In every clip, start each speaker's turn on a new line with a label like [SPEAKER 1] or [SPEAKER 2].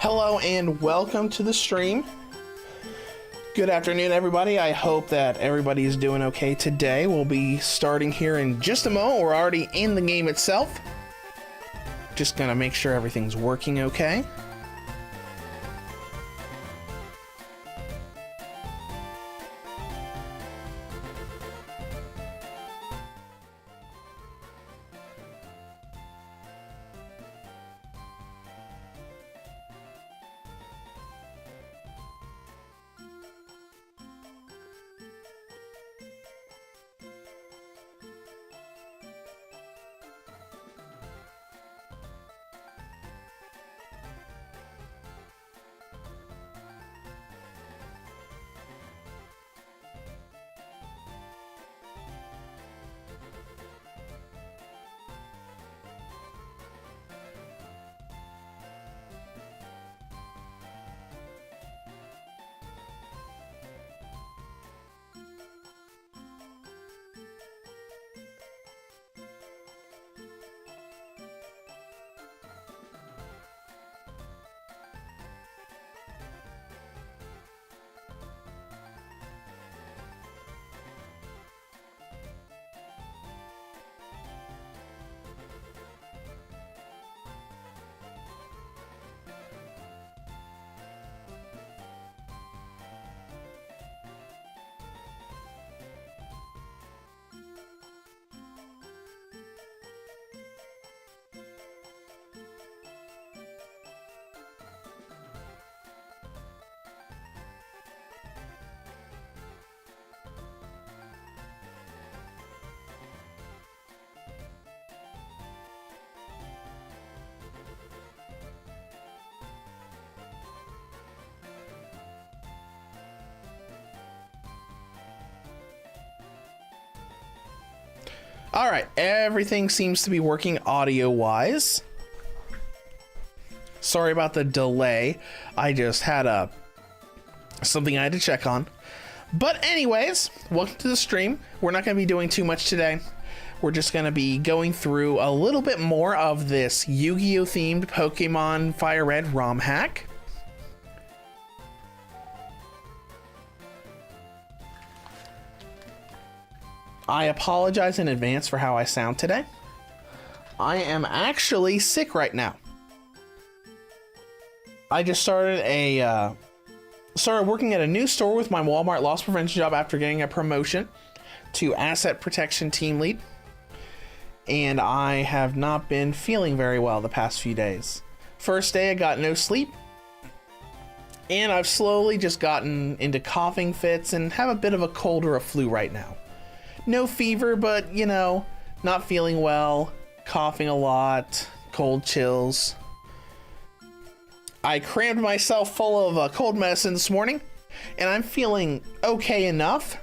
[SPEAKER 1] Hello and welcome to the stream. Good afternoon, everybody. I hope that everybody is doing okay today. We'll be starting here in just a moment. We're already in the game itself. Just gonna make sure everything's working okay. All right, everything seems to be working audio-wise. Sorry about the delay. I just had something I had to check on. But anyways, welcome to the stream. We're not going to be doing too much today. We're just going to be going through a little bit more of this Yu-Gi-Oh themed Pokemon Fire Red Romhack. I apologize in advance for how I sound today. I am actually sick right now. I just started working at a new store with my Walmart loss prevention job after getting a promotion to asset protection team lead. And I have not been feeling very well the past few days. First day I got no sleep. And I've slowly just gotten into coughing fits and have a bit of a cold or a flu right now. No fever, but, you know, not feeling well, coughing a lot, cold chills. I crammed myself full of cold medicine this morning, and I'm feeling okay enough.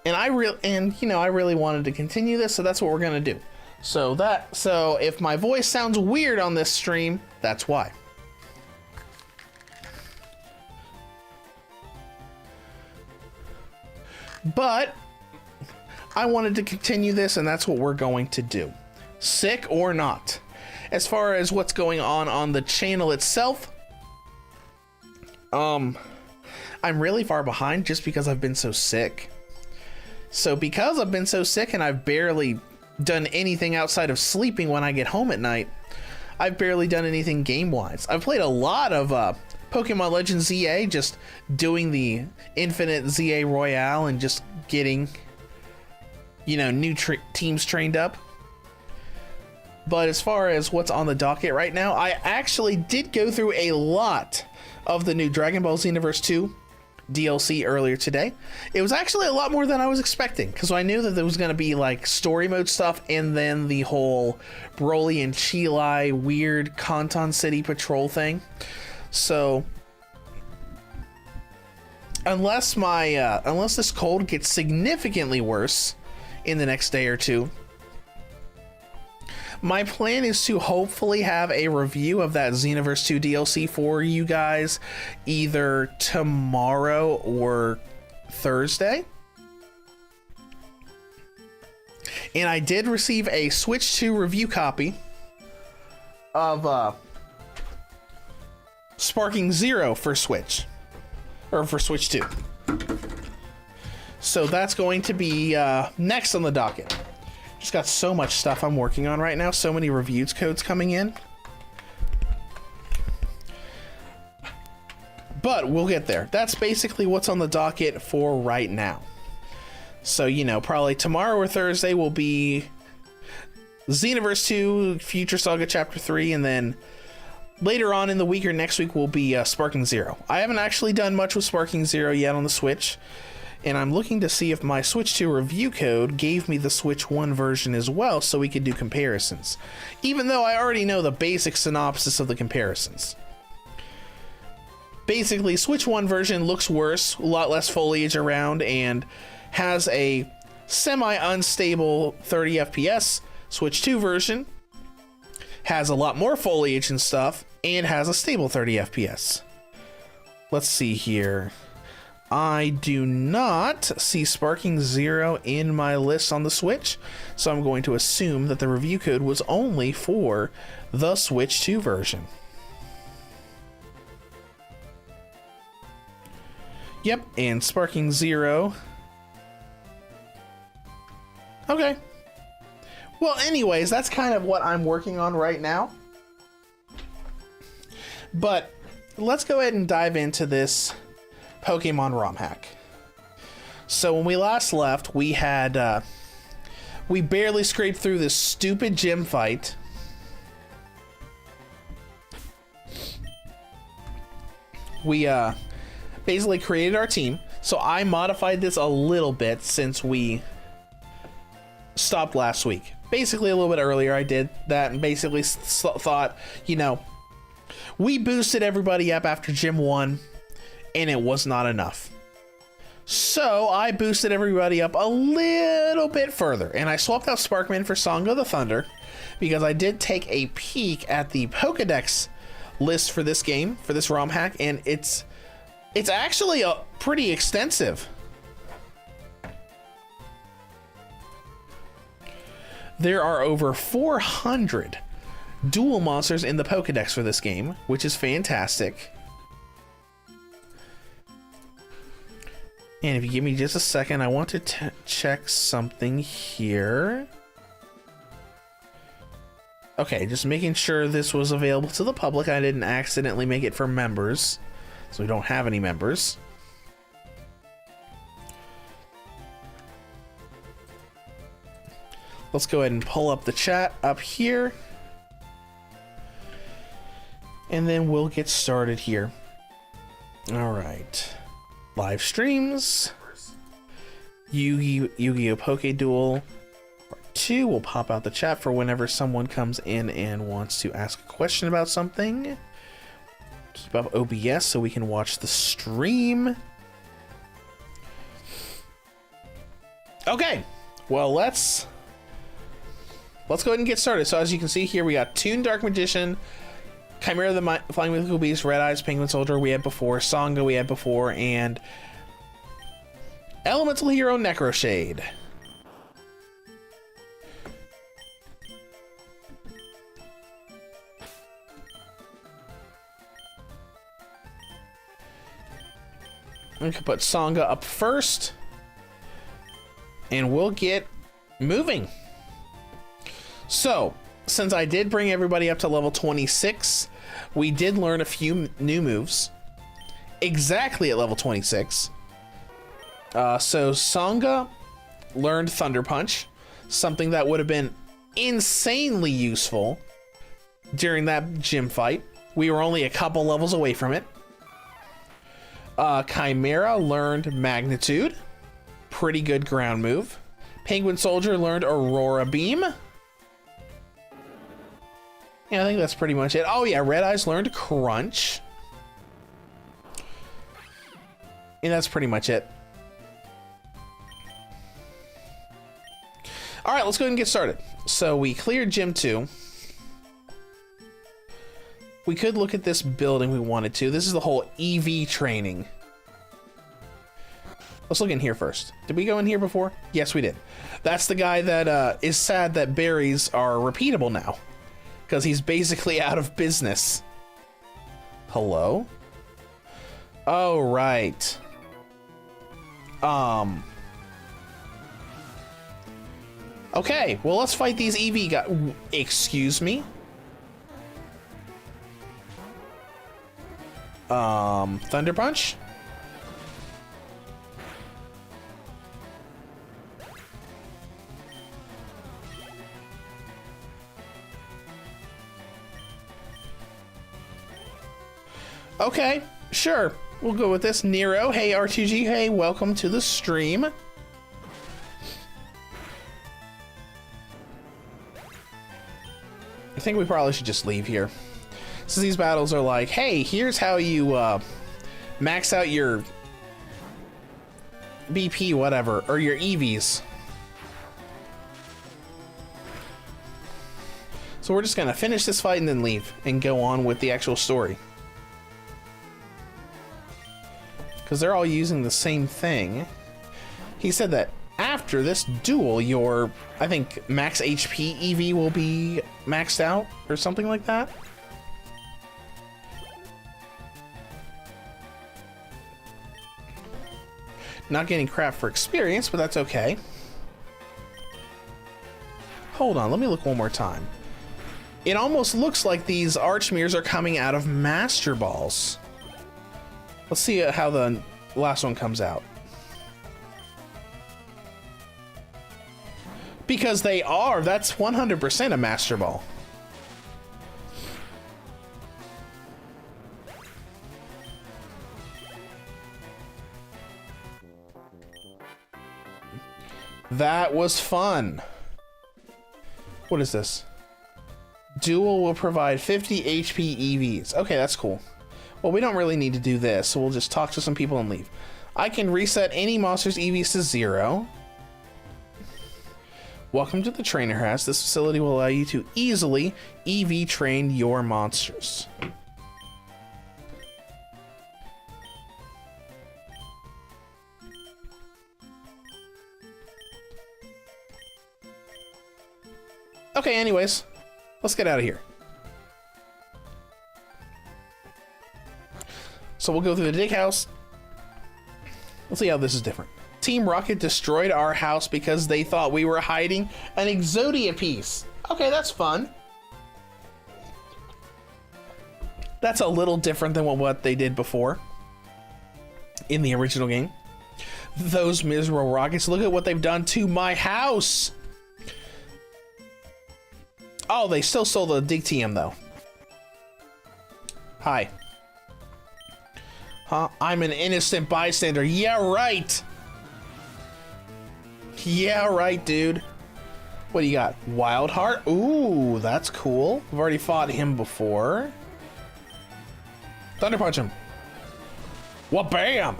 [SPEAKER 1] And I really wanted to continue this, so that's what we're gonna do. So if my voice sounds weird on this stream, that's why. But I wanted to continue this, and that's what we're going to do. Sick or not. As far as what's going on the channel itself, I'm really far behind just because I've been so sick. So because I've been so sick and I've barely done anything outside of sleeping when I get home at night, I've barely done anything game-wise. I've played a lot of Pokemon Legends ZA, just doing the Infinite ZA Royale and just getting, you know, new teams trained up. But as far as what's on the docket right now, I actually did go through a lot of the new Dragon Ball Xenoverse 2 DLC earlier today. It was actually a lot more than I was expecting, because I knew that there was going to be like story mode stuff and then the whole Broly and Chilai weird Kanton City patrol thing. So unless this cold gets significantly worse in the next day or two, my plan is to hopefully have a review of that Xenoverse 2 DLC for you guys either tomorrow or Thursday. And I did receive a Switch 2 review copy of Sparking Zero for Switch. Or for Switch 2. So that's going to be next on the docket. Just got so much stuff I'm working on right now. So many reviews codes coming in. But we'll get there. That's basically what's on the docket for right now. So, you know, probably tomorrow or Thursday will be Xenoverse 2, Future Saga Chapter 3, and then later on in the week or next week will be Sparking Zero. I haven't actually done much with Sparking Zero yet on the Switch, and I'm looking to see if my Switch 2 review code gave me the Switch 1 version as well, so we could do comparisons. Even though I already know the basic synopsis of the comparisons. Basically, Switch 1 version looks worse, a lot less foliage around, and has a semi-unstable 30 FPS. Switch 2 version has a lot more foliage and stuff, and has a stable 30 FPS. Let's see here. I do not see Sparking Zero in my list on the Switch, so I'm going to assume that the review code was only for the Switch 2 version. Yep, and Sparking Zero. Okay. Well, anyways, that's kind of what I'm working on right now. But let's go ahead and dive into this Pokemon Romhack. So when we last left, we had we barely scraped through this stupid gym fight. We basically created our team. So I modified this a little bit since we stopped last week. Basically a little bit earlier I did that and basically thought, you know, we boosted everybody up after Gym 1 and it was not enough. So I boosted everybody up a little bit further and I swapped out Sparkman for Song of the Thunder because I did take a peek at the Pokedex list for this game, for this ROM hack, and it's actually a pretty extensive. There are over 400 dual monsters in the Pokedex for this game, which is fantastic. And if you give me just a second, I want to check something here. Okay, just making sure this was available to the public. I didn't accidentally make it for members, so we don't have any members. Let's go ahead and pull up the chat up here. And then we'll get started here. All right. Live streams. Yugioh PokeDuel Part 2 will pop out the chat for whenever someone comes in and wants to ask a question about something. Keep up OBS so we can watch the stream. Okay. Well, let's go ahead and get started. So as you can see here, we got Toon Dark Magician, Chimera the Flying Mythical Beast, Red Eyes Penguin Soldier we had before, Songa we had before, and Elemental Hero Necroshade. We can put Songa up first, and we'll get moving. So, since I did bring everybody up to level 26, we did learn a few new moves exactly at level 26. So Songa learned Thunder Punch, something that would have been insanely useful during that gym fight. We were only a couple levels away from it. Chimera learned Magnitude, pretty good ground move. Penguin Soldier learned Aurora Beam. Yeah, I think that's pretty much it. Oh yeah, Red Eyes learned Crunch. And that's pretty much it. Alright, let's go ahead and get started. So we cleared Gym 2. We could look at this building we wanted to. This is the whole EV training. Let's look in here first. Did we go in here before? Yes, we did. That's the guy that is sad that berries are repeatable now, because he's basically out of business. Hello? Oh, right. Okay, well, let's fight these EV guys. Excuse me? Thunder Punch? Okay, sure. We'll go with this. Nero, hey R2G, hey, welcome to the stream. I think we probably should just leave here. So these battles are like, hey, here's how you max out your BP, whatever, or your EVs. So we're just gonna finish this fight and then leave and go on with the actual story. Because they're all using the same thing. He said that after this duel, your, I think, max HP EV will be maxed out or something like that. Not getting crap for experience, but that's okay. Hold on, let me look one more time. It almost looks like these Archmeres are coming out of Master Balls. Let's see how the last one comes out. Because they are, that's 100% a Master Ball. That was fun. What is this? Duel will provide 50 HP EVs. Okay, that's cool. Well, we don't really need to do this, so we'll just talk to some people and leave. I can reset any monster's EVs to 0. Welcome to the Trainer House. This facility will allow you to easily EV train your monsters. Okay, anyways, let's get out of here. So we'll go through the dig house. Let's see how this is different. Team Rocket destroyed our house because they thought we were hiding an Exodia piece. Okay, that's fun. That's a little different than what they did before in the original game. Those miserable rockets, look at what they've done to my house. Oh, they still stole the dig TM though. Hi. Huh? I'm an innocent bystander. Yeah, right. Yeah, right, dude. What do you got? Wild Heart? Ooh, that's cool. I've already fought him before. Thunder Punch him. Wha-bam!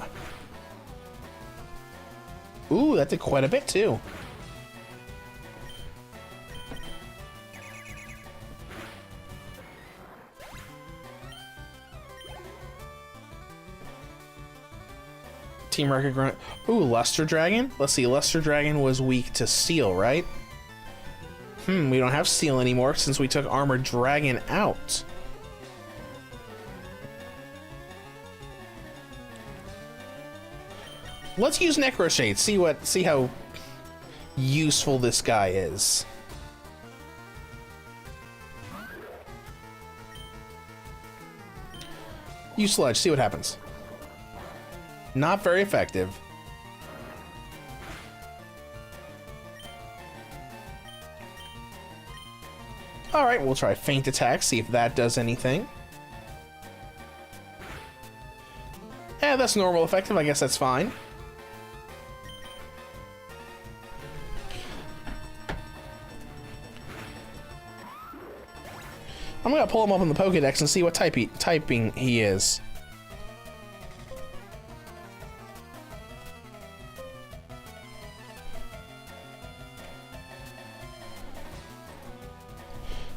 [SPEAKER 1] Ooh, that did quite a bit, too. Team Rocket Grunt. Ooh, Luster Dragon. Let's see. Luster Dragon was weak to Steel, right? We don't have Steel anymore since we took Armored Dragon out. Let's use Necro Shade. See how useful this guy is. Use Sludge. See what happens. Not very effective. Alright, we'll try Feint Attack, see if that does anything. Yeah, that's normal effective, I guess that's fine. I'm gonna pull him up in the Pokedex and see what typing he is.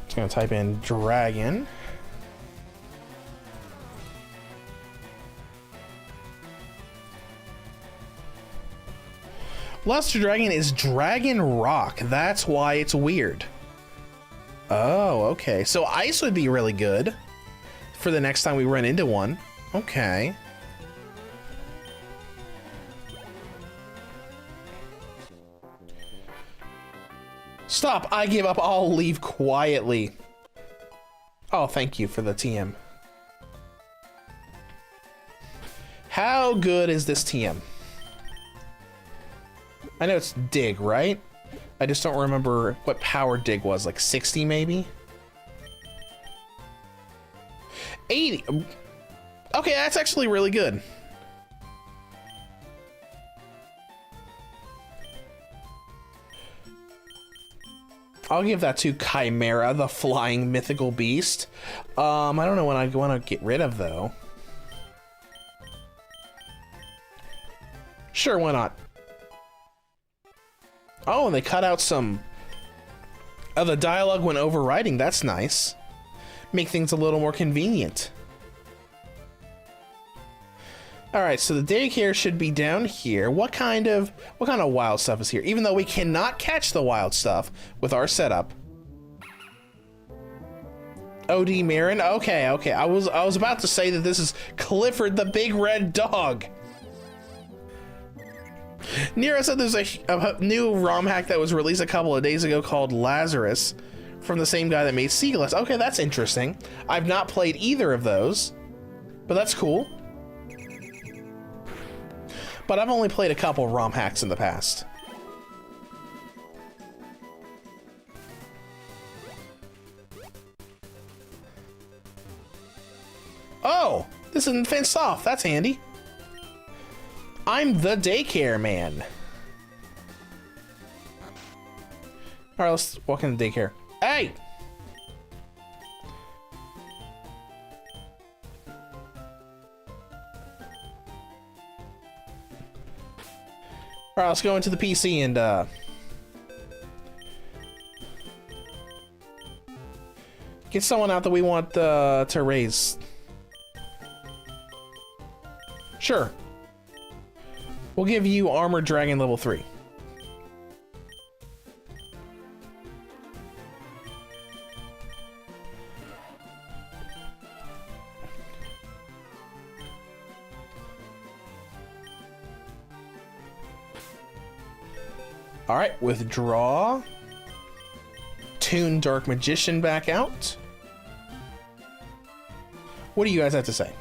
[SPEAKER 1] Just gonna type in Dragon. Luster Dragon is Dragon Rock. That's why it's weird. Oh, okay. So Ice would be really good. for the next time we run into one. Okay. Stop, I give up, I'll leave quietly. Oh, thank you for the TM. How good is this TM? I know it's dig, right? I just don't remember what power dig was, like 60 maybe? 80. Okay, that's actually really good. I'll give that to Chimera, the flying mythical beast. I don't know what I want to get rid of, though. Sure, why not? Oh, and they cut out some of the dialogue when overwriting. That's nice. Make things a little more convenient. All right, so the daycare should be down here. What kind of wild stuff is here? Even though we cannot catch the wild stuff with our setup. OD Marin. Okay. I was about to say that this is Clifford the big red dog. Nero said there's a new ROM hack that was released a couple of days ago called Lazarus from the same guy that made Seaglass. Okay, that's interesting. I've not played either of those, but that's cool. But I've only played a couple ROM hacks in the past. Oh, this isn't fenced off. That's handy. I'm the daycare man. All right, let's walk in the daycare. Hey! All right, let's go into the PC and get someone out that we want to raise. Sure. We'll give you Armored Dragon level 3. All right, withdraw. Tune Dark Magician back out. What do you guys have to say?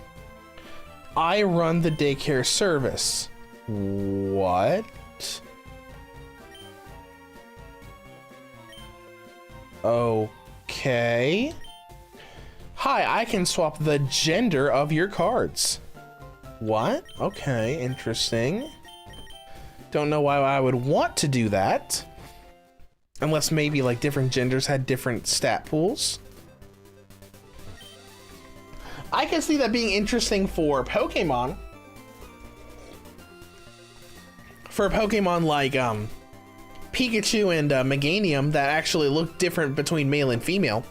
[SPEAKER 1] I run the daycare service. What? Okay. Hi, I can swap the gender of your cards. What? Okay, interesting. Don't know why I would want to do that. Unless maybe like different genders had different stat pools. I can see that being interesting for Pokemon. For a Pokemon like Pikachu and Meganium that actually look different between male and female.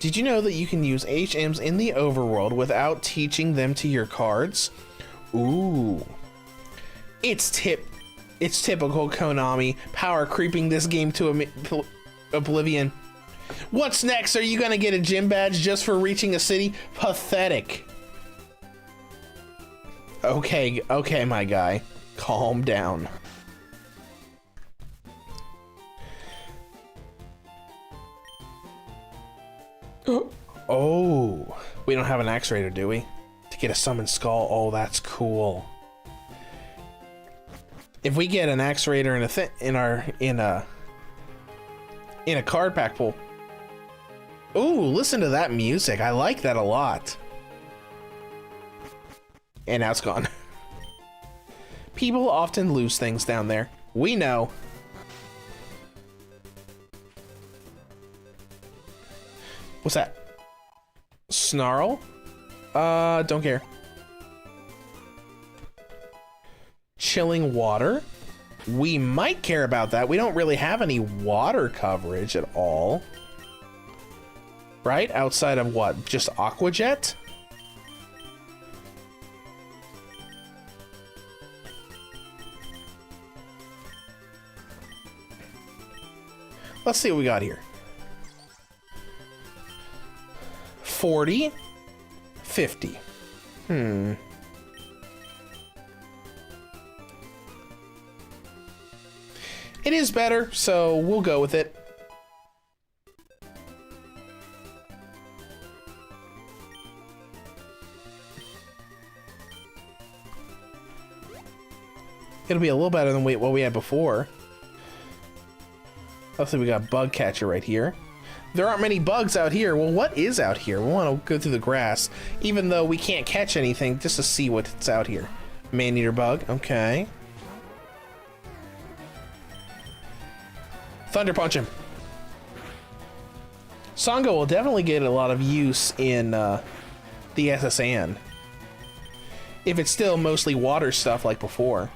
[SPEAKER 1] Did you know that you can use HMs in the overworld without teaching them to your cards? Ooh. It's typical Konami, power creeping this game to oblivion. What's next? Are you gonna get a gym badge just for reaching a city? Pathetic. Okay, my guy. Calm down. Oh, we don't have an Axe Raider, do we? To get a Summon Skull. Oh, that's cool. If we get an Axe Raider in a card pack pool. Ooh, listen to that music. I like that a lot. And now it's gone. People often lose things down there. We know. What's that? Snarl? Don't care. Chilling water? We might care about that. We don't really have any water coverage at all. Right? Outside of what? Just Aqua Jet? Let's see what we got here. 40, 50. It is better, so we'll go with it. It'll be a little better than what we had before. Let's see, we got bug catcher right here. There aren't many bugs out here. Well, what is out here? We want to go through the grass, even though we can't catch anything, just to see what's out here. Man-eater bug, okay. Thunder punch him. Songo will definitely get a lot of use in the SSN. If it's still mostly water stuff like before.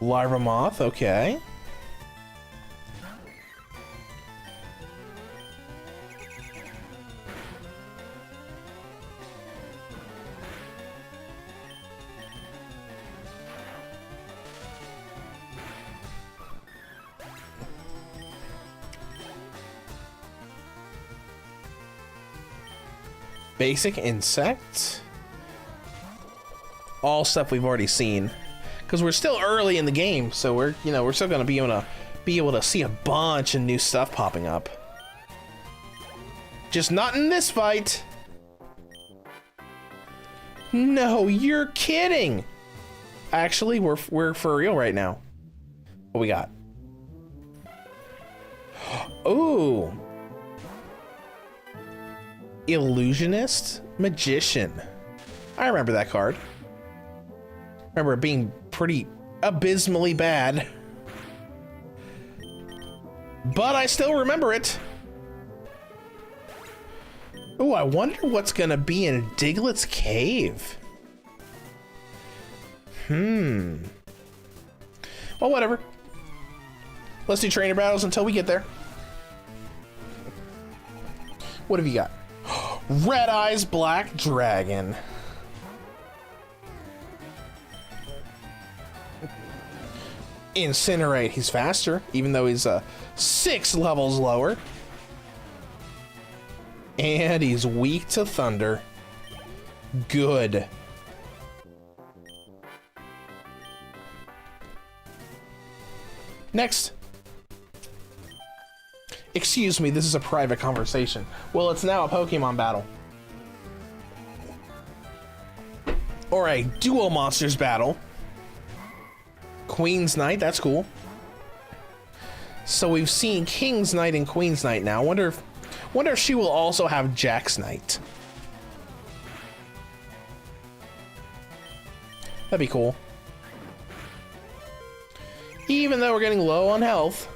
[SPEAKER 1] Larva moth, okay. Basic insect. All stuff we've already seen. Because we're still early in the game, so we're still gonna be able to see a bunch of new stuff popping up. Just not in this fight. No, you're kidding. Actually, we're for real right now. What we got? Ooh. Illusionist, magician. I remember that card. Remember it being pretty abysmally bad. But I still remember it. Oh, I wonder what's gonna be in Diglett's cave. Well, whatever. Let's do trainer battles until we get there. What have you got? Red Eyes Black Dragon. Incinerate, he's faster, even though he's 6 levels lower. And he's weak to thunder. Good. Next. Excuse me, this is a private conversation. Well, it's now a Pokemon battle. Or a dual monsters battle. Queen's Knight, that's cool. So we've seen King's Knight and Queen's Knight now. Wonder if she will also have Jack's Knight. That'd be cool. Even though we're getting low on health.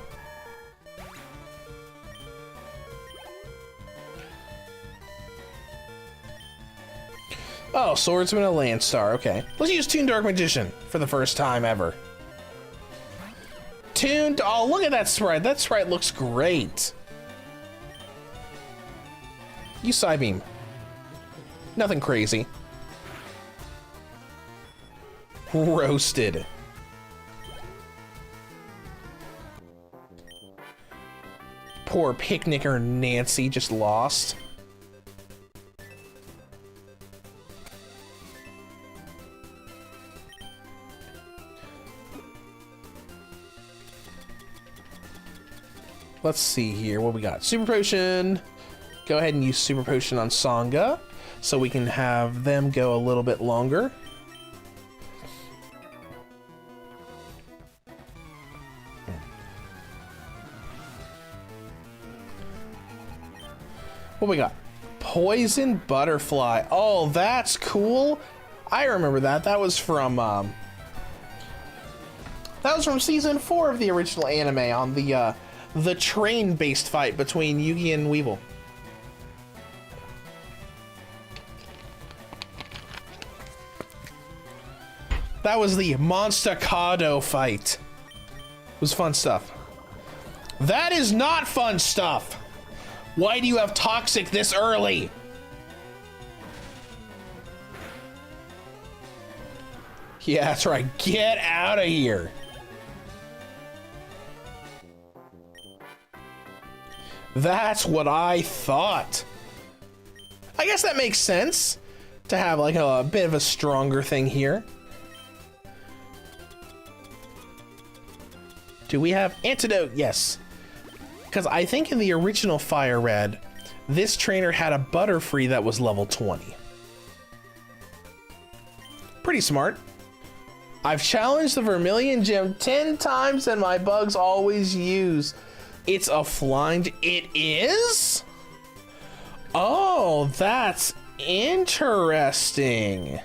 [SPEAKER 1] Oh, Swordsman and Landstar, okay. Let's use Toon Dark Magician for the first time ever. Tuned. Oh, look at that sprite. That sprite looks great. You Psybeam. Nothing crazy. Roasted. Poor picnicker Nancy just lost. Let's see here what we got. Super Potion. Go ahead and use Super Potion on Songa so we can have them go a little bit longer. What we got? Poison Butterfly. Oh, that's cool. I remember that. That was from season 4 of the original anime on the train-based fight between Yugi and Weevil. That was the Monstacado fight. It was fun stuff. That is not fun stuff. Why do you have Toxic this early? Yeah, that's right. Get out of here. That's what I thought. I guess that makes sense to have like a bit of a stronger thing here. Do we have antidote? Yes. Because I think in the original Fire Red, this trainer had a Butterfree that was level 20. Pretty smart. I've challenged the Vermilion Gym 10 times and my bugs always use. It's a flying... It is? Oh, that's interesting.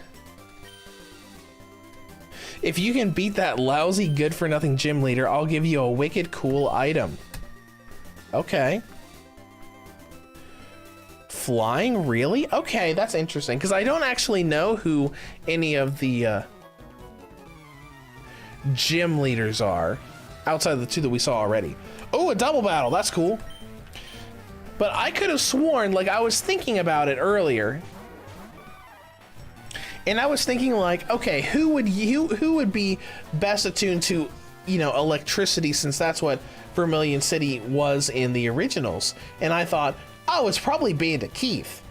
[SPEAKER 1] If you can beat that lousy good-for-nothing gym leader, I'll give you a wicked cool item. Okay. Flying, really? Okay, that's interesting, because I don't actually know who any of the gym leaders are, outside of the two that we saw already. Oh, a double battle, that's cool. But I could have sworn, like, I was thinking about it earlier, and I was thinking, like, okay, who would be best attuned to, you know, electricity, since that's what Vermilion City was in the originals. And I thought, oh, it's probably Bandit Keith.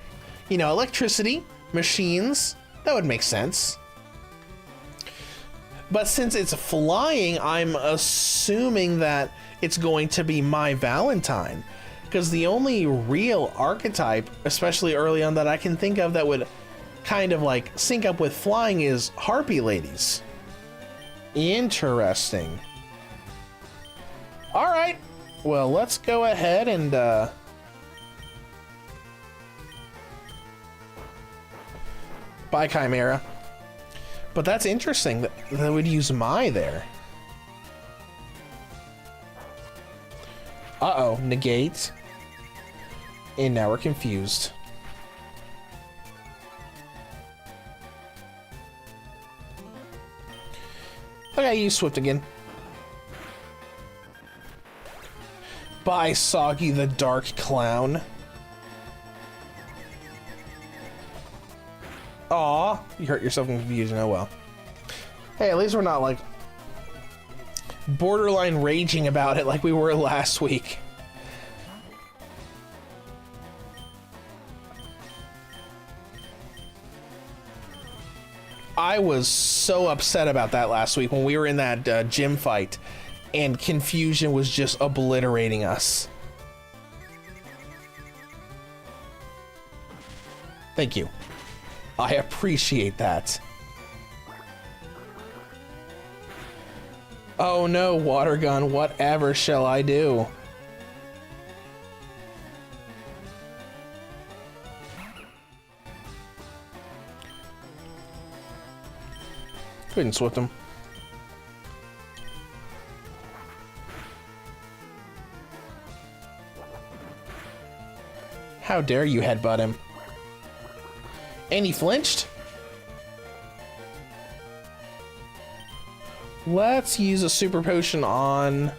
[SPEAKER 1] You know, electricity, machines, that would make sense. But since it's flying, I'm assuming that it's going to be My Valentine. Because the only real archetype, especially early on, that I can think of that would kind of like sync up with flying is Harpy Ladies. Interesting. All right, well, let's go ahead and buy Chimera. But that's interesting that they would use My there. Uh-oh, negate. And now we're confused. Okay, use Swift again. Bye, Soggy the Dark Clown. Aw, you hurt yourself in confusion, oh well. Hey, at least we're not, like, borderline raging about it like we were last week. I was so upset about that last week when we were in that gym fight and confusion was just obliterating us. Thank you. I appreciate that. Oh no, water gun, whatever shall I do? Couldn't Swift him. How dare you headbutt him? And he flinched? Let's use a super potion on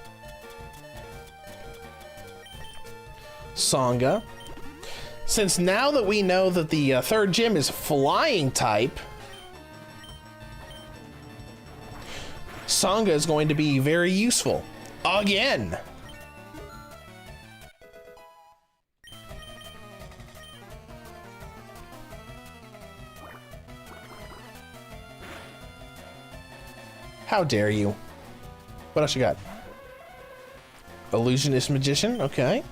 [SPEAKER 1] Songa. Since now that we know that the third gym is flying type, Songa is going to be very useful. Again! How dare you? What else you got? Illusionist Magician, okay.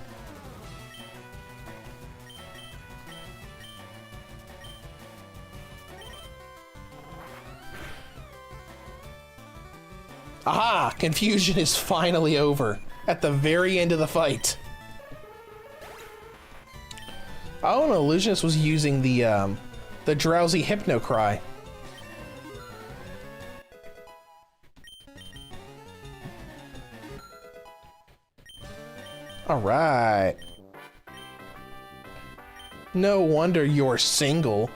[SPEAKER 1] Aha! Confusion is finally over at the very end of the fight. Oh, and Illusionist was using the drowsy hypno cry. All right. No wonder you're single.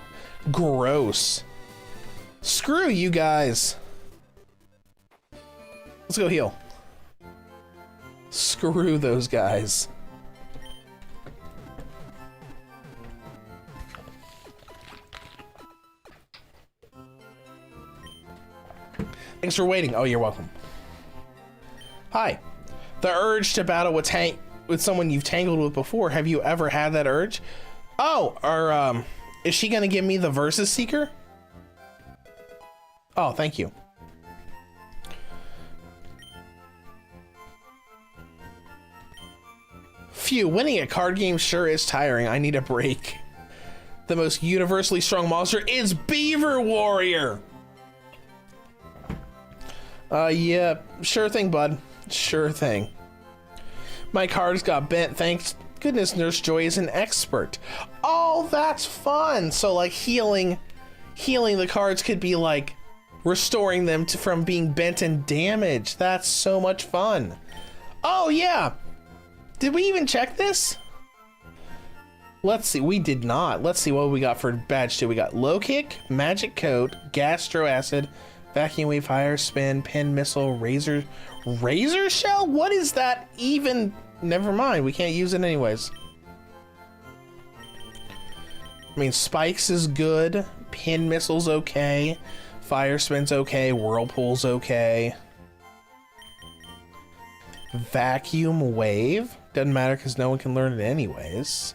[SPEAKER 1] Gross. Screw you guys. Let's go heal. Screw those guys. Thanks for waiting. Oh, you're welcome. Hi. The urge to battle with
[SPEAKER 2] with someone you've tangled with before. Have you ever had that urge? Oh, or is she gonna give me the Versus Seeker? Oh, thank you. Phew, winning a card game sure is tiring. I need a break. The most universally strong monster is Beaver Warrior. Yeah, sure thing, bud. Sure thing. My cards got bent. Thanks goodness Nurse Joy is an expert. Oh, that's fun. So like healing the cards could be like restoring them from being bent and damaged. That's so much fun. Oh yeah. Did we even check this? Let's see. We did not. Let's see what we got for badge 2. We got low kick, magic coat, gastro acid, vacuum wave, fire spin, pin missile, razor shell. What is that even? Never mind. We can't use it anyways. I mean, spikes is good. Pin missile's okay. Fire spin's okay. Whirlpool's okay. Vacuum wave doesn't matter because no one can learn it anyways.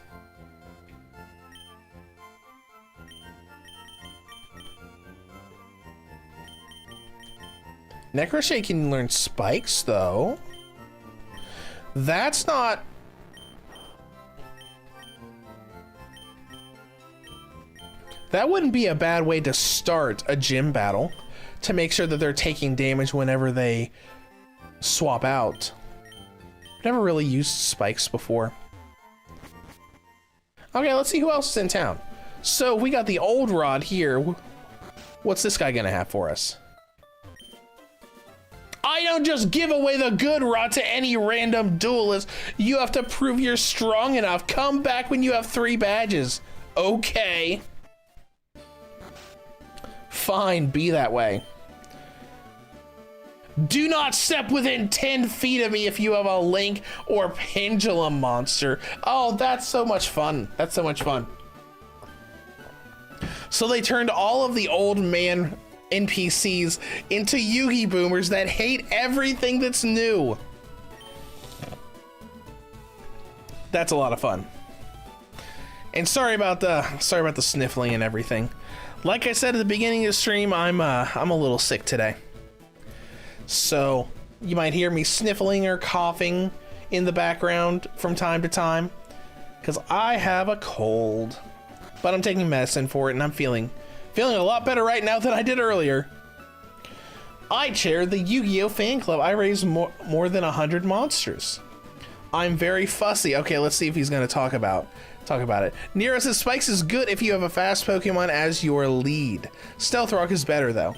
[SPEAKER 2] Necrochet can learn spikes though. That's not. That wouldn't be a bad way to start a gym battle, to make sure that they're taking damage whenever they swap out. Never really used spikes before. Okay, let's see who else is in town. So we got the old rod here. What's this guy gonna have for us? I don't just give away the good rod to any random duelist. You have to prove you're strong enough. Come back when you have 3 badges. Okay. Fine, be that way. Do not step within 10 feet of me if you have a Link or Pendulum monster. Oh, that's so much fun. That's so much fun. So they turned all of the old man NPCs into Yugi boomers that hate everything that's new. That's a lot of fun. And sorry about the sniffling and everything. Like I said at the beginning of the stream, I'm a little sick today. So you might hear me sniffling or coughing in the background from time to time because I have a cold, but I'm taking medicine for it and I'm feeling a lot better right now than I did earlier. I chair the Yu-Gi-Oh fan club. I raise more than 100 monsters. I'm very fussy. Okay, let's see if he's going to talk about it. Nero says Spikes is good if you have a fast Pokemon as your lead. Stealth Rock is better though.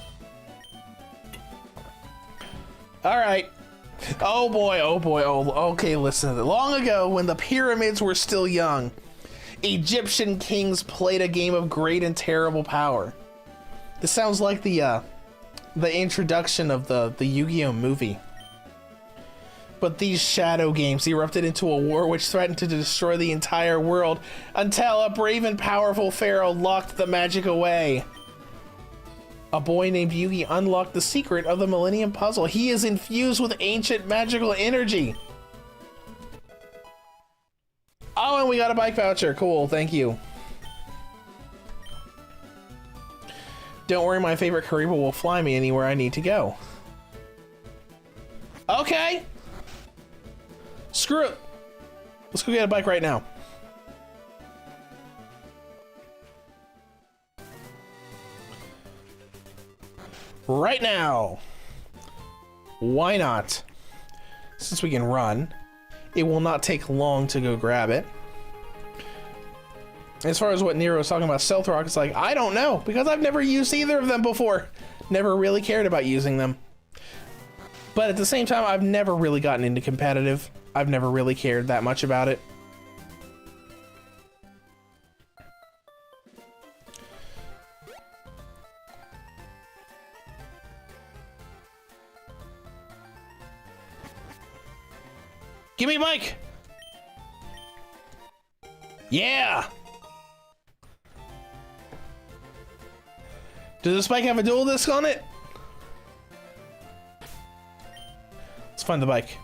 [SPEAKER 2] All right. Oh boy. Oh, okay, listen. Long ago, when the pyramids were still young, Egyptian kings played a game of great and terrible power. This sounds like the introduction of the Yu-Gi-Oh movie. But these shadow games erupted into a war which threatened to destroy the entire world until a brave and powerful pharaoh locked the magic away. A boy named Yugi unlocked the secret of the Millennium Puzzle. He is infused with ancient magical energy. Oh, and we got a bike voucher. Cool, thank you. Don't worry, my favorite Kariba will fly me anywhere I need to go. Okay. Screw it. Let's go get a bike right now. Right now. Why not? Since we can run, it will not take long to go grab it. As far as what Nero was talking about, Stealth Rock, it's like, I don't know, because I've never used either of them before. Never really cared about using them. But at the same time, I've never really gotten into competitive. I've never really cared that much about it. Give me a bike! Yeah! Does this bike have a dual disc on it? Let's find the bike.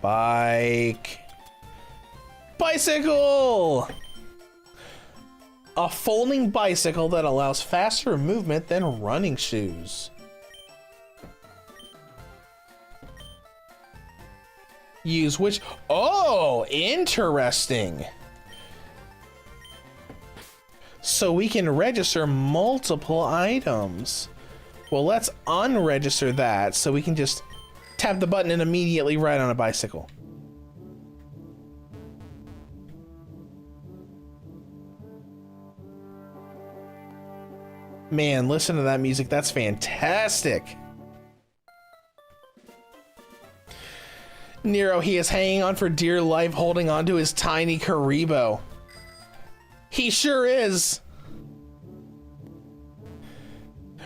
[SPEAKER 2] Bike. Bicycle! A folding bicycle that allows faster movement than running shoes. Use which... Oh, interesting. So we can register multiple items. Well, let's unregister that so we can just tap the button and immediately ride on a bicycle. Man, listen to that music. That's fantastic. Nero, he is hanging on for dear life, holding on to his tiny Karibo. He sure is.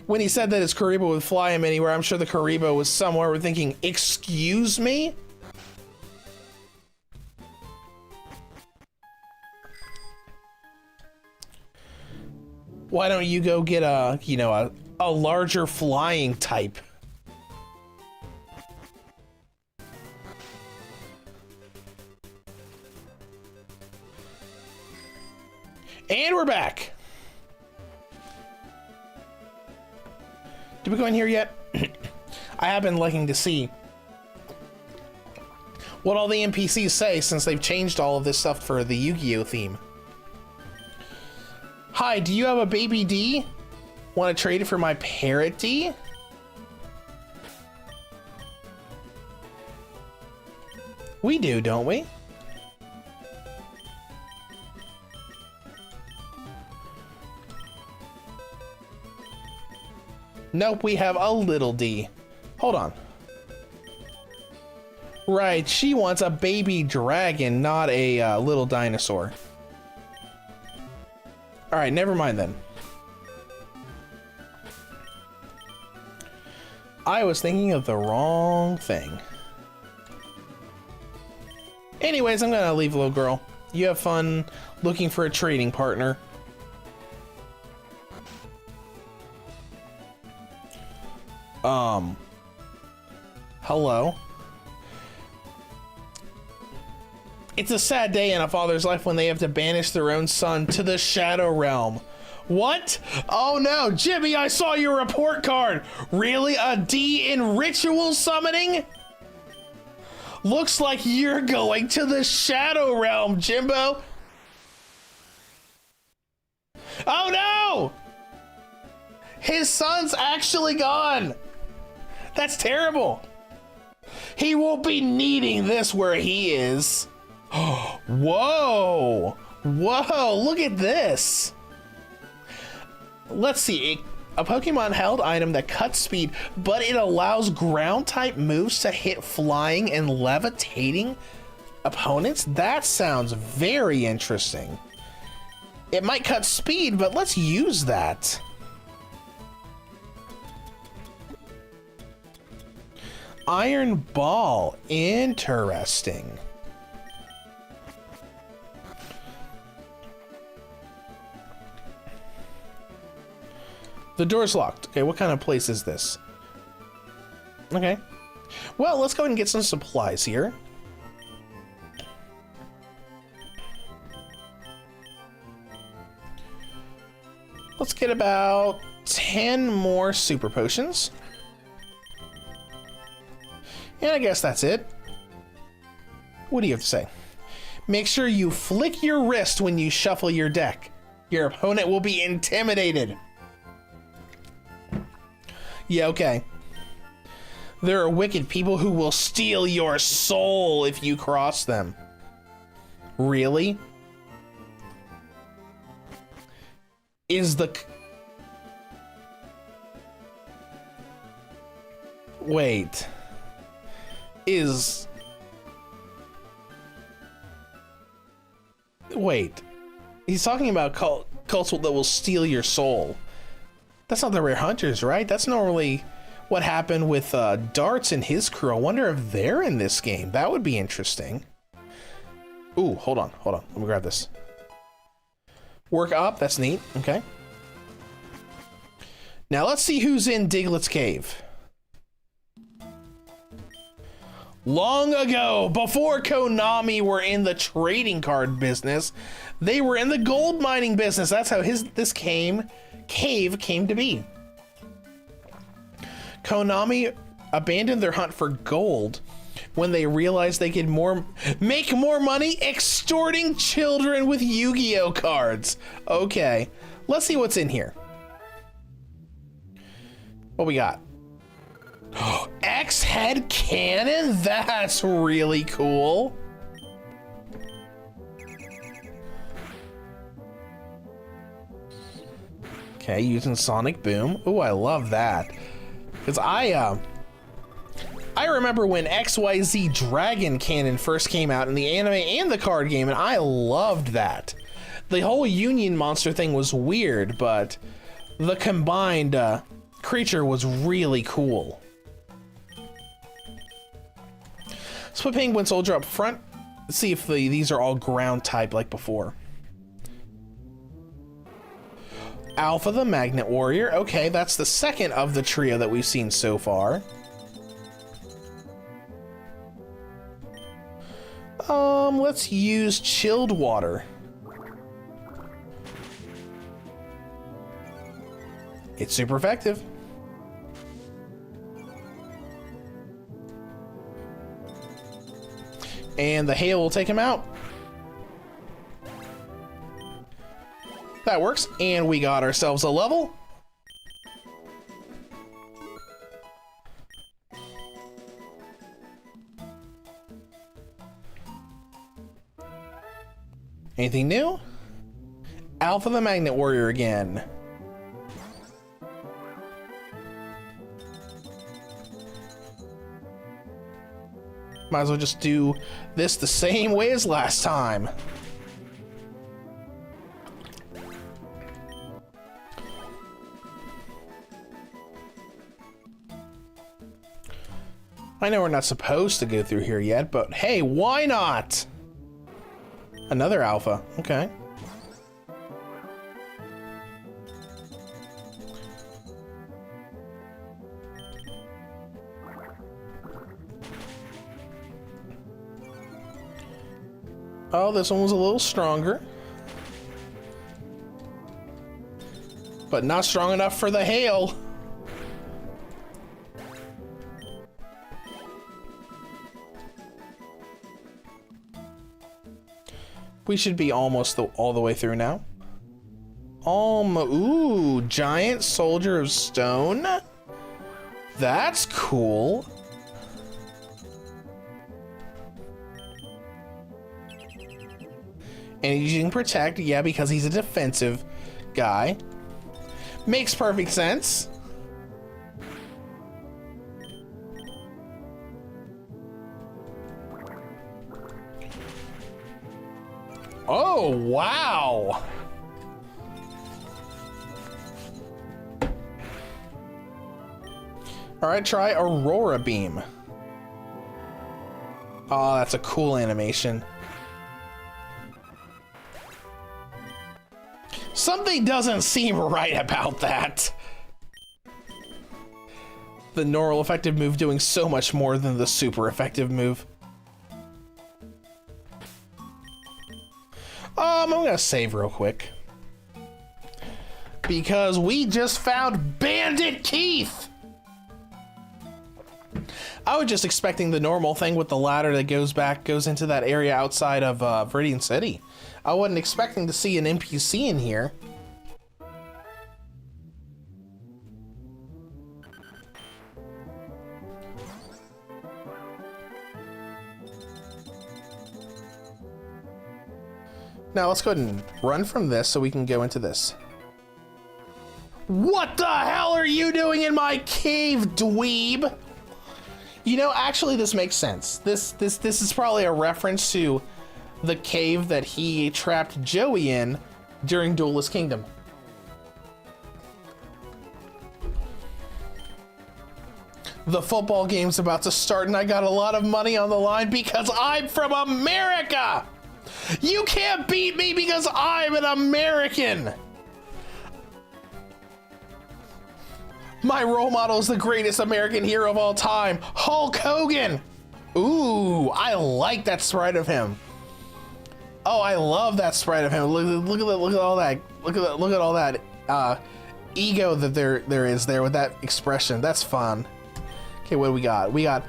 [SPEAKER 2] When he said that his Karibo would fly him anywhere, I'm sure the Karibo was somewhere thinking, excuse me? Why don't you go get a, you know, a larger flying type? And we're back. Did we go in here yet? I have been looking to see what all the NPCs say since they've changed all of this stuff for the Yu-Gi-Oh theme. Hi, do you have a baby D? Want to trade it for my parrot D? We do, don't we? Nope, we have a little D. Hold on. Right, she wants a baby dragon, not a little dinosaur. Alright, never mind then. I was thinking of the wrong thing. Anyways, I'm gonna leave, little girl. You have fun looking for a trading partner. Hello. It's a sad day in a father's life when they have to banish their own son to the Shadow Realm. What? Oh no, Jimmy, I saw your report card. Really? A D in ritual summoning? Looks like you're going to the Shadow Realm, Jimbo. Oh no! His son's actually gone. That's terrible. He won't be needing this where he is. Whoa! Whoa, look at this. Let's see. A Pokemon held item that cuts speed, but it allows ground type moves to hit flying and levitating opponents? That sounds very interesting. It might cut speed, but let's use that. Iron Ball, interesting. The door's locked. Okay, what kind of place is this? Okay. Well, let's go ahead and get some supplies here. Let's get about 10 more super potions. And I guess that's it. What do you have to say? Make sure you flick your wrist when you shuffle your deck. Your opponent will be intimidated. Yeah, okay. There are wicked people who will steal your soul if you cross them. Really? Is the... Wait. Wait. He's talking about cults that will steal your soul. That's not the Rare Hunters, right? That's normally what happened with Darts and his crew. I wonder if they're in this game. That would be interesting. Ooh, hold on. Let me grab this. Work up, that's neat. Okay. Now let's see who's in Diglett's cave. Long ago, before Konami were in the trading card business, they were in the gold mining business. That's how this cave came to be. Konami abandoned their hunt for gold when they realized they could make more money extorting children with Yu-Gi-Oh cards. Okay, let's see what's in here. What we got? X-head cannon? That's really cool. Okay, using Sonic Boom. Ooh, I love that. Because I remember when XYZ Dragon Cannon first came out in the anime and the card game, and I loved that. The whole Union Monster thing was weird, but the combined creature was really cool. Let's put Penguin Soldier up front. Let's see if these are all ground type like before. Alpha the Magnet Warrior. Okay, that's the second of the trio that we've seen so far. Let's use Chilled Water. It's super effective. And the hail will take him out. That works, and we got ourselves a level. Anything new? Alpha the Magnet Warrior again. Might as well just do this the same way as last time. I know we're not supposed to go through here yet, but hey, why not? Another alpha, okay. Oh, this one was a little stronger. But not strong enough for the hail. We should be almost all the way through now. Ooh, Giant Soldier of Stone. That's cool. And he's using Protect, yeah, because he's a defensive guy. Makes perfect sense. Oh, wow. All right, try Aurora Beam. Oh, that's a cool animation. Something doesn't seem right about that. The normal effective move doing so much more than the super effective move. I'm gonna save real quick. Because we just found Bandit Keith! I was just expecting the normal thing with the ladder that goes into that area outside of Viridian City. I wasn't expecting to see an NPC in here. Now let's go ahead and run from this so we can go into this. What the hell are you doing in my cave, dweeb? You know, actually this makes sense. This is probably a reference to the cave that he trapped Joey in during Duelist Kingdom. The football game's about to start and I got a lot of money on the line because I'm from America! You can't beat me because I'm an American! My role model is the greatest American hero of all time, Hulk Hogan! Ooh, I like that sprite of him. Oh, I love that sprite of him. Look at all that. Look at all that ego that there is there with that expression. That's fun. Okay, what do we got? We got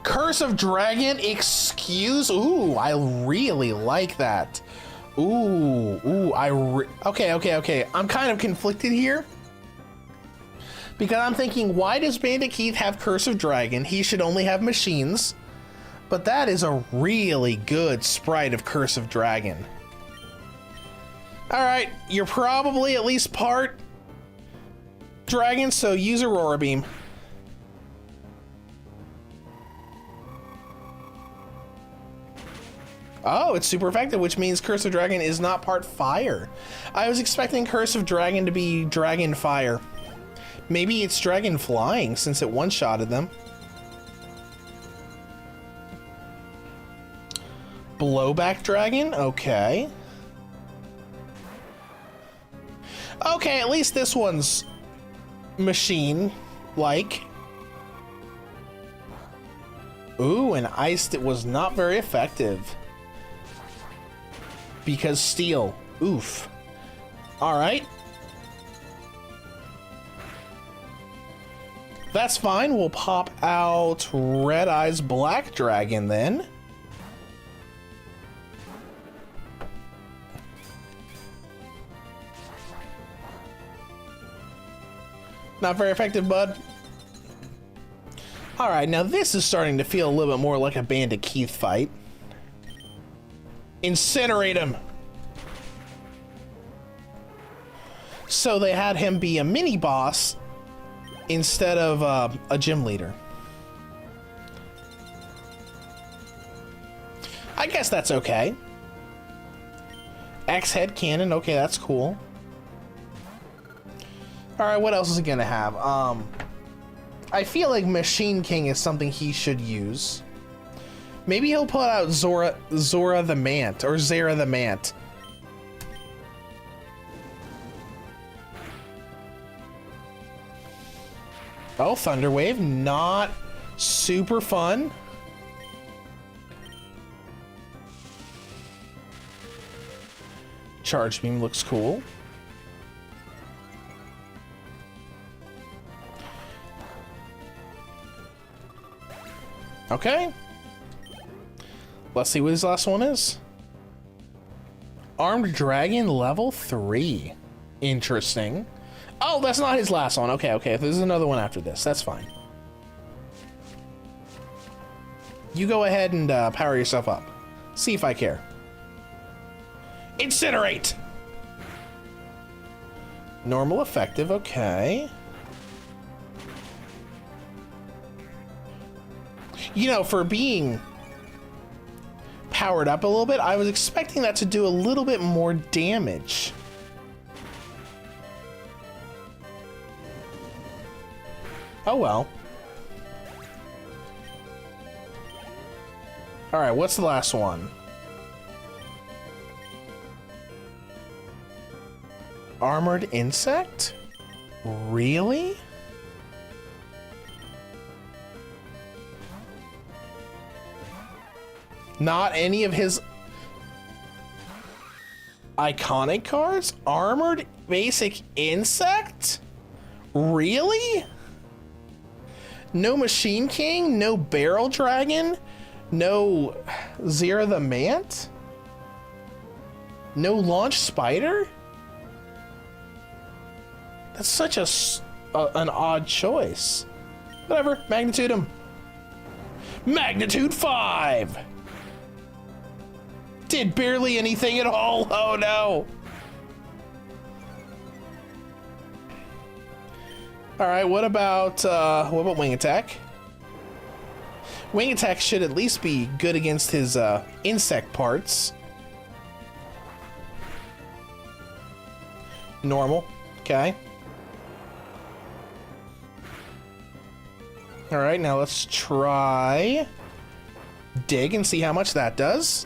[SPEAKER 2] Curse of Dragon Excuse. Ooh, I really like that. Ooh, okay. I'm kind of conflicted here. Because I'm thinking, why does Bandit Keith have Curse of Dragon? He should only have machines. But that is a really good sprite of Curse of Dragon. Alright, you're probably at least part dragon, so use Aurora Beam. Oh, it's super effective, which means Curse of Dragon is not part fire. I was expecting Curse of Dragon to be dragon fire. Maybe it's dragon flying since it one-shotted them. Blowback Dragon? Okay. Okay, at least this one's machine-like. Ooh, and iced it was not very effective. Because steel. Oof. Alright. That's fine. We'll pop out Red Eyes Black Dragon then. Not very effective, bud. Alright, now this is starting to feel a little bit more like a Bandit Keith fight. Incinerate him! So they had him be a mini-boss instead of a gym leader. I guess that's okay. X-Head Cannon, okay, that's cool. Alright, what else is it gonna have? I feel like Machine King is something he should use. Maybe he'll put out Zora the Mant, or Zera the Mant. Oh, Thunder Wave, not super fun. Charge Beam looks cool. Okay. Let's see what his last one is. Armed Dragon level 3. Interesting. Oh, that's not his last one. Okay. There's another one after this. That's fine. You go ahead and power yourself up. See if I care. Incinerate! Normal effective, okay. You know, for being powered up a little bit, I was expecting that to do a little bit more damage. Oh well. Alright, what's the last one? Armored Insect? Really? Not any of his iconic cards? Armored Basic Insect? Really? No Machine King? No Barrel Dragon? No Zera the Mant? No Launch Spider? That's such an odd choice. Whatever, magnitude him. Magnitude 5! Did barely anything at all. Oh no. Alright, what about Wing Attack? Wing Attack should at least be good against his insect parts. Normal. Okay. Alright, now let's try Dig and see how much that does.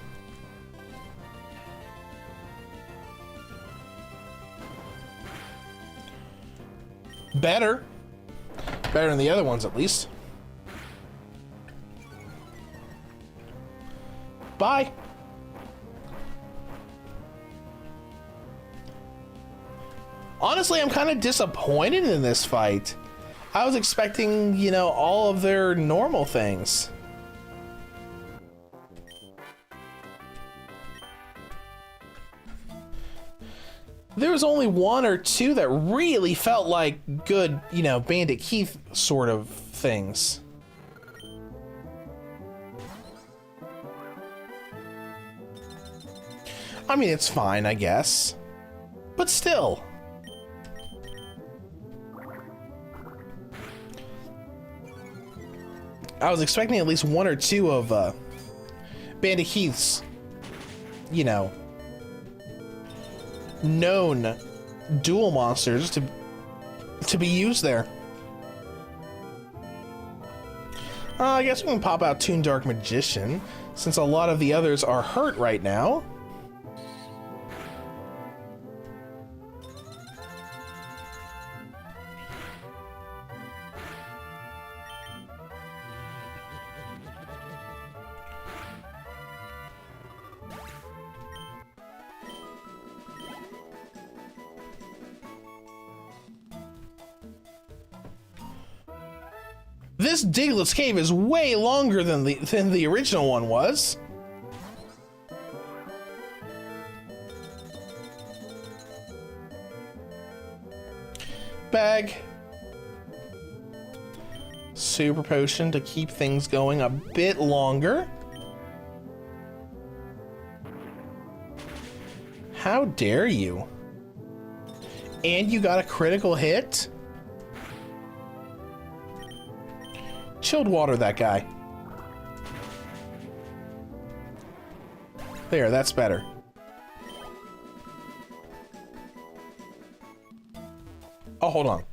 [SPEAKER 2] Better than the other ones, at least. Bye. Honestly, I'm kind of disappointed in this fight. I was expecting, you know, all of their normal things. There was only one or two that really felt like good, you know, Bandit Keith sort of things. I mean, it's fine, I guess. But still. I was expecting at least one or two of Bandit Keith's, you know, known dual monsters to be used there. I guess we can pop out Toon Dark Magician, since a lot of the others are hurt right now. This Diglett's Cave is way longer than the original one was. Bag. Super potion to keep things going a bit longer. How dare you? And you got a critical hit? Chilled water that guy. There, that's better. Oh, hold on.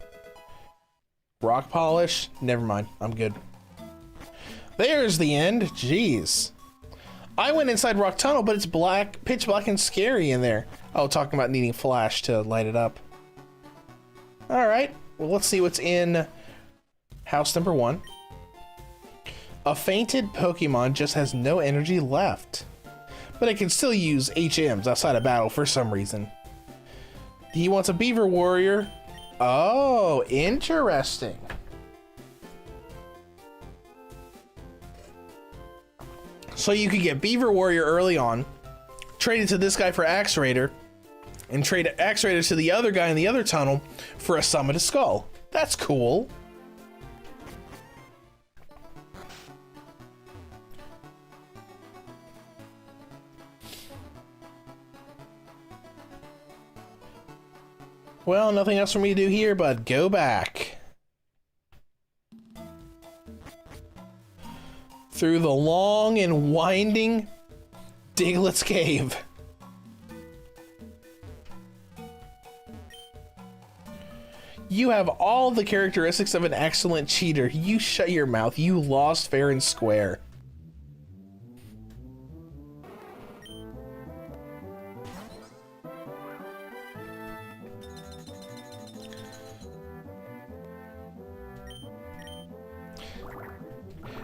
[SPEAKER 2] Rock polish? Never mind. I'm good. There's the end. Jeez. I went inside Rock Tunnel, but it's black, pitch black and scary in there. Oh, talking about needing flash to light it up. Alright. Well, let's see what's in house number 1. A fainted Pokemon just has no energy left, but it can still use HMs outside of battle for some reason. He wants a Beaver Warrior. Oh, interesting. So you could get Beaver Warrior early on, trade it to this guy for Axe Raider, and trade Axe Raider to the other guy in the other tunnel for a Summon a Skull. That's cool. Well, nothing else for me to do here but go back. Through the long and winding Diglett's Cave. You have all the characteristics of an excellent cheater. You shut your mouth. You lost fair and square.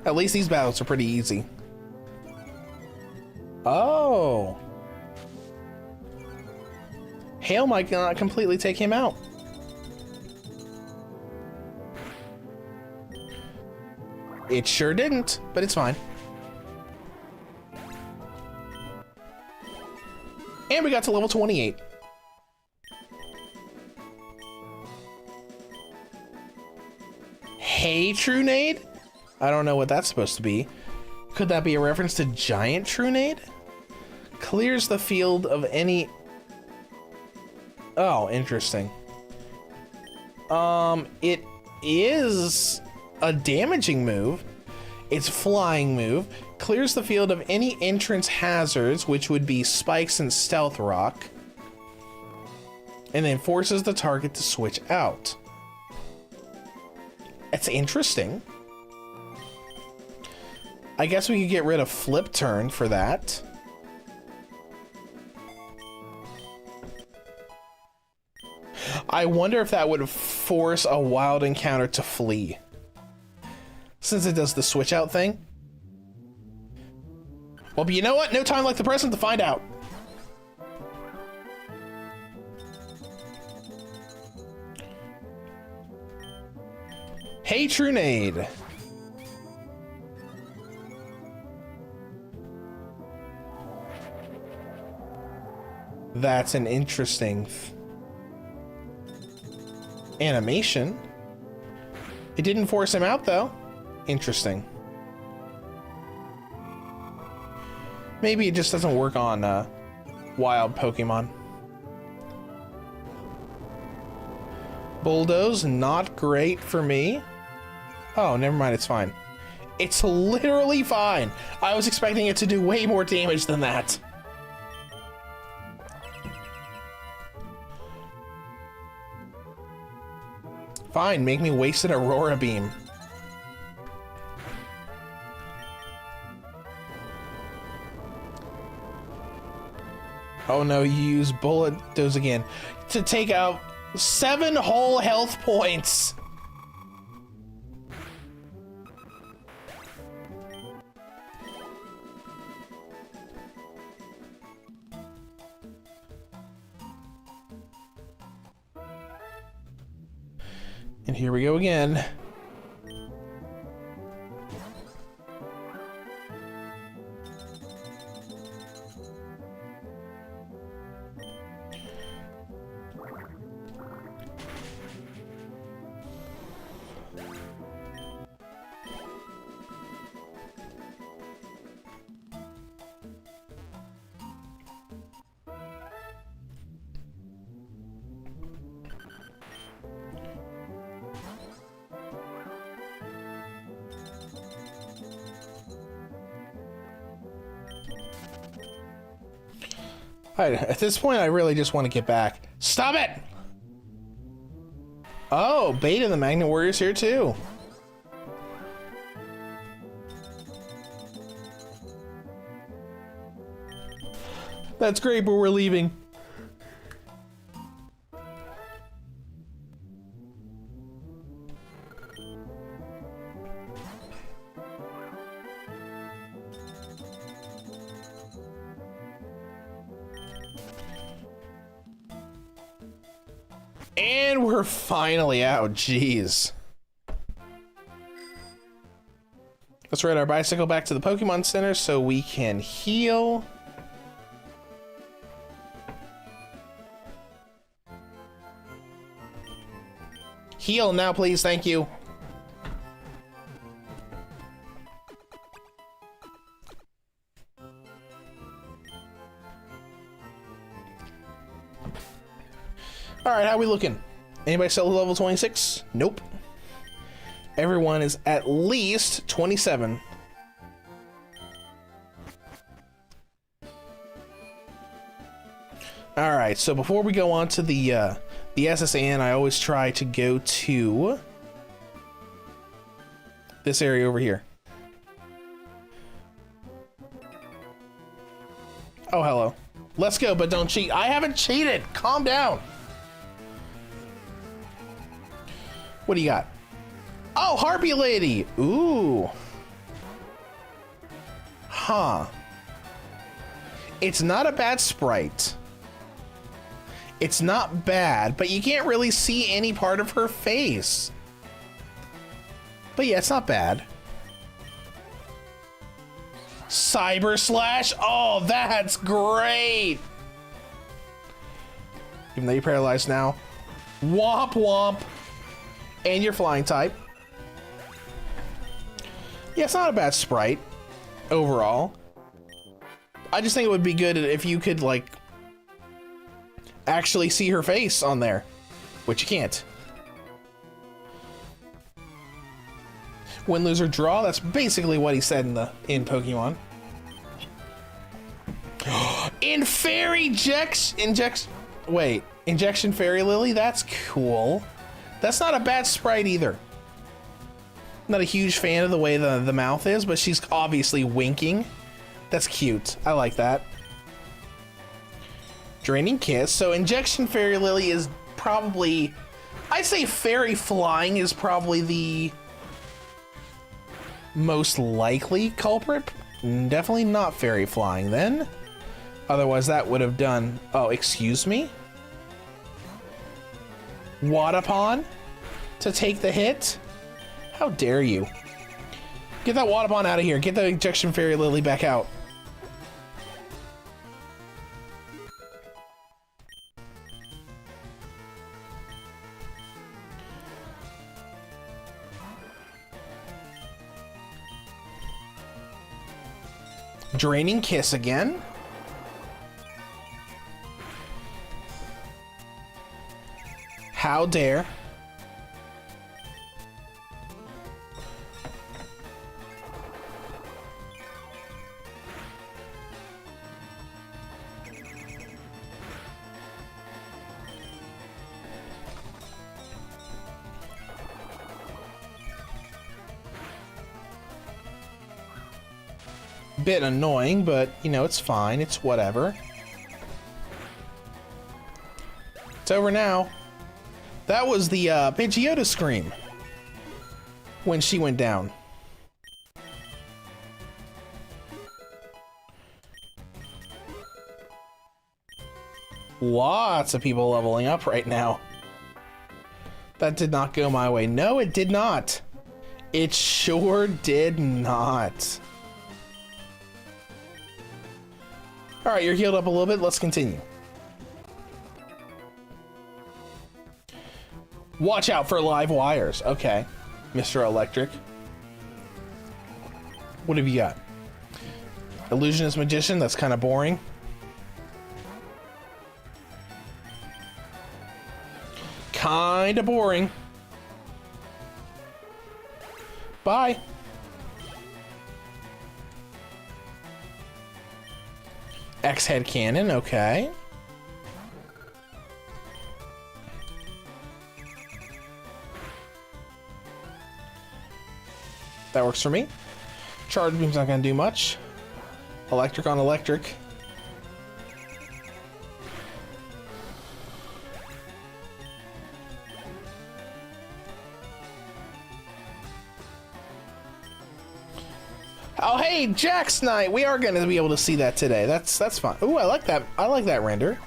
[SPEAKER 2] At least these battles are pretty easy. Oh. Hail might not completely take him out. It sure didn't, but it's fine. And we got to level 28. Hey, Trunade? I don't know what that's supposed to be. Could that be a reference to Giant Trunade? Clears the field of any... Oh, interesting. It is a damaging move. It's flying move. Clears the field of any entrance hazards, which would be spikes and stealth rock. And then forces the target to switch out. That's interesting. I guess we could get rid of Flip Turn for that. I wonder if that would force a wild encounter to flee. Since it does the switch out thing. Well, but you know what? No time like the present to find out. Hey, Trunade. That's an interesting animation. It didn't force him out, though. Interesting. Maybe it just doesn't work on wild Pokemon. Bulldoze, not great for me. Oh, never mind, it's fine. It's literally fine. I was expecting it to do way more damage than that. Fine, make me waste an Aurora Beam. Oh no, you use Bulldoze again to take out 7 whole health points. And here we go again. Alright, at this point, I really just want to get back. Stop it! Oh, Beta the Magnet Warrior's here too. That's great, but we're leaving. And we're finally out, jeez. Let's ride our bicycle back to the Pokemon Center so we can heal. Heal now, please, thank you. Alright, how we looking? Anybody still level 26? Nope. Everyone is at least 27. Alright, so before we go on to the SSN, I always try to go to this area over here. Oh, hello. Let's go, but don't cheat. I haven't cheated! Calm down! What do you got? Oh, Harpy Lady! Ooh. Huh. It's not a bad sprite. It's not bad, but you can't really see any part of her face. But yeah, it's not bad. Cyber Slash? Oh, that's great! Even though you're paralyzed now. Womp womp! And your flying type. Yeah, it's not a bad sprite overall. I just think it would be good if you could, like, actually see her face on there, which you can't. Win, lose, or draw. That's basically what he said in Pokemon. Injection Fairy Lily. That's cool. That's not a bad sprite either. Not a huge fan of the way the mouth is, but she's obviously winking. That's cute. I like that. Draining Kiss. So Injection Fairy Lily is probably... I'd say Fairy Flying is probably the most likely culprit Definitely not fairy flying then. Otherwise that would have done... Oh, excuse me? Wadapon to take the hit? How dare you? Get that Wadapon out of here. Get the Ejection Fairy Lily back out. Draining Kiss again. How dare. Bit annoying, but you know, it's fine. It's whatever. It's over now. That was the Pidgeotto scream when she went down. Lots of people leveling up right now. That did not go my way. No, it did not. It sure did not. All right, you're healed up a little bit. Let's continue. Watch out for live wires. Okay, Mr. Electric. What have you got? Illusionist Magician. That's kind of boring. Kind of boring. Bye. X-Head Cannon, okay. That works for me. Charge Beam's not gonna do much. Electric on electric. Oh, hey, Jack's Night. We are going to be able to see that today. That's fine. Ooh, I like that. I like that render.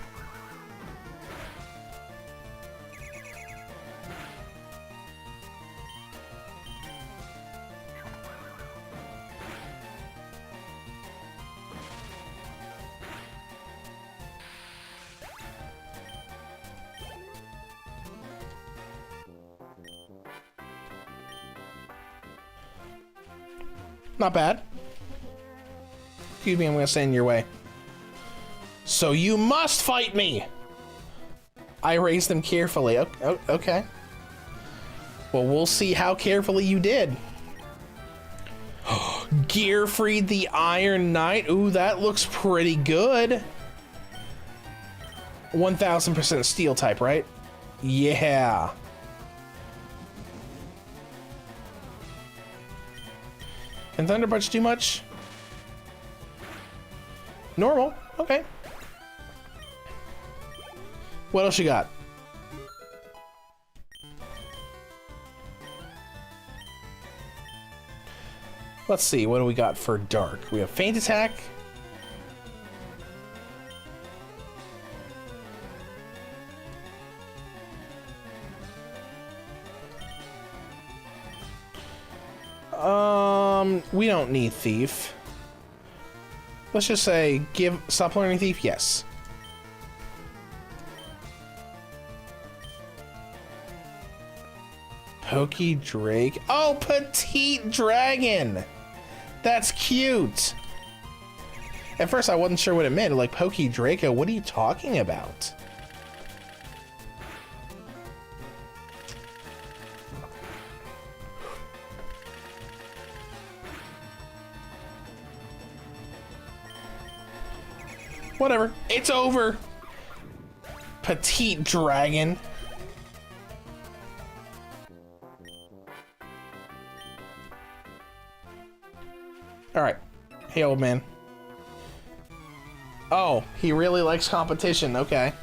[SPEAKER 2] Not bad. Excuse me, I'm gonna stand in your way. So you must fight me! I raised them carefully. Okay. Well, we'll see how carefully you did. Gearfried the Iron Knight. Ooh, that looks pretty good. 1000% steel type, right? Yeah. Can Thunder Punch do much? Normal. Okay. What else you got? Let's see. What do we got for Dark? We have Feint Attack. We don't need Thief. Let's just say stop learning Thief, yes. Pokedrake. Oh, Petite Dragon! That's cute! At first I wasn't sure what it meant, like Pokedraco, what are you talking about? Whatever. It's over. Petite Dragon. Alright. Hey, old man. Oh, he really likes competition. Okay.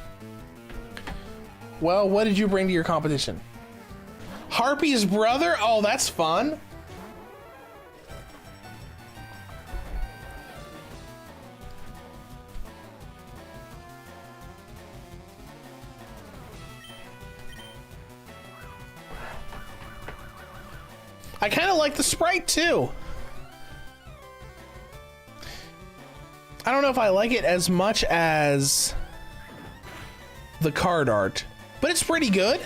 [SPEAKER 2] Well, what did you bring to your competition? Harpy's brother? Oh, that's fun. I kind of like the sprite too. I don't know if I like it as much as the card art, but it's pretty good.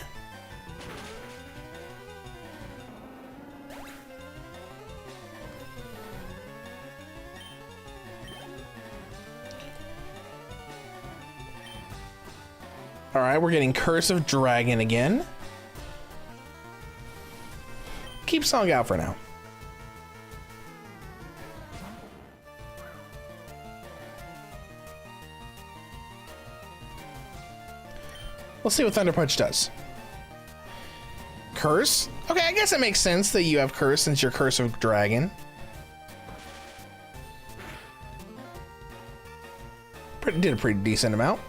[SPEAKER 2] All right, we're getting Curse of Dragon again. Keep Song out for now. Let's see what Thunder Punch does. Curse? Okay, I guess it makes sense that you have Curse since you're Curse of Dragon. Did a pretty decent amount.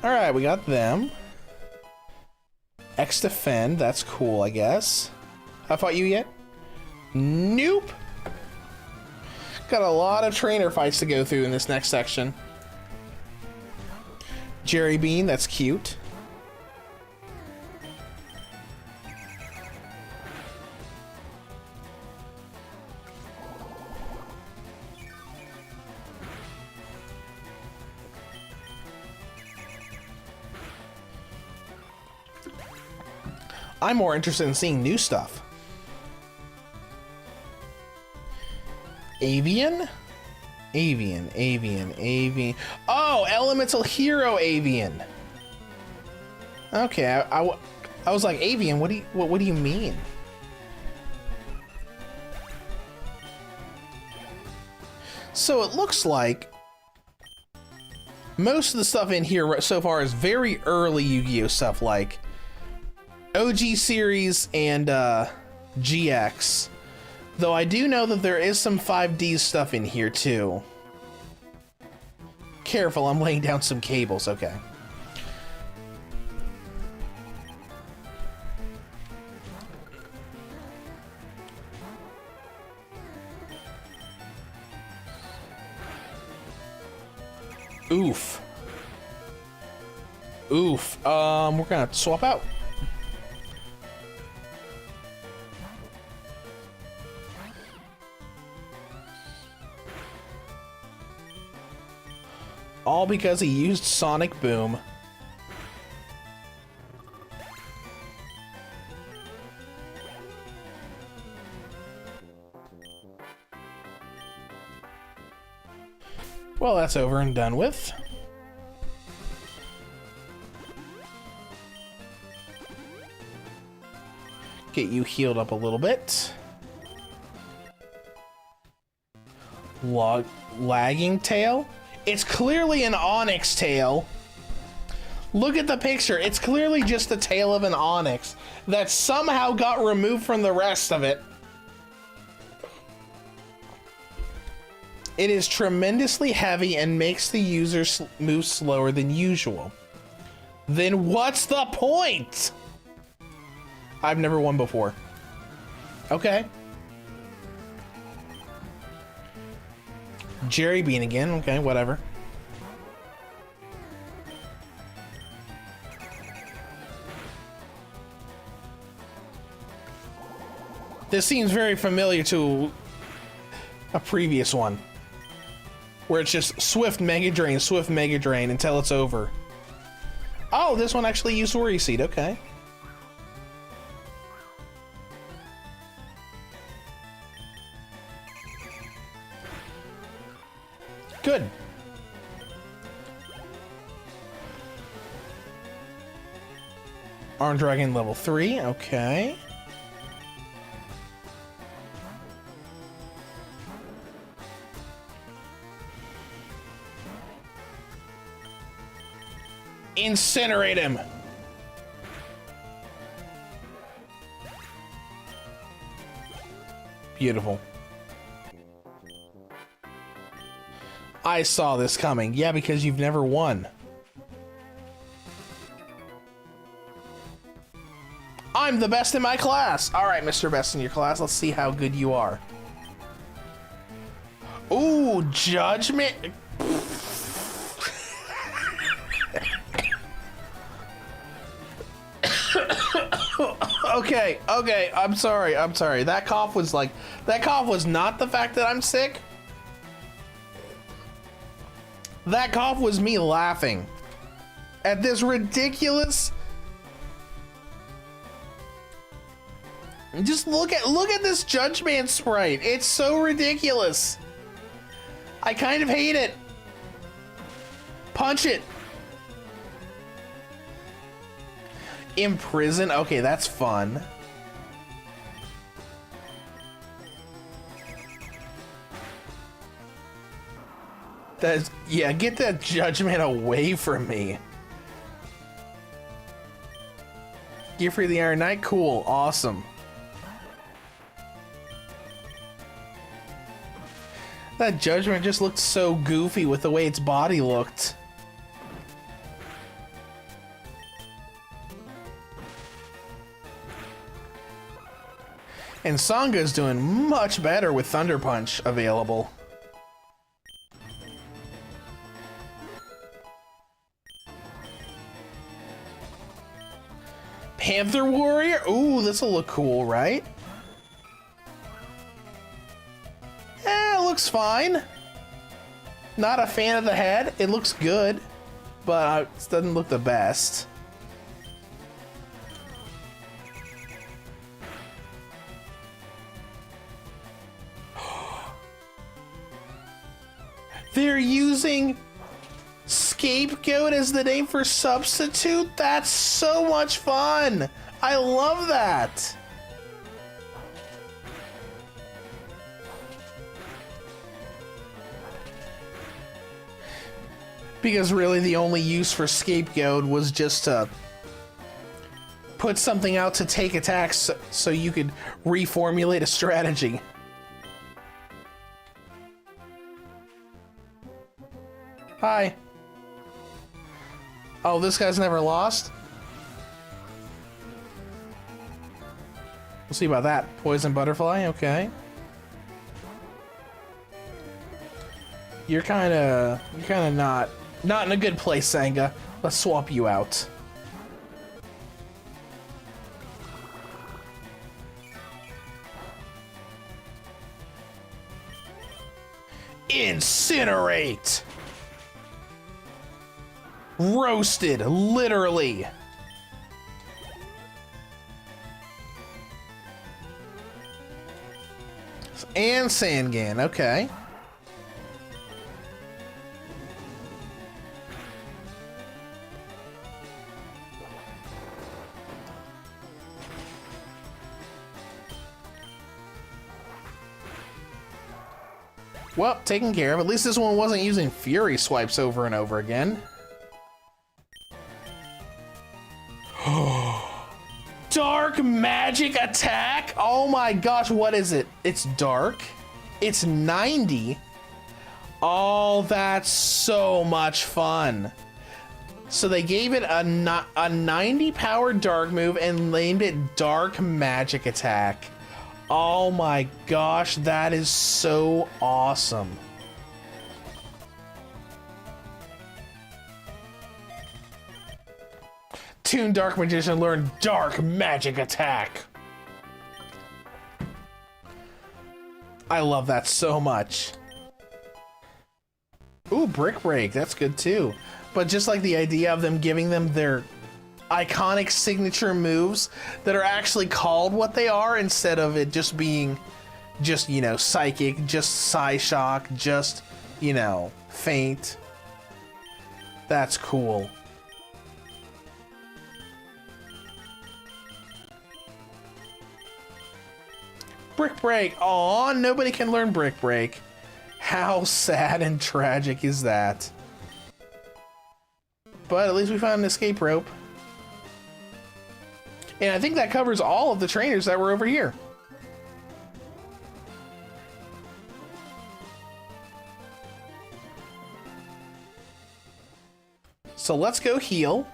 [SPEAKER 2] All right, we got them. X defend, that's cool, I guess. I fought you yet? Nope. Got a lot of trainer fights to go through in this next section. Jerry Bean, that's cute. I'm more interested in seeing new stuff. Avian? Avian. Oh, Elemental Hero Avian. Okay, I was like, Avian, what do you mean? So it looks like most of the stuff in here so far is very early Yu-Gi-Oh stuff, like OG series and GX. Though I do know that there is some 5D stuff in here too. Careful, I'm laying down some cables, okay. Oof. We're gonna swap out. All because he used Sonic Boom. Well, that's over and done with. Get you healed up a little bit. Lagging tail? It's clearly an Onyx tail. Look at the picture. It's clearly just the tail of an Onyx that somehow got removed from the rest of it. It is tremendously heavy and makes the user move slower than usual. Then what's the point? I've never won before. Okay. Jerry Bean again. Okay, whatever. This seems very familiar to a previous one, where it's just swift Mega Drain until it's over. Oh, this one actually used Worry Seed. Okay. Good. Arm Dragon level 3, okay. Incinerate him. Beautiful. I saw this coming. Yeah, because you've never won. I'm the best in my class. All right, Mr. Best in your class. Let's see how good you are. Ooh, judgment. Okay, I'm sorry. That cough was not the fact that I'm sick. That cough was me laughing at this ridiculous. Just look at this Judge Man sprite. It's so ridiculous. I kind of hate it. Punch it. Imprison? Okay, that's fun. Yeah, get that judgment away from me. Gear free the Iron Knight? Cool, awesome. That judgment just looked so goofy with the way its body looked. And Sanga's doing much better with Thunder Punch available. Panther Warrior? Ooh, this'll look cool, right? It looks fine. Not a fan of the head. It looks good, but it doesn't look the best. They're using Scapegoat as the name for substitute? That's so much fun! I love that! Because really the only use for Scapegoat was just to put something out to take attacks so you could reformulate a strategy. Hi. Oh, this guy's never lost? We'll see about that. Poison Butterfly, okay. You're kinda not in a good place, Sanga. Let's swap you out. Incinerate! Roasted, literally. And Sangan, okay. Well, taken care of. At least this one wasn't using Fury Swipes over and over again. Dark Magic Attack? Oh my gosh, what is it? It's dark? It's 90? Oh, that's so much fun. So they gave it a 90 power dark move and named it Dark Magic Attack. Oh my gosh, that is so awesome. Toon Dark Magician learned Dark Magic Attack. I love that so much. Ooh, Brick Break, that's good too. But just like the idea of them giving them their iconic signature moves that are actually called what they are instead of it just being just, you know, Psychic, just Psyshock, just, you know, Faint. That's cool. Brick Break. Aw, nobody can learn Brick Break. How sad and tragic is that? But at least we found an escape rope. And I think that covers all of the trainers that were over here. So let's go heal.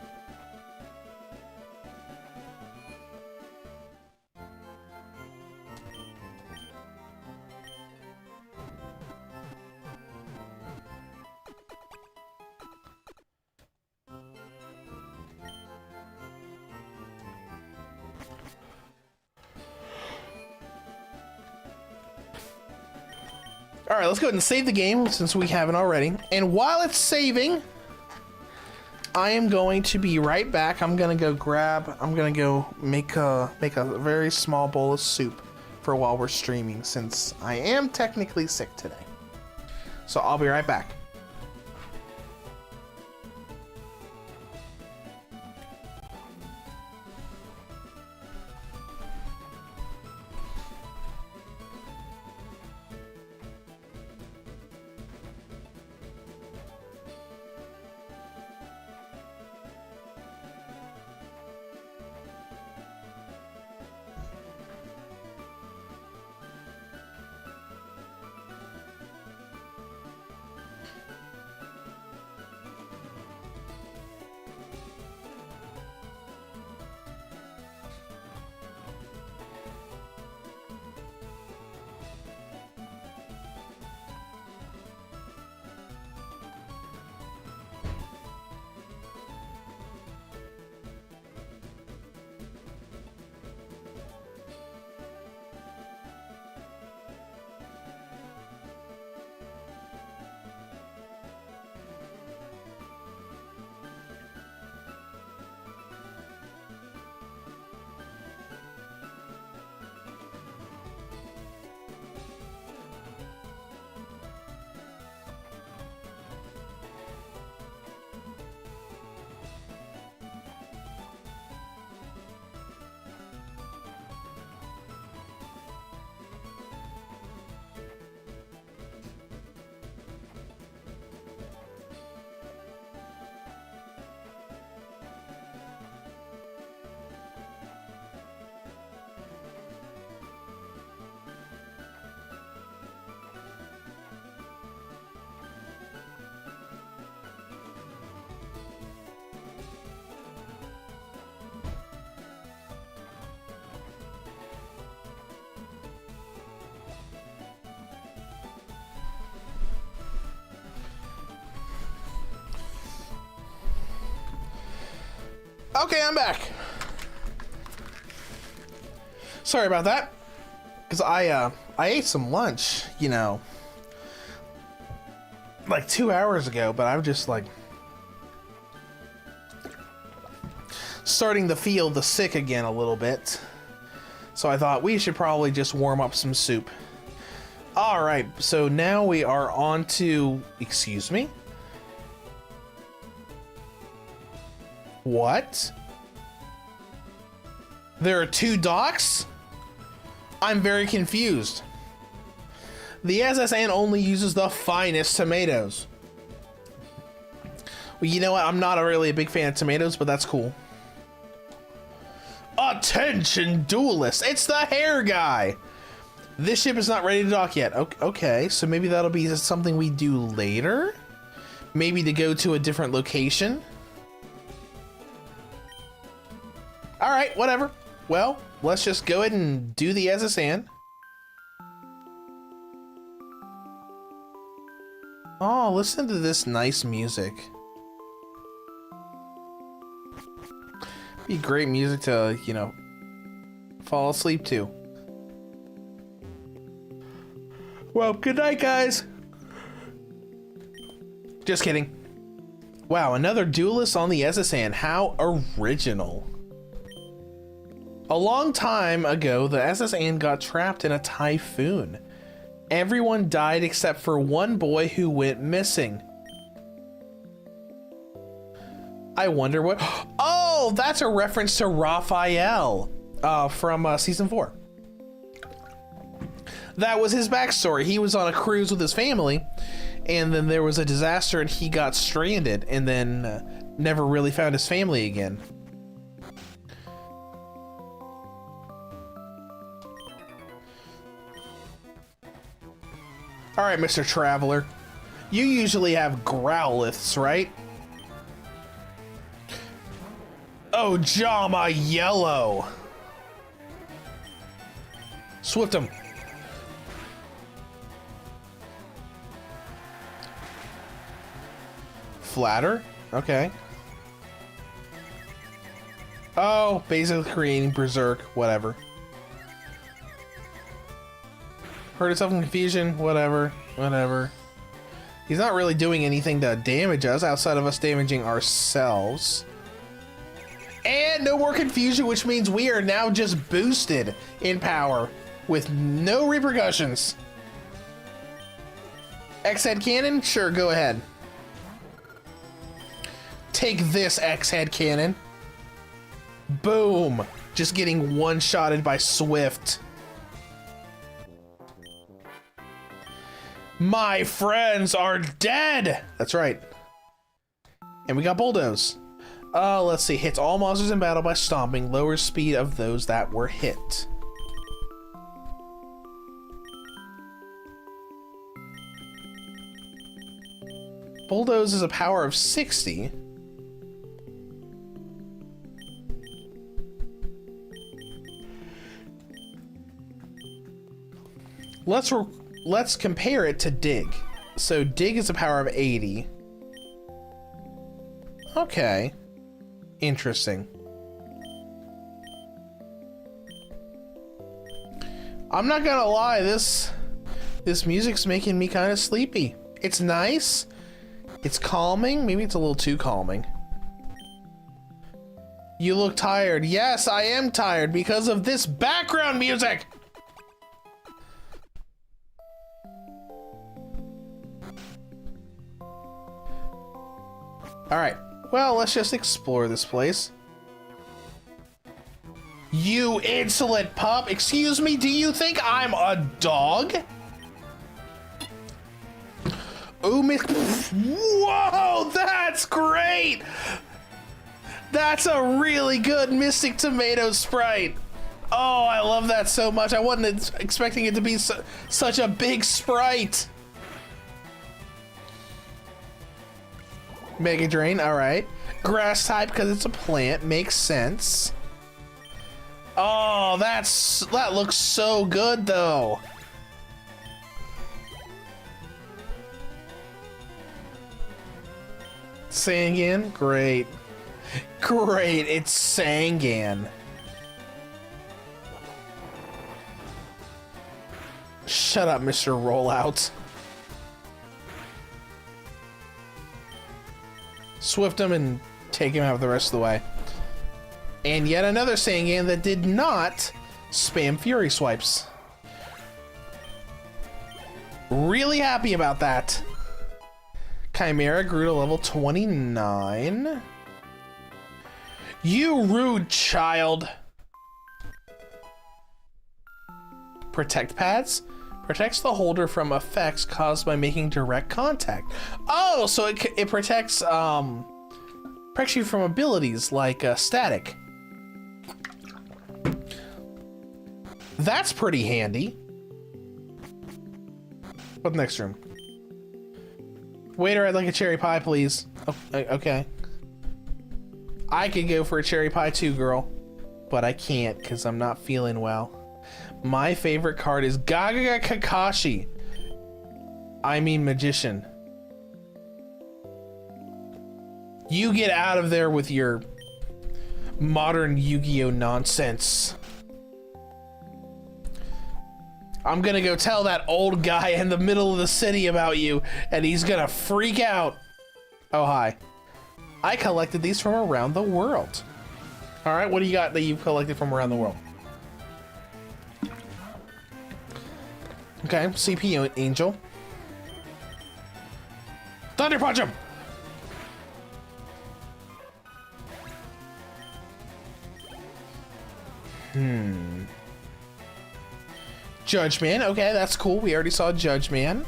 [SPEAKER 2] All right, let's go ahead and save the game since we haven't already. And while it's saving, I am going to be right back. I'm gonna go make a very small bowl of soup for while we're streaming, since I am technically sick today. So I'll be right back. Okay, I'm back. Sorry about that. Because I ate some lunch, you know, like 2 hours ago, but I'm just like starting to feel the sick again a little bit. So I thought we should probably just warm up some soup. All right, so now we are on to, excuse me? What? There are 2 docks? I'm very confused. The SSN only uses the finest tomatoes. Well, you know what? I'm not really a big fan of tomatoes, but that's cool. Attention, duelists! It's the hair guy! This ship is not ready to dock yet. Okay, so maybe that'll be something we do later? Maybe to go to a different location? Alright, whatever. Well, let's just go ahead and do the SSN. Oh, listen to this nice music. Be great music to, you know, fall asleep to. Well, good night, guys. Just kidding. Wow, another duelist on the SSN. How original. A long time ago, the SSN got trapped in a typhoon. Everyone died except for one boy who went missing. I wonder what... Oh, that's a reference to Raphael from season 4. That was his backstory. He was on a cruise with his family, and then there was a disaster and he got stranded, and then never really found his family again. All right, Mr. Traveler. You usually have growliths, right? Oh, Jama Yellow. Swift him. Flatter? Okay. Oh, basically creating Berserk, whatever. Hurt itself in confusion. Whatever. Whatever. He's not really doing anything to damage us outside of us damaging ourselves. And no more confusion, which means we are now just boosted in power with no repercussions. X-Head Cannon? Sure, go ahead. Take this, X-Head Cannon. Boom. Just getting one-shotted by Swift. My friends are dead! That's right. And we got Bulldoze. Let's see. Hits all monsters in battle by stomping. Lowers speed of those that were hit. Bulldoze is a power of 60. Let's compare it to Dig. So Dig is a power of 80. Okay. Interesting. I'm not gonna lie, this music's making me kind of sleepy. It's nice. It's calming. Maybe it's a little too calming. You look tired. Yes, I am tired because of this background music. All right. Well, let's just explore this place. You insolent pup! Excuse me, do you think I'm a dog? Ooh, whoa, that's great! That's a really good Mystic Tomato sprite. Oh, I love that so much. I wasn't expecting it to be such a big sprite. Mega Drain, alright. Grass type because it's a plant, makes sense. Oh, that looks so good though. Sangan, great. Great, it's Sangan. Shut up, Mr. Rollout. Swift him and take him out the rest of the way. And yet another Sangan that did not spam Fury Swipes. Really happy about that. Chimera grew to level 29. You rude child. Protect pads? Protects the holder from effects caused by making direct contact. Oh, so it protects protects you from abilities like static. That's pretty handy. What's next room? Waiter, I'd like a cherry pie, please. Oh, okay. I could go for a cherry pie too, girl, but I can't because I'm not feeling well. My favorite card is Gaga Kakashi. I mean Magician. You get out of there with your modern Yu-Gi-Oh nonsense. I'm gonna go tell that old guy in the middle of the city about you, and he's gonna freak out. Oh, hi. I collected these from around the world. All right, what do you got that you've collected from around the world? Okay, CPU Angel. Thunder Punch him! Judge Man, okay, that's cool. We already saw Judge Man.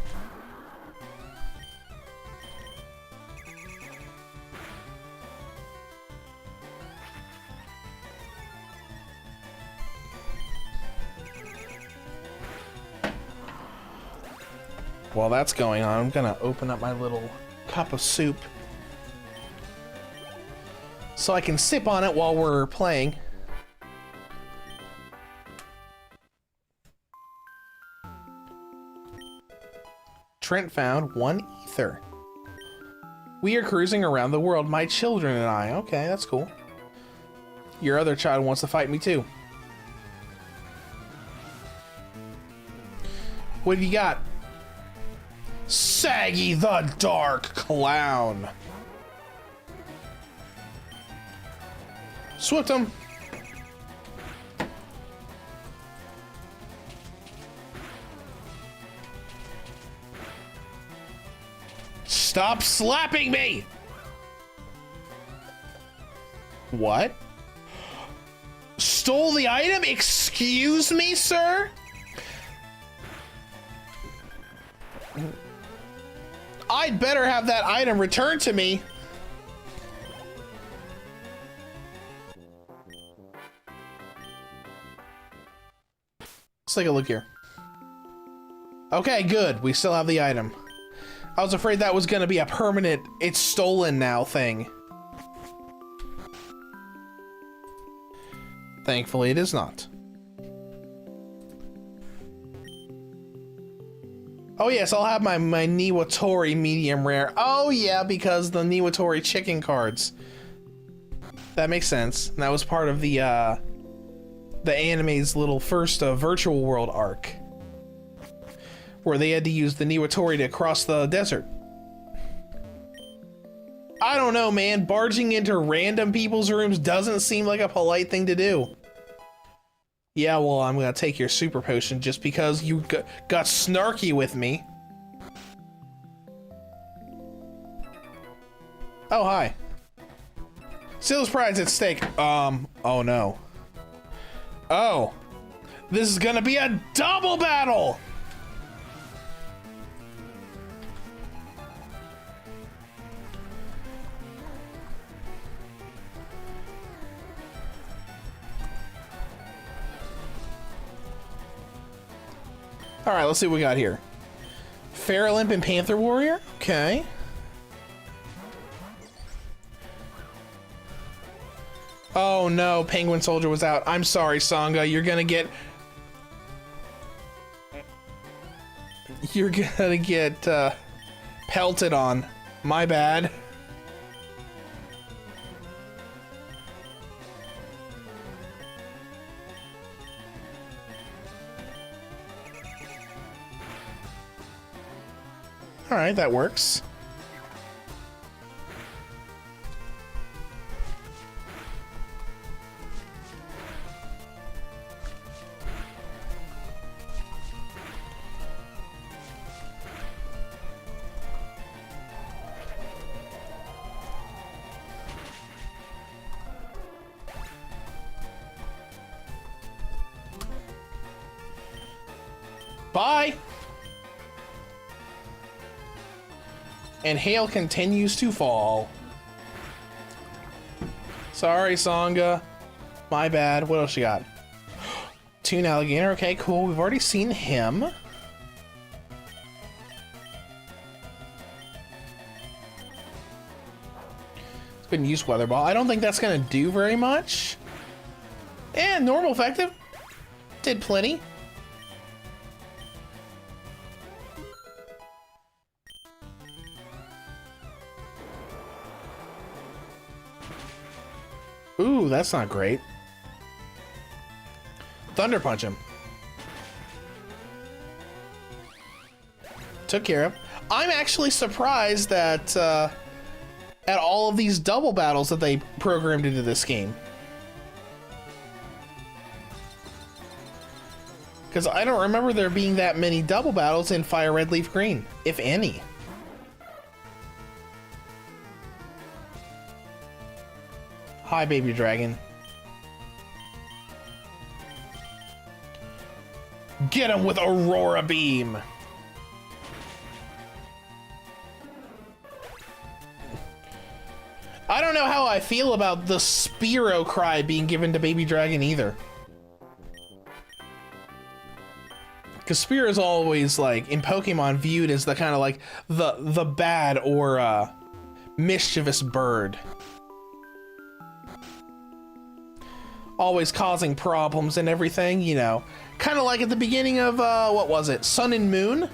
[SPEAKER 2] While that's going on, I'm gonna open up my little cup of soup so I can sip on it while we're playing. Trent found 1 ether. We are cruising around the world, my children and I. Okay, that's cool. Your other child wants to fight me too. What have you got? Saggy the Dark Clown. Swift him. Stop slapping me! What? Stole the item? Excuse me, sir? I'd better have that item returned to me. Let's take a look here. Okay, good. We still have the item. I was afraid that was gonna be a permanent, it's stolen now thing. Thankfully, it is not. Oh yes, I'll have my Niwatori medium rare. Oh yeah, because the Niwatori chicken cards. That makes sense. And that was part of the anime's little first virtual world arc, where they had to use the Niwatori to cross the desert. I don't know, man. Barging into random people's rooms doesn't seem like a polite thing to do. Yeah, well, I'm gonna take your super potion just because you got snarky with me. Oh, hi. Sales prize at stake. Oh no. Oh. This is gonna be a double battle! All right, let's see what we got here. Feral Imp and Panther Warrior. Okay. Oh no, Penguin Soldier was out. I'm sorry, Sangha. You're gonna get pelted on. My bad. All right, that works. Bye. And hail continues to fall. Sorry, Sangha. My bad. What else you got? Toon Alligator. Okay, cool. We've already seen him. Couldn't use Weather Ball. I don't think that's gonna do very much. And normal effective. Did plenty. Ooh, that's not great. Thunder Punch him. Took care of. I'm actually surprised that at all of these double battles that they programmed into this game. Because I don't remember there being that many double battles in Fire Red Leaf Green, if any. Hi, baby dragon. Get him with Aurora Beam. I don't know how I feel about the Spearow cry being given to baby dragon either. Because Spearow is always, like, in Pokemon, viewed as the kind of like the bad or mischievous bird. Always causing problems and everything, you know. Kind of like at the beginning of, what was it? Sun and Moon?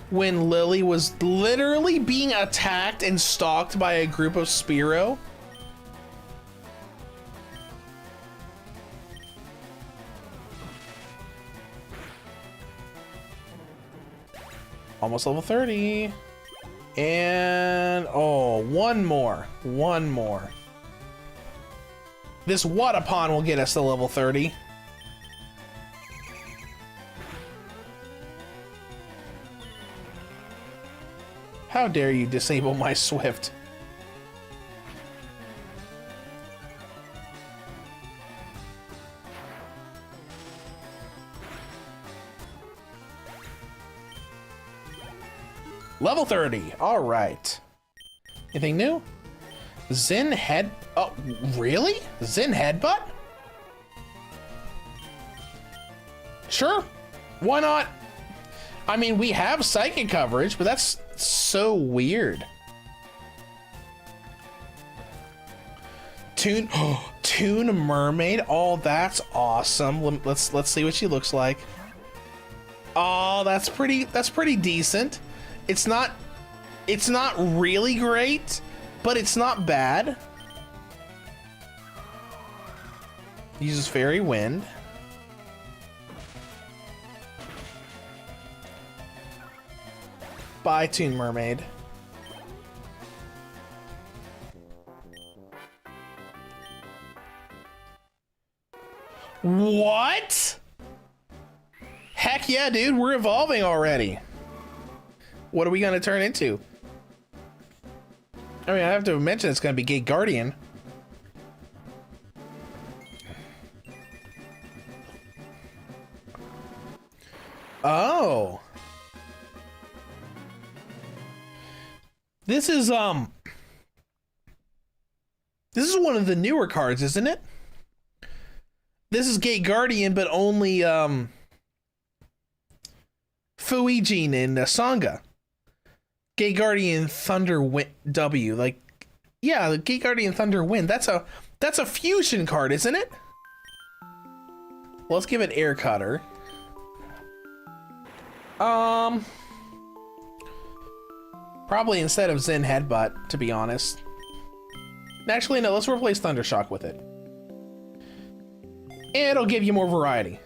[SPEAKER 2] When Lily was literally being attacked and stalked by a group of Spearow. Almost level 30. And, oh, one more. One more. This Wadapon will get us to level 30. How dare you disable my Swift? Level 30. All right. Anything new? Zen head. Oh, really? Zen headbutt? Sure. Why not? I mean, we have psychic coverage, but that's so weird. Toon Mermaid. Oh, that's awesome. Let's see what she looks like. Oh, that's pretty decent. It's not really great, but it's not bad. Uses Fairy Wind. Bye, Toon Mermaid. What? Heck yeah, dude, we're evolving already. What are we gonna turn into? I mean, I have to mention it's gonna be Gate Guardian. Oh. This is one of the newer cards, isn't it? This is Gate Guardian, but only Fuijin and Sangha. Gate Guardian Thunder Wind W, like, yeah, the Gate Guardian Thunder Wind. That's a fusion card, isn't it? Well, let's give it Air Cutter. Probably instead of Zen Headbutt, to be honest. Actually, no, let's replace Thundershock with it. It'll give you more variety.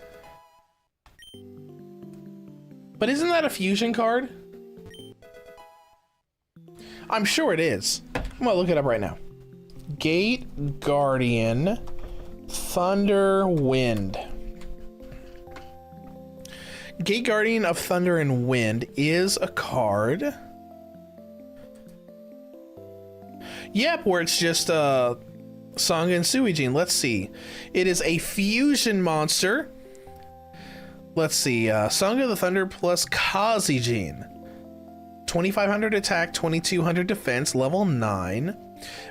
[SPEAKER 2] But isn't that a fusion card? I'm sure it is. I'm gonna look it up right now. Gate Guardian Thunder Wind. Gate Guardian of Thunder and Wind is a card. Yep, where it's just Sangha and Suijin. Let's see. It is a fusion monster. Let's see. Sangha the Thunder plus Kazijin. 2500 attack, 2200 defense, level 9.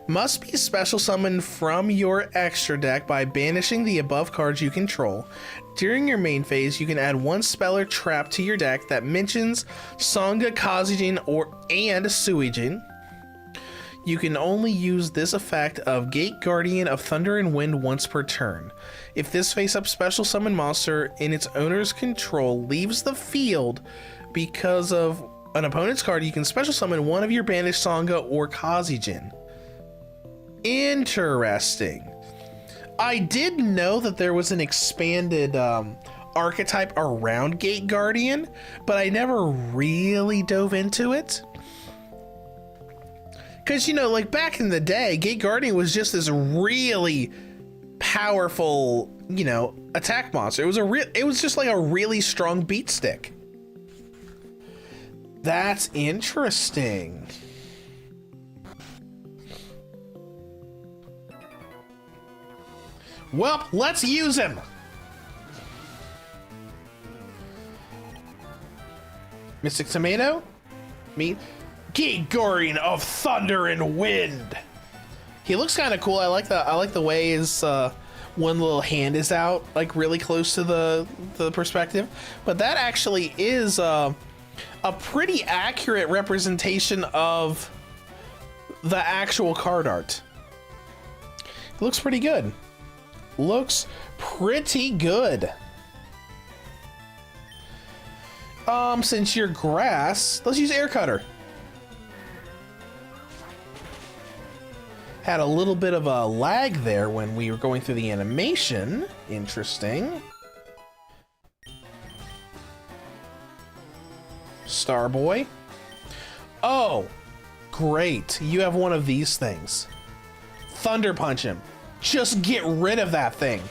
[SPEAKER 2] Must be special summoned from your extra deck by banishing the above cards you control. During your main phase, you can add one spell or trap to your deck that mentions Sangha, Kazijin, and Suijin. You can only use this effect of Gate Guardian of Thunder and Wind once per turn. If this face-up special summon monster in its owner's control leaves the field because of an opponent's card, you can special summon one of your banished Sangha or Kazijin. Interesting. I did know that there was an expanded archetype around Gate Guardian, but I never really dove into it. Because, you know, like back in the day, Gate Guardian was just this really powerful, you know, attack monster. It was just like a really strong beat stick. That's interesting. Well, let's use him. Mystic Tomato? Meet Gate Guardian of Thunder and Wind. He looks kind of cool. I like the way his one little hand is out, like really close to the perspective. But that actually is a pretty accurate representation of the actual card art. It looks pretty good. Looks pretty good. Since you're grass, let's use Air Cutter. Had a little bit of a lag there when we were going through the animation. Interesting. Starboy. Oh, great. You have one of these things. Thunder Punch him. Just get rid of that thing.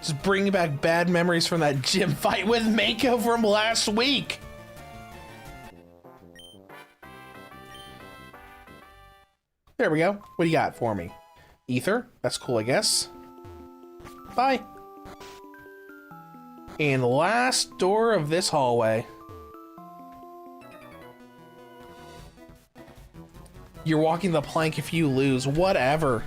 [SPEAKER 2] Just bringing back bad memories from that gym fight with Mako from last week. There we go. What do you got for me? Ether. That's cool, I guess. Bye. And last door of this hallway. You're walking the plank if you lose. Whatever.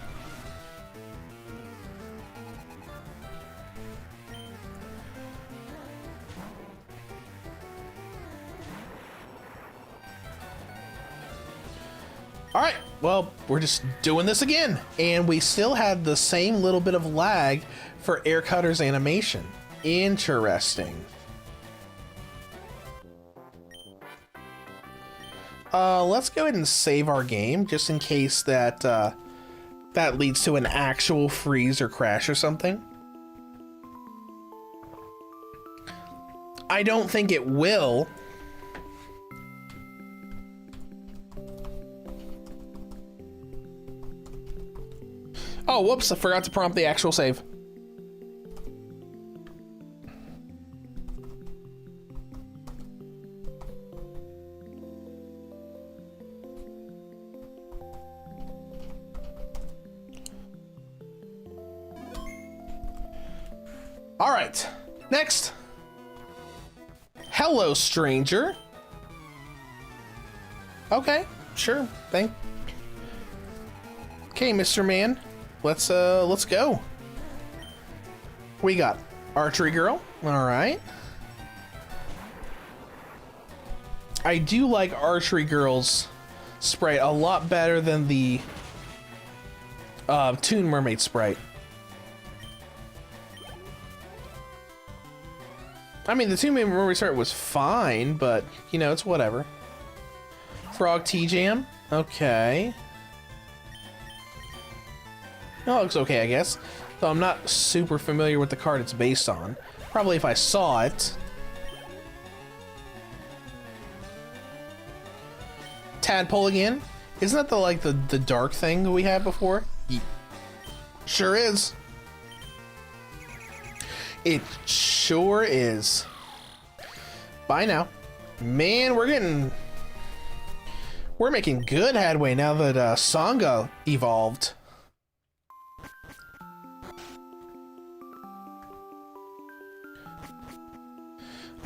[SPEAKER 2] Alright, well, we're just doing this again. And we still had the same little bit of lag for Air Cutter's animation. Interesting. Let's go ahead and save our game, just in case that that leads to an actual freeze or crash or something. I don't think it will. Oh, whoops, I forgot to prompt the actual save. All right, next. Hello, stranger. Okay, sure, thank. Okay, Mr. Man, let's go. We got Archery Girl. All right. I do like Archery Girl's sprite a lot better than the Toon Mermaid sprite. I mean, the Toon Mermaid sprite was fine, but, you know, it's whatever. Frog T-Jam. Okay. That looks okay, I guess. Though I'm not super familiar with the card it's based on. Probably if I saw it. Tadpole again. Isn't that the dark thing that we had before? Sure is. It sure is. Bye now. Man, we're making good headway now that Sangha evolved.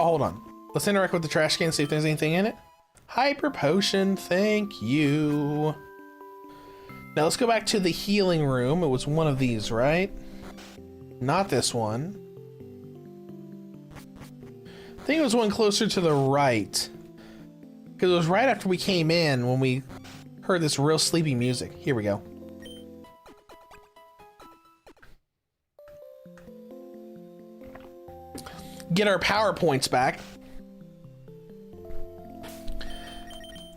[SPEAKER 2] Oh, hold on. Let's interact with the trash can, see if there's anything in it. Hyper Potion, thank you. Now let's go back to the healing room. It was one of these, right? Not this one. I think it was one closer to the right. Because it was right after we came in when we heard this real sleepy music. Here we go. Get our power points back.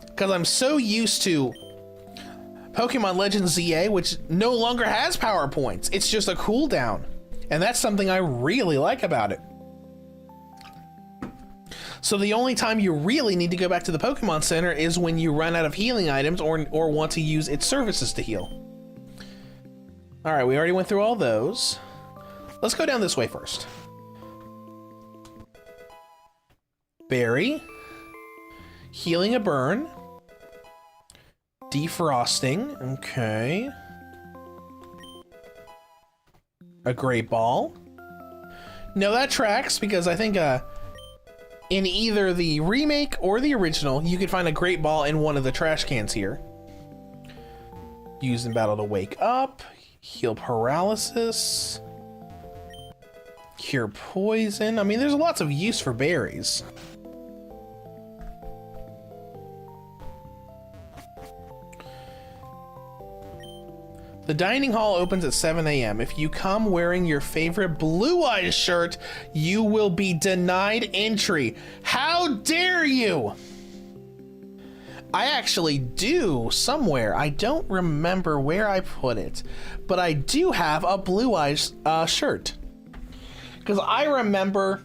[SPEAKER 2] Because I'm so used to Pokemon Legends ZA, which no longer has power points. It's just a cooldown. And that's something I really like about it. So the only time you really need to go back to the Pokemon Center is when you run out of healing items or want to use its services to heal. Alright, we already went through all those. Let's go down this way first. Berry. Healing a burn. Defrosting. Okay. A great ball. No, that tracks because I think in either the remake or the original, you could find a great ball in one of the trash cans here. Use in battle to wake up. Heal paralysis. Cure poison. I mean, there's lots of use for berries. The dining hall opens at 7 a.m. If you come wearing your favorite Blue Eyes shirt, you will be denied entry. How dare you? I actually do somewhere. I don't remember where I put it, but I do have a Blue Eyes shirt. Because I remember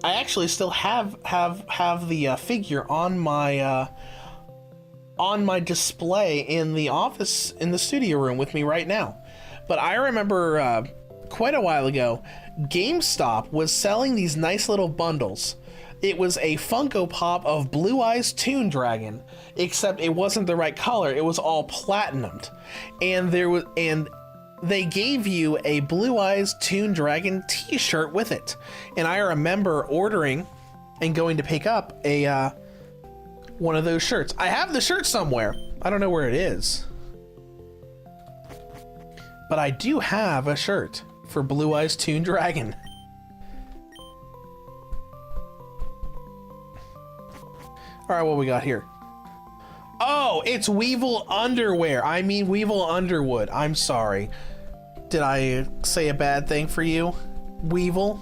[SPEAKER 2] I actually still have the figure on my display in the office in the studio room with me right now. But I remember quite a while ago, GameStop was selling these nice little bundles. It was a Funko Pop of Blue Eyes Toon Dragon, except it wasn't the right color. It was all platinumed, and they gave you a Blue Eyes Toon Dragon t-shirt with it. And I remember ordering and going to pick up a one of those shirts. I have the shirt somewhere. I don't know where it is, but I do have a shirt for Blue Eyes Toon Dragon. All right, what we got here? Oh, it's Weevil underwear. I mean Weevil Underwood. I'm sorry. Did I say a bad thing for you, Weevil?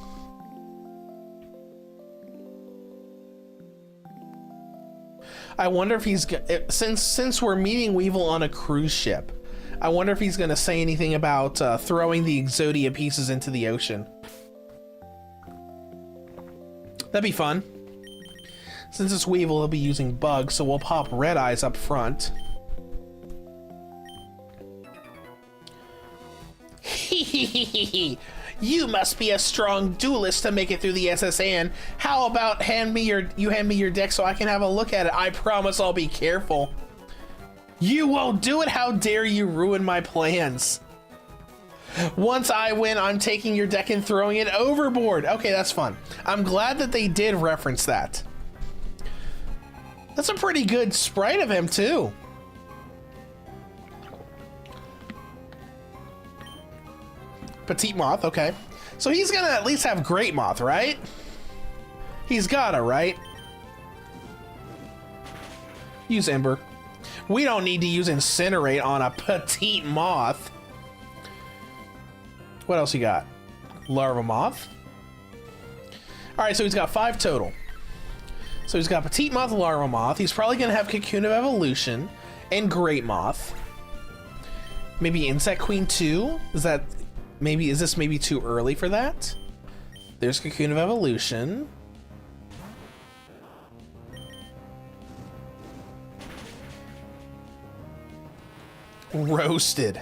[SPEAKER 2] I wonder if he's since we're meeting Weevil on a cruise ship, I wonder if he's gonna say anything about throwing the Exodia pieces into the ocean. That'd be fun. Since it's Weevil, he'll be using bugs, so we'll pop Red Eyes up front. You must be a strong duelist to make it through the SSN. How about hand me your deck so I can have a look at it? I promise I'll be careful. You won't do it. How dare you ruin my plans? Once I win, I'm taking your deck and throwing it overboard. Okay, that's fun. I'm glad that they did reference that. That's a pretty good sprite of him too. Petite Moth, okay. So he's gonna at least have Great Moth, right? He's gotta, right? Use Ember. We don't need to use Incinerate on a Petite Moth. What else you got? Larva Moth. All right, so he's got 5 total. So he's got Petite Moth, Larva Moth. He's probably gonna have Cocoon of Evolution and Great Moth. Maybe Insect Queen 2? Is this maybe too early for that? There's Cocoon of Evolution. Roasted.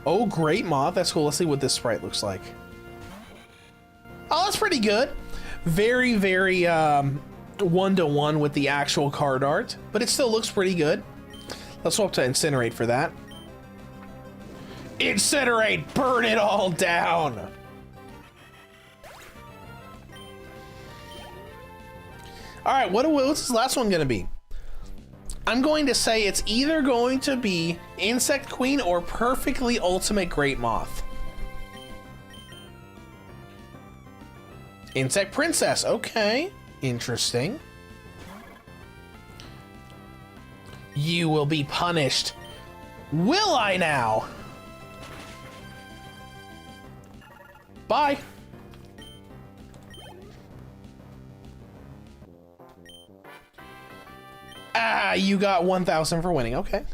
[SPEAKER 2] Oh, Great Moth. That's cool. Let's see what this sprite looks like. Oh, that's pretty good. Very, very one-to-one with the actual card art, but it still looks pretty good. Let's swap to Incinerate for that. Incinerate! Burn it all down! Alright, what's this last one gonna be? I'm going to say it's either going to be Insect Queen or Perfectly Ultimate Great Moth. Insect Princess, okay. Interesting. You will be punished. Will I now? Bye. Ah, you got 1,000 for winning. Okay.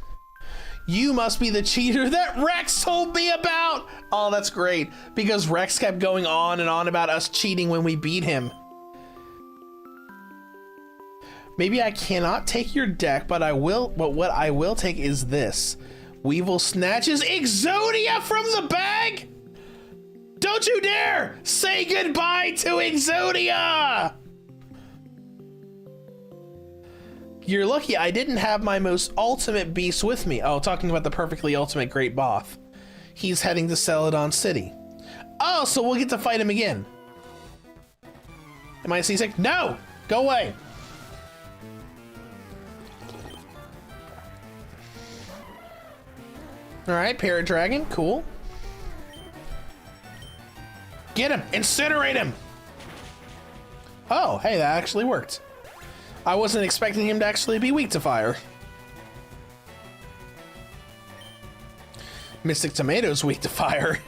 [SPEAKER 2] You must be the cheater that Rex told me about. Oh, that's great. Because Rex kept going on and on about us cheating when we beat him. Maybe I cannot take your deck, but what I will take is this. Weevil snatches Exodia from the bag! Don't you dare say goodbye to Exodia! You're lucky I didn't have my most ultimate beast with me. Oh, talking about the perfectly ultimate Great Moth. He's heading to Celadon City. Oh, so we'll get to fight him again. Am I seasick? No! Go away! Alright, Parrot Dragon, cool. Get him! Incinerate him! Oh, hey, that actually worked. I wasn't expecting him to actually be weak to fire. Mystic Tomato's weak to fire.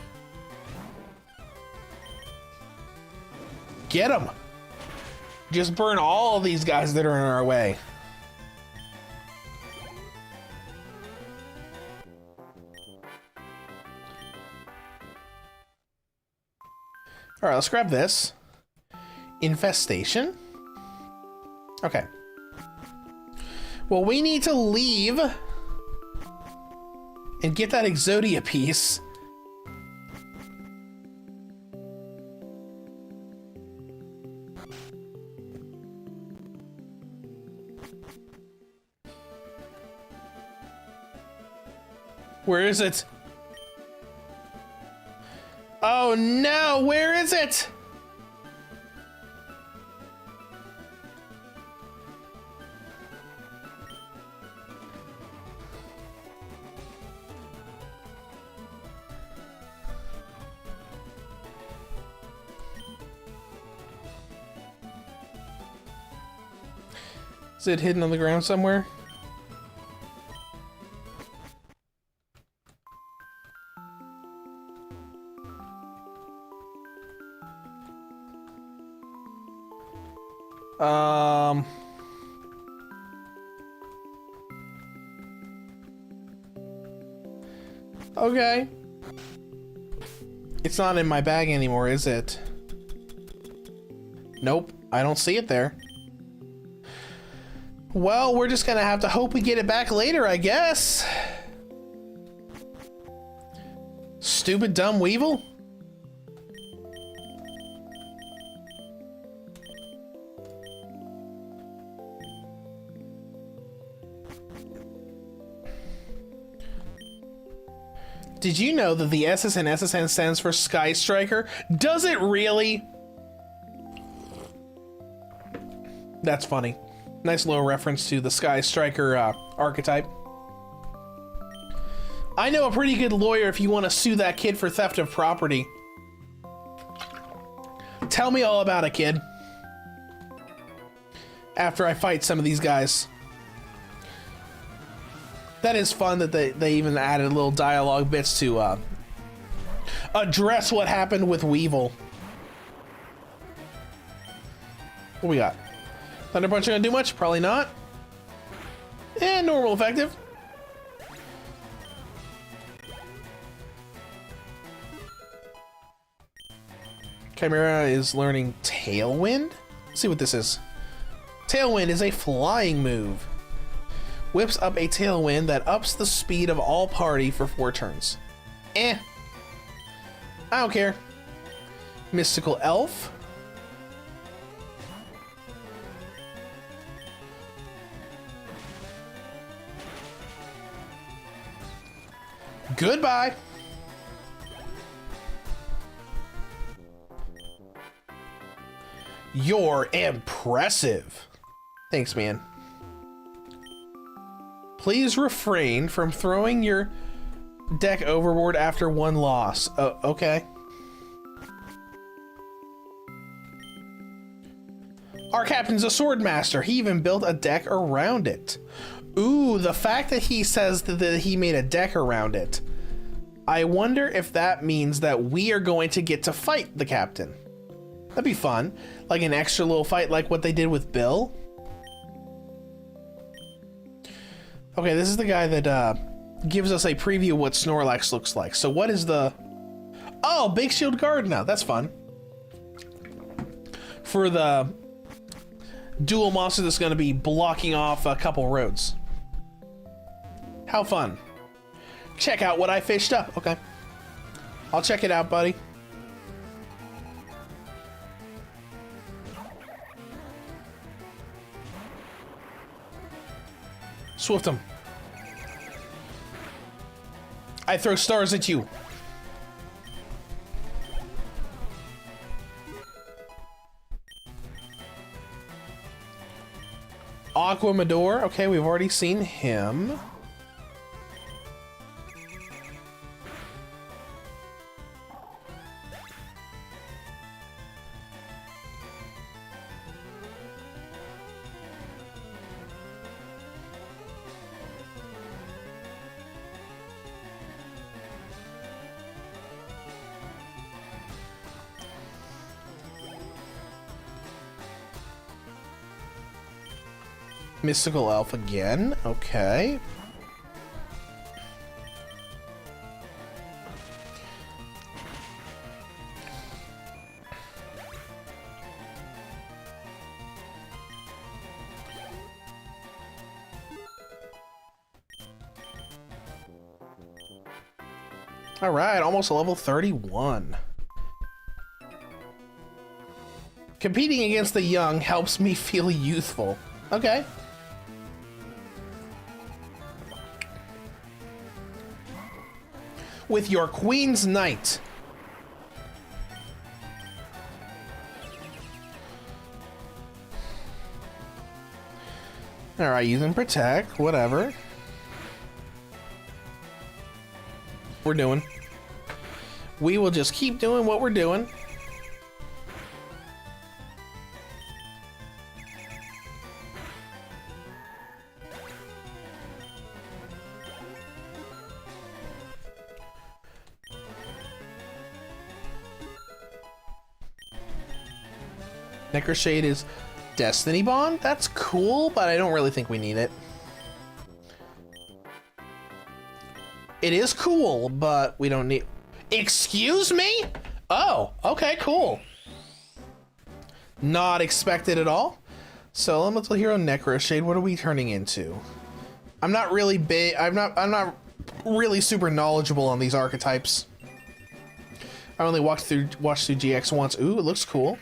[SPEAKER 2] Get him! Just burn all of these guys that are in our way. All right, let's grab this. Infestation. Okay. Well, we need to leave and get that Exodia piece. Where is it? Oh no, where is it? Is it hidden on the ground somewhere? Okay. It's not in my bag anymore, is it? Nope, I don't see it there. Well, we're just gonna have to hope we get it back later, I guess. Stupid dumb Weevil? Did you know that the SS in SSN stands for Sky Striker? Does it really? That's funny. Nice little reference to the Sky Striker archetype. I know a pretty good lawyer if you want to sue that kid for theft of property. Tell me all about it, kid. After I fight some of these guys. That is fun that they even added little dialogue bits to address what happened with Weevil. What we got? Thunder Punch gonna do much? Probably not. Normal effective. Chimera is learning Tailwind? Let's see what this is. Tailwind is a flying move. Whips up a Tailwind that ups the speed of all party for 4 turns. I don't care. Mystical Elf. Goodbye. You're impressive. Thanks, man. Please refrain from throwing your deck overboard after 1 loss. Oh, okay. Our captain's a sword master. He even built a deck around it. Ooh, the fact that he says that he made a deck around it. I wonder if that means that we are going to get to fight the captain. That'd be fun. Like an extra little fight like what they did with Bill. Okay, this is the guy that gives us a preview of what Snorlax looks like. So what is the... Oh, Big Shield Guard now. That's fun. For the dual monster that's going to be blocking off a couple roads. How fun. Check out what I fished up. Okay. I'll check it out, buddy. Swift him. I throw stars at you. Aquamador. Okay, we've already seen him. Mystical Elf again. Okay. All right, almost a level 31. Competing against the young helps me feel youthful. Okay. With your Queen's Knight. All right, using Protect, whatever. We're doing. We will just keep doing what we're doing. Necroshade is Destiny Bond? That's cool, but I don't really think we need it. It is cool, but we don't need... Excuse me? Oh, okay, cool. Not expected at all. So, Elemental Hero Necroshade, what are we turning into? I'm not really big... I'm not really super knowledgeable on these archetypes. I only watched through GX once. Ooh, it looks cool.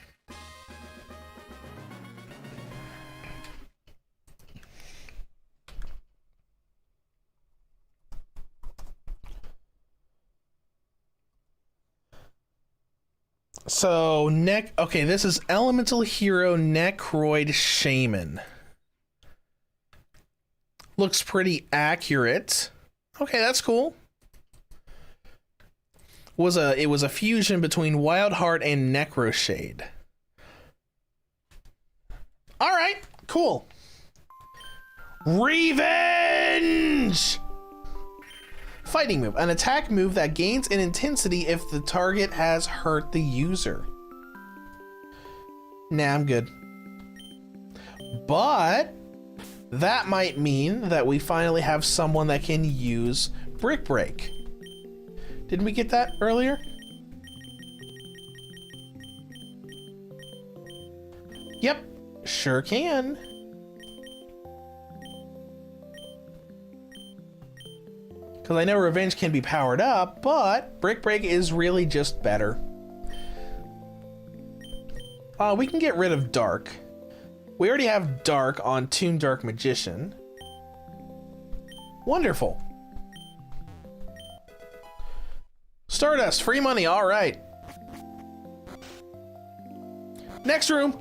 [SPEAKER 2] So, okay, this is Elemental Hero Necroid Shaman. Looks pretty accurate. Okay, that's cool. It was a fusion between Wild Heart and Necroshade. All right, cool. Revenge! Fighting move, an attack move that gains in intensity if the target has hurt the user. Nah, I'm good. But that might mean that we finally have someone that can use Brick Break. Didn't we get that earlier? Yep, sure can. Because I know Revenge can be powered up, but Brick Break is really just better. We can get rid of Dark. We already have Dark on Toon Dark Magician. Wonderful. Stardust, free money, all right. Next room.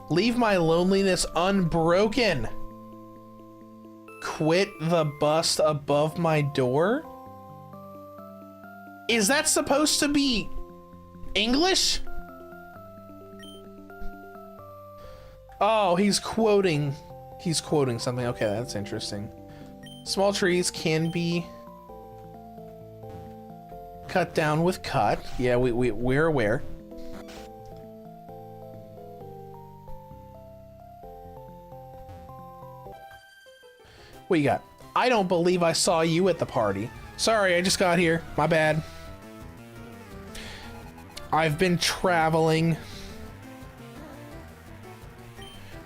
[SPEAKER 2] Leave my loneliness unbroken. Quit the bust above my door? Is that supposed to be English? Oh, he's quoting something. Okay, that's interesting. Small trees can be cut down with cut. Yeah, we're aware. What you got? I don't believe I saw you at the party. Sorry, I just got here. My bad. I've been traveling.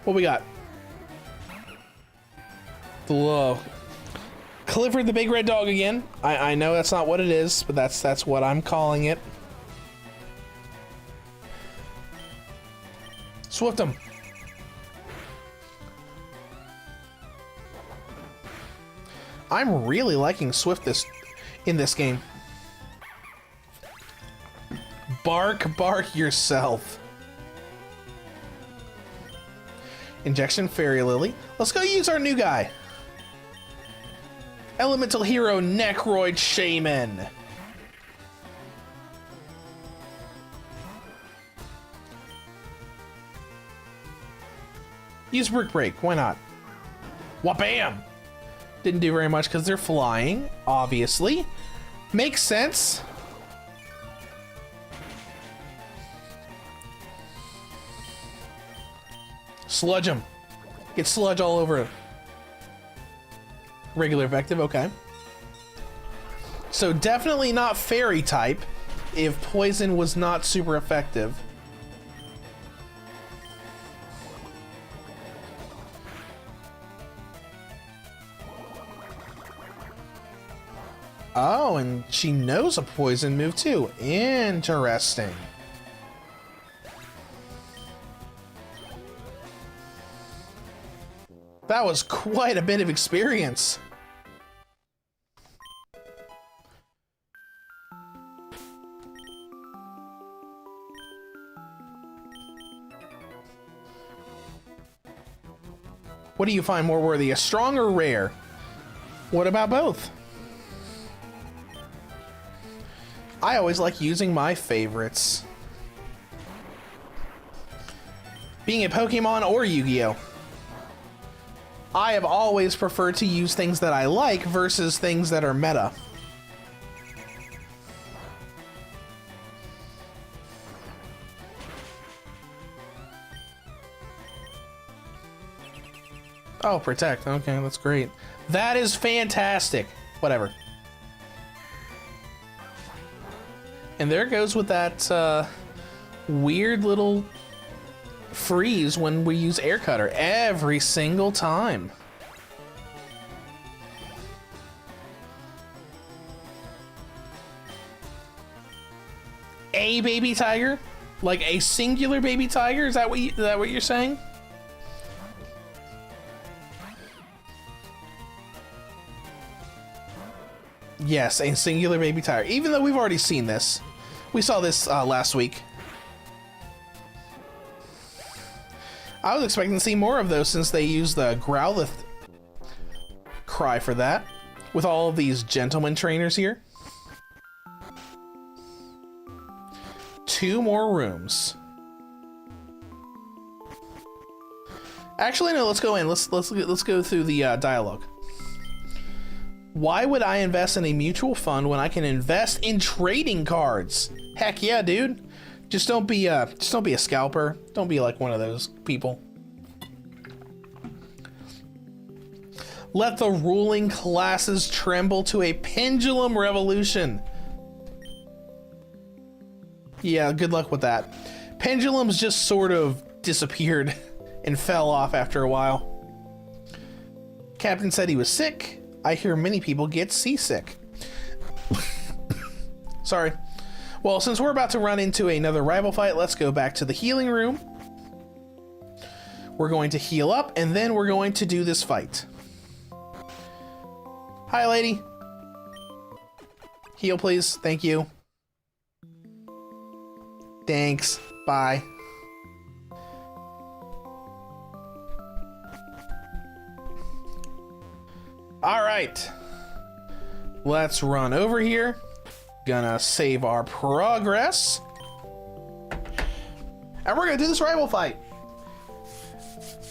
[SPEAKER 2] What we got? Whoa. Clifford the Big Red Dog again. I know that's not what it is, but that's what I'm calling it. Swift him. I'm really liking Swift in this game. Bark yourself. Injection Fairy Lily. Let's go use our new guy. Elemental Hero Necroid Shaman. Use Brick Break, why not? Wha-bam! Didn't do very much because they're flying, obviously. Makes sense. Sludge him. Get sludge all over him. Regular effective, okay. So definitely not fairy type if poison was not super effective. Oh, and she knows a poison move too. Interesting. That was quite a bit of experience. What do you find more worthy, a strong or rare? What about both? I always like using my favorites. Being a Pokemon or Yu-Gi-Oh! I have always preferred to use things that I like versus things that are meta. Oh, protect. Okay, that's great. That is fantastic. Whatever. And there goes with that weird little freeze when we use Air Cutter every single time. A baby tiger? Like a singular baby tiger? Is that what you're saying? Yes, a singular baby tiger. Even though we've already seen this. We saw this last week. I was expecting to see more of those since they used the Growlithe cry for that. With all of these gentleman trainers here. 2 more rooms. Actually, no, let's go in. Let's go through the dialogue. Why would I invest in a mutual fund when I can invest in trading cards? Heck yeah, dude. Just don't be a scalper. Don't be like one of those people. Let the ruling classes tremble to a pendulum revolution. Yeah, good luck with that. Pendulums just sort of disappeared and fell off after a while. Captain said he was sick. I hear many people get seasick. Sorry. Well, since we're about to run into another rival fight, let's go back to the healing room. We're going to heal up, and then we're going to do this fight. Hi, lady. Heal, please. Thank you. Thanks. Bye. All right. Let's run over here. Gonna save our progress. And we're gonna do this rival fight.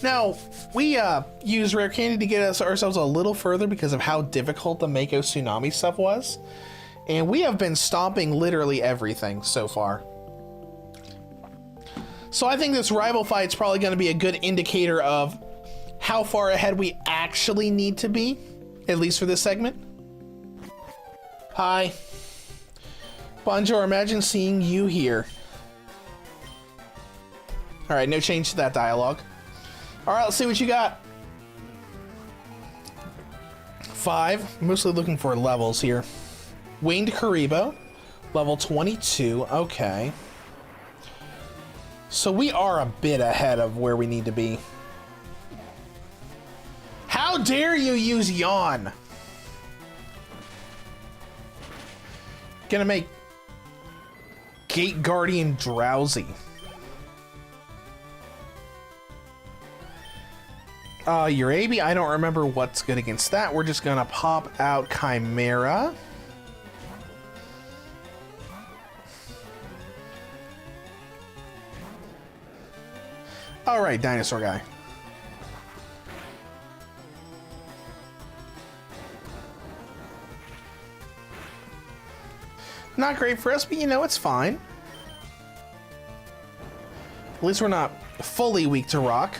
[SPEAKER 2] Now, we used Rare Candy to get ourselves a little further because of how difficult the Mako Tsunami stuff was. And we have been stomping literally everything so far. So I think this rival fight's probably gonna be a good indicator of how far ahead we actually need to be, at least for this segment. Hi. Bonjour, imagine seeing you here. All right, no change to that dialogue. All right, let's see what you got. 5, mostly looking for levels here. Winged Karibo, level 22, okay. So we are a bit ahead of where we need to be. How dare you use Yawn? Gonna make Gate Guardian drowsy. Urabi, I don't remember what's good against that. We're just gonna pop out Chimera. Alright, dinosaur guy. Not great for us, but you know, it's fine. At least we're not fully weak to rock.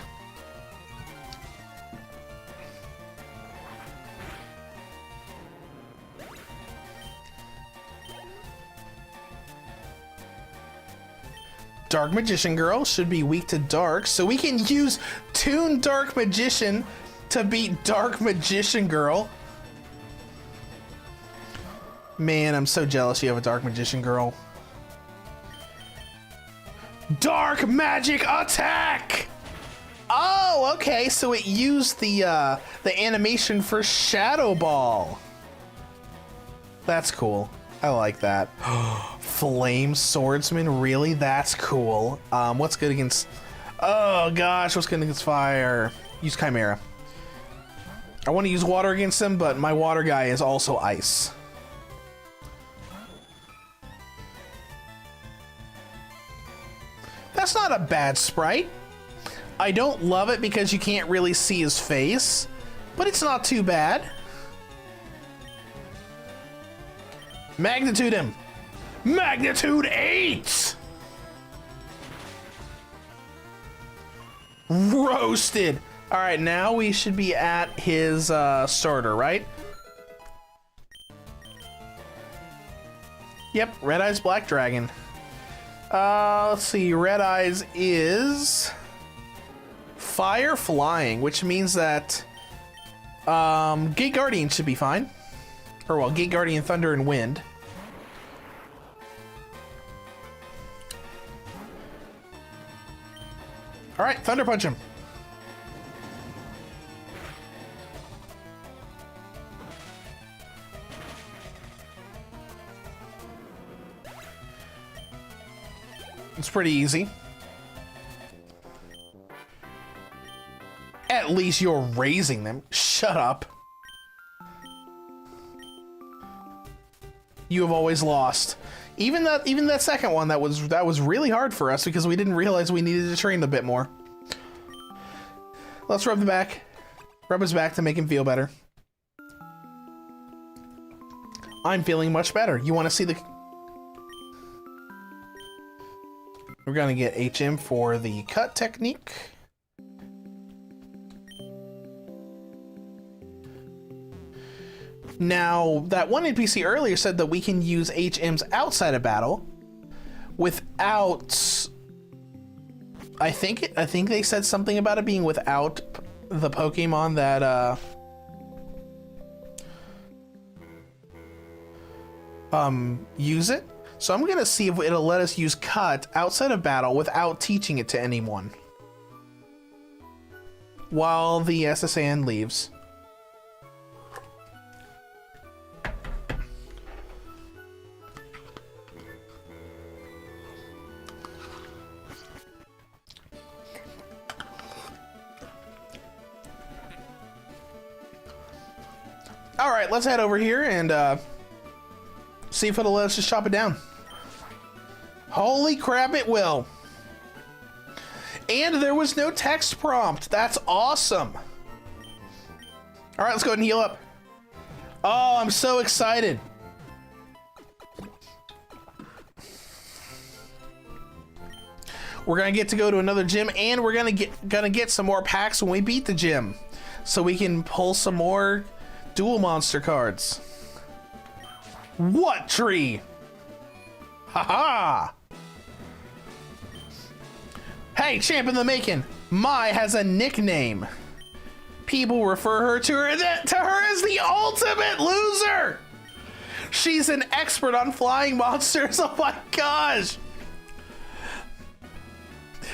[SPEAKER 2] Dark Magician Girl should be weak to dark, so we can use Toon Dark Magician to beat Dark Magician Girl.
[SPEAKER 1] Man, I'm so jealous you have a Dark Magician girl. Dark Magic Attack! Oh, okay, so it used the animation for Shadow Ball. That's cool. I like that. Flame Swordsman, really? That's cool. What's good against... Oh gosh, what's good against fire? Use Chimera. I want to use water against him, but my water guy is also ice. That's not a bad sprite. I don't love it because you can't really see his face, but it's not too bad. Magnitude him. Magnitude 8! Roasted. All right, now we should be at his starter, right? Yep, Red Eyes Black Dragon. Let's see, Red Eyes is Fire Flying, which means that Gate Guardian should be fine. Or well, Gate Guardian, Thunder, and Wind. All right, Thunder Punch him. It's pretty easy. At least you're raising them. Shut up. You have always lost. Even that second one, that was really hard for us because we didn't realize we needed to train a bit more. Let's rub the back. Rub his back to make him feel better. I'm feeling much better. You want to see the... We're gonna get HM for the cut technique. Now, that one NPC earlier said that we can use HMs outside of battle without... I think they said something about it being without the Pokemon that use it. So I'm gonna see if it'll let us use cut outside of battle without teaching it to anyone while the SSN leaves. All right, let's head over here and see if it'll let us just chop it down. Holy crap, it will. And there was no text prompt. That's awesome. All right, let's go ahead and heal up. Oh, I'm so excited. We're gonna get to go to another gym, and we're gonna get some more packs when we beat the gym, so we can pull some more dual monster cards. What tree? Haha! Hey, champ in the making. Mai has a nickname. People refer to her as the ultimate loser. She's an expert on flying monsters. Oh my gosh!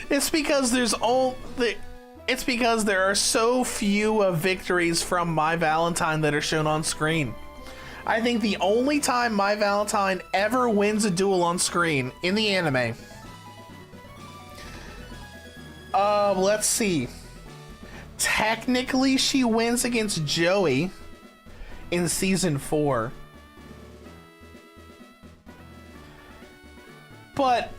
[SPEAKER 1] It's because there are so few victories from My Valentine that are shown on screen. I think the only time My Valentine ever wins a duel on screen in the anime. Let's see. Technically, she wins against Joey in season 4. But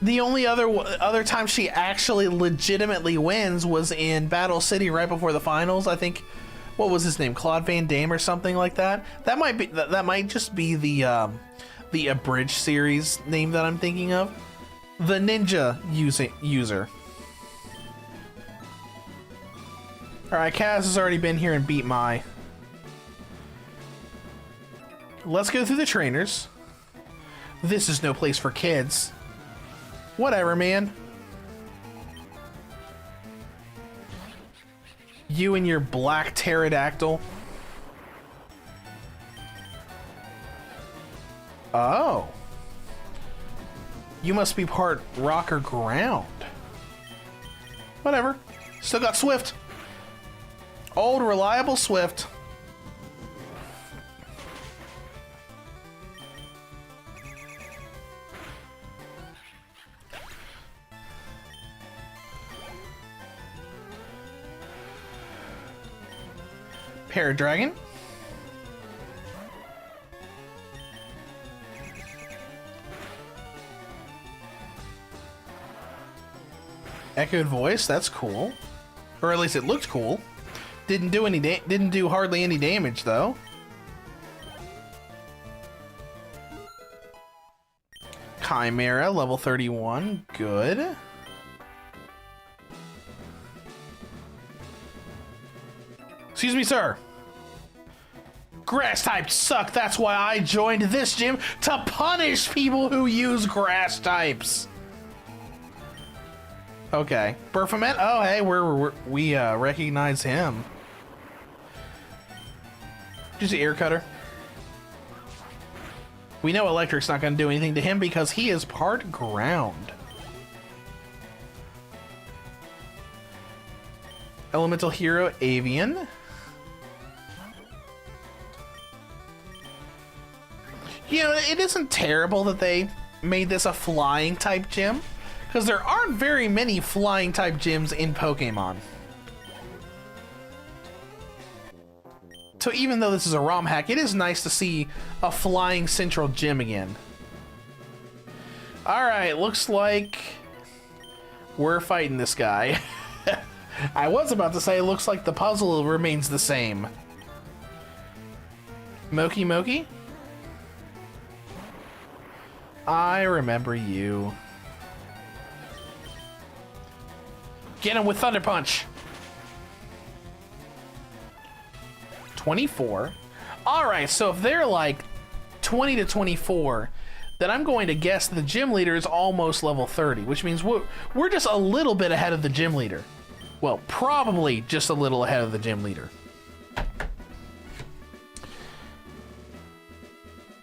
[SPEAKER 1] the only other time she actually legitimately wins was in Battle City right before the finals. I think, what was his name? Claude Van Damme or something like that. That might just be the abridged series name that I'm thinking of. The ninja user. All right, Kaz has already been here and beat Mai. Let's go through the trainers. This is no place for kids. Whatever, man. You and your black pterodactyl. Oh. You must be part rock or ground. Whatever. Still got Swift. Old, reliable Swift. Paradragon. Echoed voice, that's cool. Or at least it looked cool. Didn't do hardly any damage though. Chimera, level 31, good. Excuse me, sir. Grass types suck, that's why I joined this gym to punish people who use grass types. Okay, Berfomet. Oh, hey, we recognize him. Just an ear cutter. We know Electric's not going to do anything to him because he is part ground. Elemental Hero Avian. You know, it isn't terrible that they made this a flying type gym, because there aren't very many flying type gyms in Pokemon. So even though this is a ROM hack, it is nice to see a flying central gym again. Alright, looks like we're fighting this guy. I was about to say, it looks like the puzzle remains the same. Moki Moki? I remember you. Get him with Thunder Punch. 24. Alright, so if they're like 20 to 24, then I'm going to guess the gym leader is almost level 30, which means we're just a little bit ahead of the gym leader. Well, probably just a little ahead of the gym leader.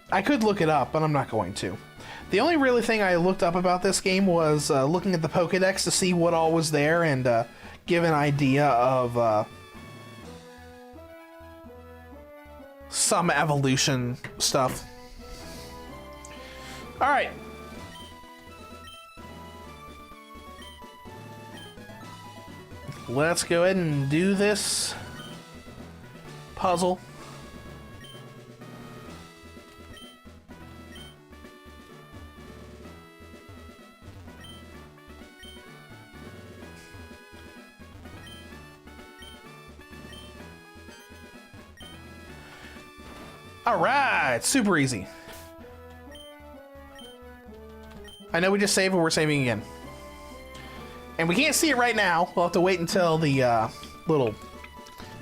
[SPEAKER 1] I could look it up, but I'm not going to. The only really thing I looked up about this game was looking at the Pokedex to see what all was there and give an idea of some evolution stuff. Alright. Let's go ahead and do this puzzle. Alright, super easy. I know we just saved, but we're saving again. And we can't see it right now. We'll have to wait until the little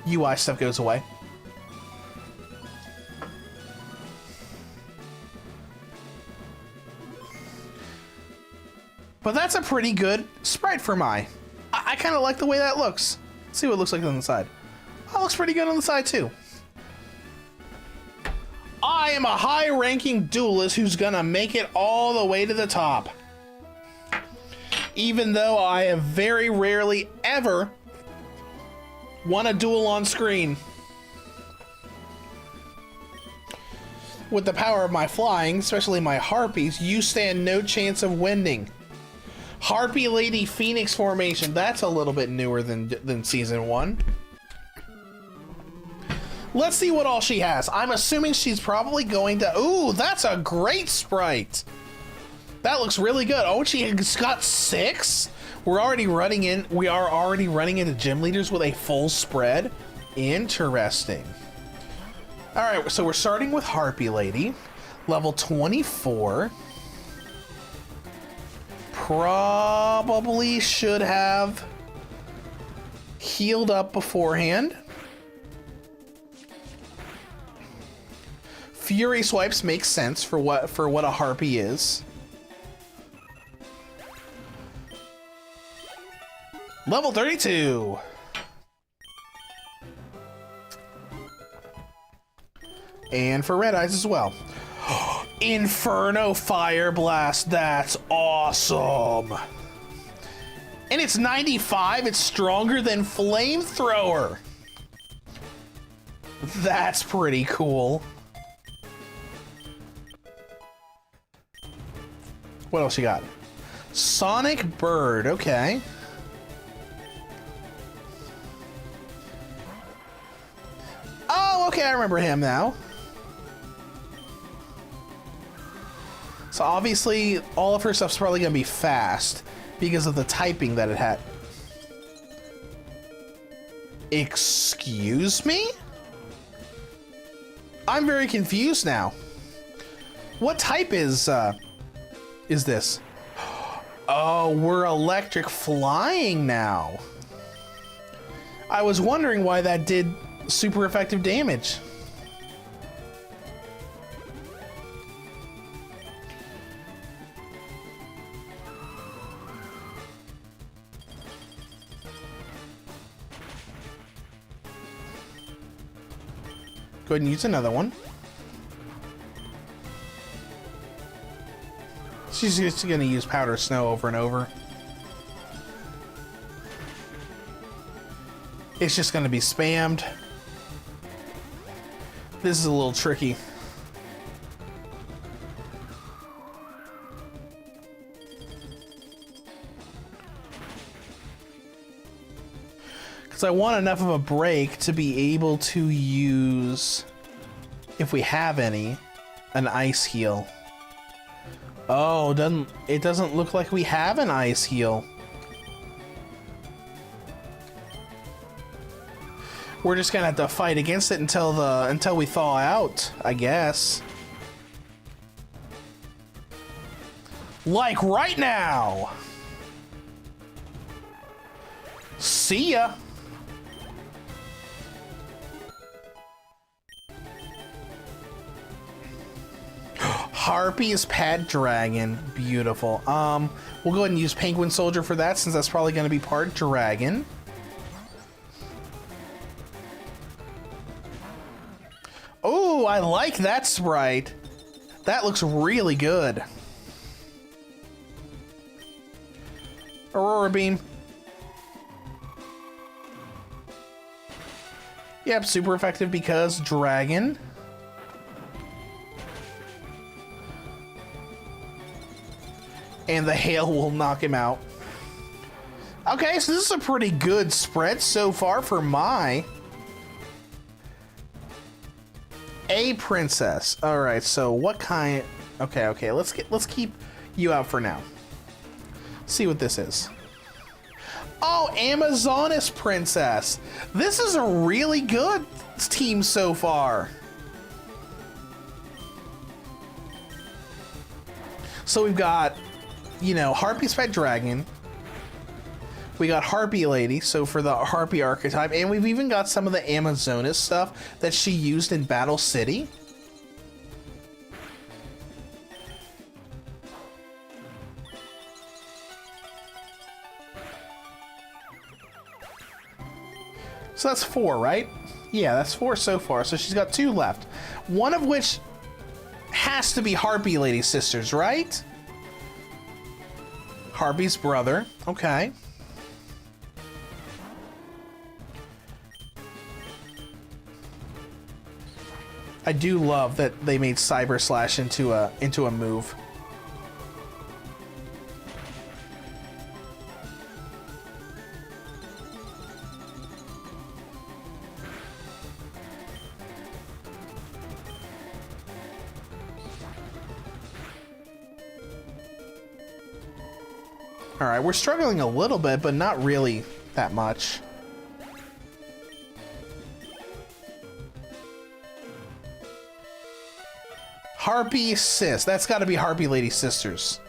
[SPEAKER 1] UI stuff goes away. But that's a pretty good sprite for Mai. I kind of like the way that looks. Let's see what it looks like on the side. Oh, it looks pretty good on the side too. I am a high-ranking duelist who's gonna make it all the way to the top. Even though I have very rarely ever won a duel on screen. With the power of my flying, especially my harpies, you stand no chance of winning. Harpy Lady Phoenix formation, that's a little bit newer than Season 1. Let's see what all she has. I'm assuming she's probably going to... Ooh, that's a great sprite. That looks really good. Oh, she's got 6? We are already running into gym leaders with a full spread. Interesting. All right, so we're starting with Harpy Lady, level 24. Probably should have healed up beforehand. Fury swipes make sense for what a Harpy is. Level 32. And for Red Eyes as well.
[SPEAKER 2] Inferno Fire Blast. That's awesome. And it's 95. It's stronger than Flamethrower. That's pretty cool. What else you got? Sonic Bird. Okay. Oh, okay. I remember him now. So obviously, all of her stuff's probably going to be fast because of the typing that it had. Excuse me? I'm very confused now. What type is this? Oh, we're electric flying now. I was wondering why that did super effective damage. Go ahead and use another one. She's just gonna use Powder Snow over and over. It's just gonna be spammed. This is a little tricky. Because I want enough of a break to be able to use, if we have any, an Ice Heal. Oh, it doesn't look like we have an Ice Heal. We're just gonna have to fight against it until we thaw out, I guess. Like right now. See ya. Harpy's Pet Dragon. Beautiful. We'll go ahead and use Penguin Soldier for that, since that's probably going to be part dragon. Oh, I like that sprite. That looks really good. Aurora Beam. Yep, super effective because dragon. And the hail will knock him out. Okay, so this is a pretty good spread so far for Mai. A princess. All right, so what kind? Okay. Let's keep you out for now. See what this is. Oh, Amazonas princess. This is a really good team so far. So we've got, you know, Harpy's Pet Dragon. We got Harpy Lady, so for the Harpy archetype, and we've even got some of the Amazonas stuff that she used in Battle City. So that's 4, right? Yeah, that's 4 so far. So she's got 2 left. One of which has to be Harpy Lady Sisters, right? Harpy's brother. Okay. I do love that they made Cyber Slash into a move. All right, we're struggling a little bit, but not really that much. Harpy Sis. That's got to be Harpy Lady Sisters.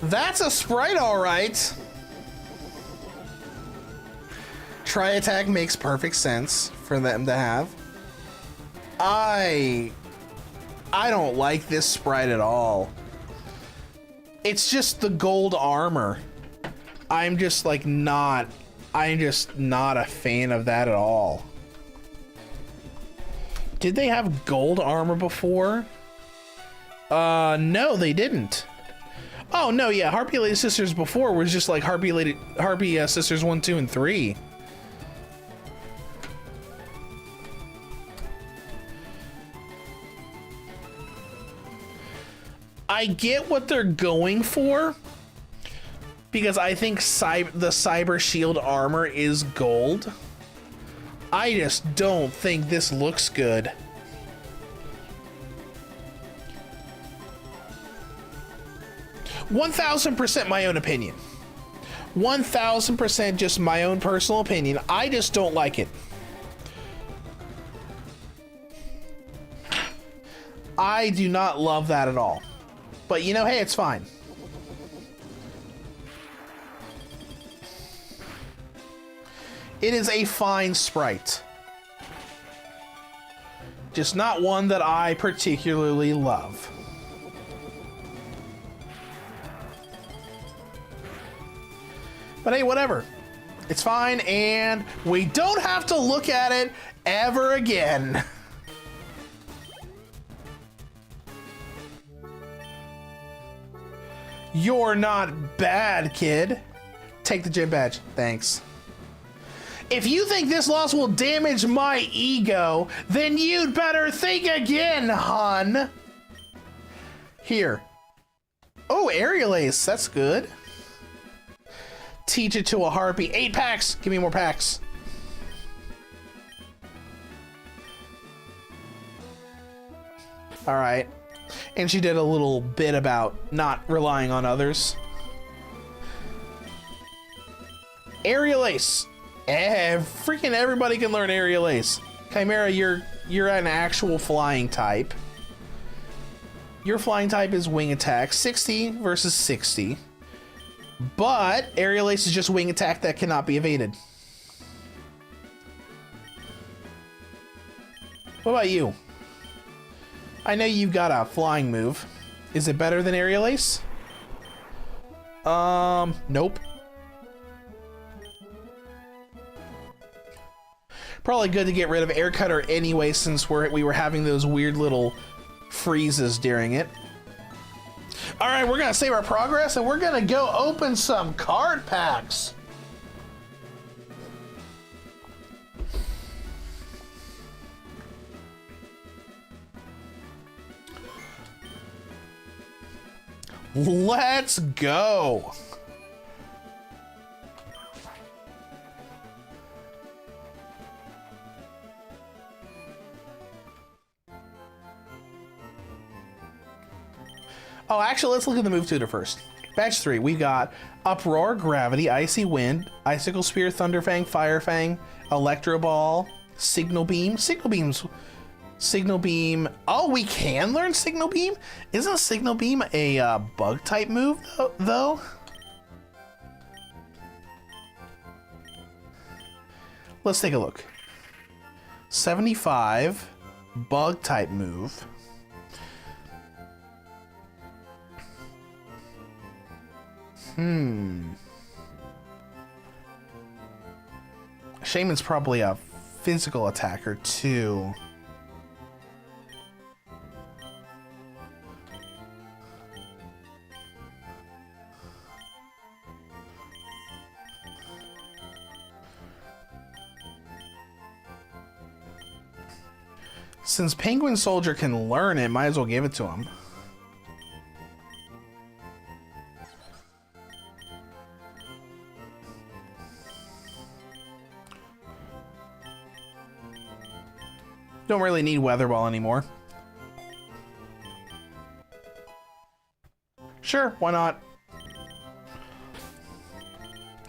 [SPEAKER 2] That's a sprite, all right.
[SPEAKER 1] Tri-attack makes perfect sense for them to have. I don't like this sprite at all. It's just the gold armor. I'm just not a fan of that at all. Did they have gold armor before? No, they didn't. Oh no, yeah, Harpy Lady Sisters before was just like Harpy Sisters 1, 2, and 3. I get what they're going for, because I think the Cyber Shield armor is gold. I just don't think this looks good. %1,000% my own opinion. 1000% just my own personal opinion. I just don't like it. I do not love that at all. But you know, hey, it's fine. It is a fine sprite. Just not one that I particularly love. But hey, whatever. It's fine, and we don't have to look at it ever again. You're not bad, kid. Take the gym badge. Thanks. If you think this loss will damage my ego, then you'd better think again, hun. Here. Oh, Aerial Ace. That's good. Teach it to a Harpy. 8 packs. Give me more packs. All right. And she did a little bit about not relying on others. Aerial Ace. Freaking everybody can learn Aerial Ace. Chimera, you're an actual flying type. Your flying type is wing attack. 60 versus 60. But Aerial Ace is just wing attack that cannot be evaded. What about you? I know you've got a flying move. Is it better than Aerial Ace? Nope. Probably good to get rid of Air Cutter anyway, since we were having those weird little freezes during it. All right, we're gonna save our progress and we're gonna go open some card packs. Let's go. Oh, actually, let's look at the move tutor first. Batch 3, we got Uproar, Gravity, Icy Wind, Icicle Spear, Thunderfang, Firefang, Electro Ball, Signal Beam. Signal Beam. Oh, we can learn Signal Beam? Isn't Signal Beam a bug type move, though? Let's take a look. 75, bug type move. Shaman's probably a physical attacker too. Since Penguin Soldier can learn it, might as well give it to him. Don't really need Weather Ball anymore. Sure, why not?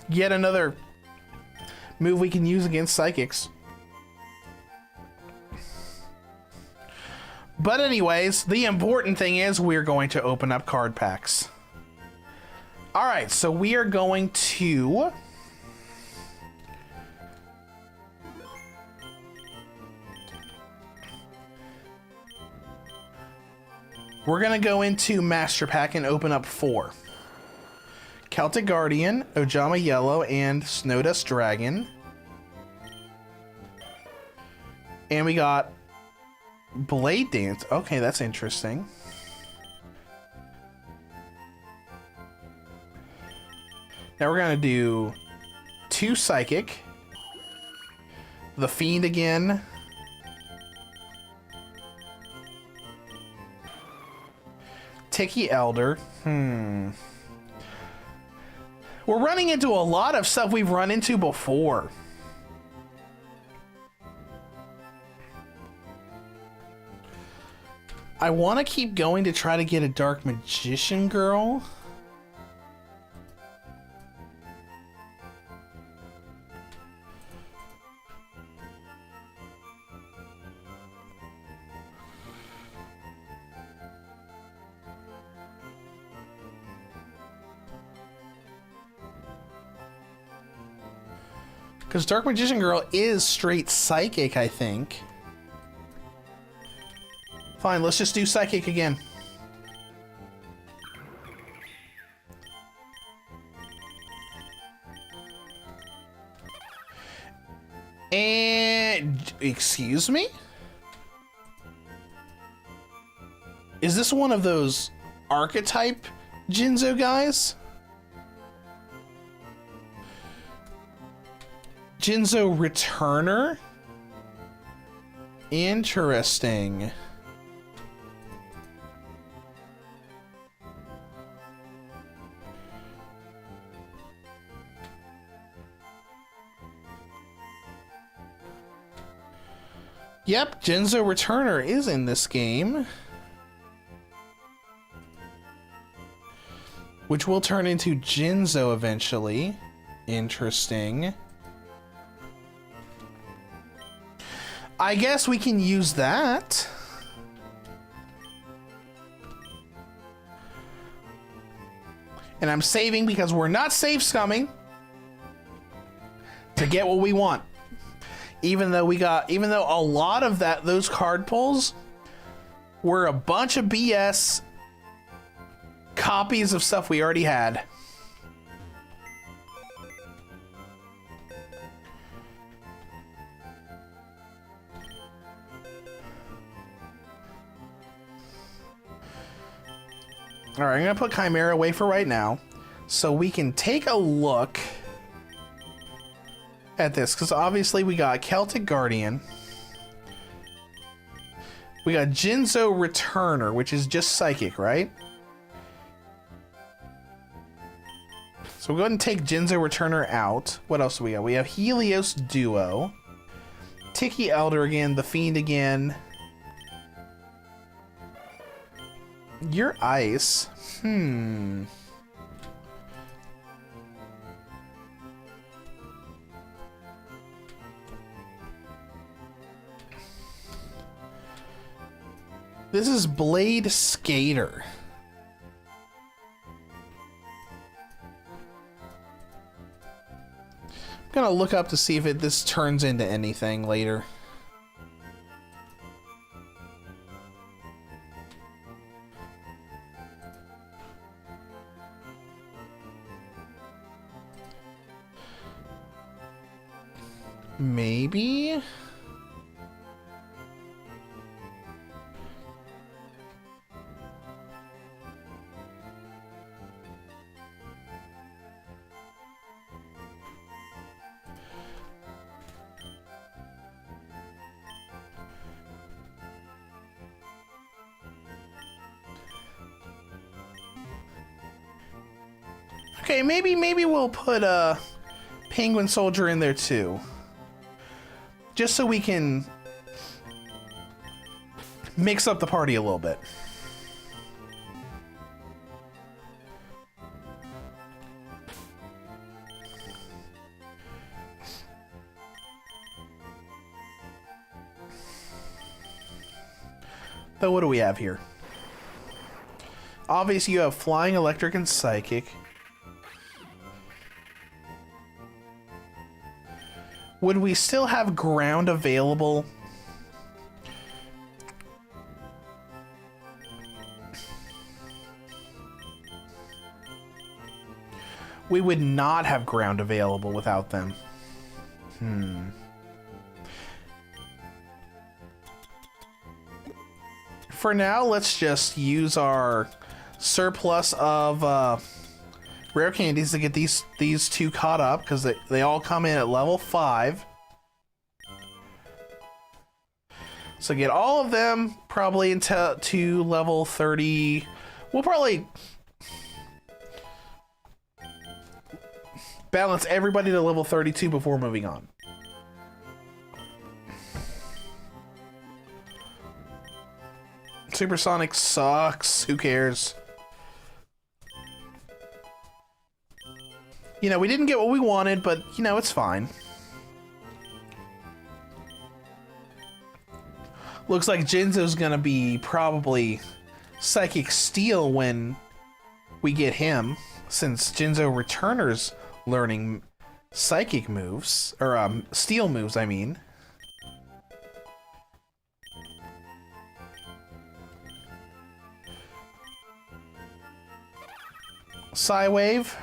[SPEAKER 1] Yet another move we can use against Psychics. But anyways, the important thing is we're going to open up card packs. Alright, so we are going to We're gonna go into Master Pack and open up 4. Celtic Guardian, Ojama Yellow, and Snowdust Dragon. And we got Blade Dance. Okay, that's interesting. Now we're gonna do 2 Psychic. The Fiend again. Tiki Elder. We're running into a lot of stuff we've run into before. I want to keep going to try to get a Dark Magician Girl. Because Dark Magician Girl is straight Psychic, I think. Fine, let's just do Psychic again. And... excuse me? Is this one of those archetype Jinzo guys? Jinzo Returner? Interesting. Yep, Jinzo Returner is in this game. Which will turn into Jinzo eventually. Interesting. I guess we can use that. And I'm saving because we're not save scumming to get what we want. Even though a lot of those card pulls were a bunch of BS copies of stuff we already had. All right, I'm gonna put Chimera away for right now so we can take a look at this, because obviously we got Celtic Guardian. We got Jinzo Returner, which is just Psychic, right? So we'll go ahead and take Jinzo Returner out. What else do we got? We have Helios Duo. Tiki Elder again, the Fiend again. You're ice. This is Blade Skater. I'm gonna look up to see if this turns into anything later. Maybe? Okay, maybe we'll put a Penguin Soldier in there too. Just so we can mix up the party a little bit. So what do we have here? Obviously you have Flying, Electric, and Psychic. Would we still have ground available?
[SPEAKER 2] We would not have ground available without them. For now, let's just use our surplus of rare candies to get these two caught up, because they all come in at level 5. So get all of them probably into to level 30. We'll probably balance everybody to level 32 before moving on. Supersonic sucks. Who cares? You know, we didn't get what we wanted, but, you know, it's fine. Looks like Jinzo's gonna be probably Psychic Steel when we get him, since Jinzo Returner's learning Psychic moves, or Steel moves, I mean. Psywave.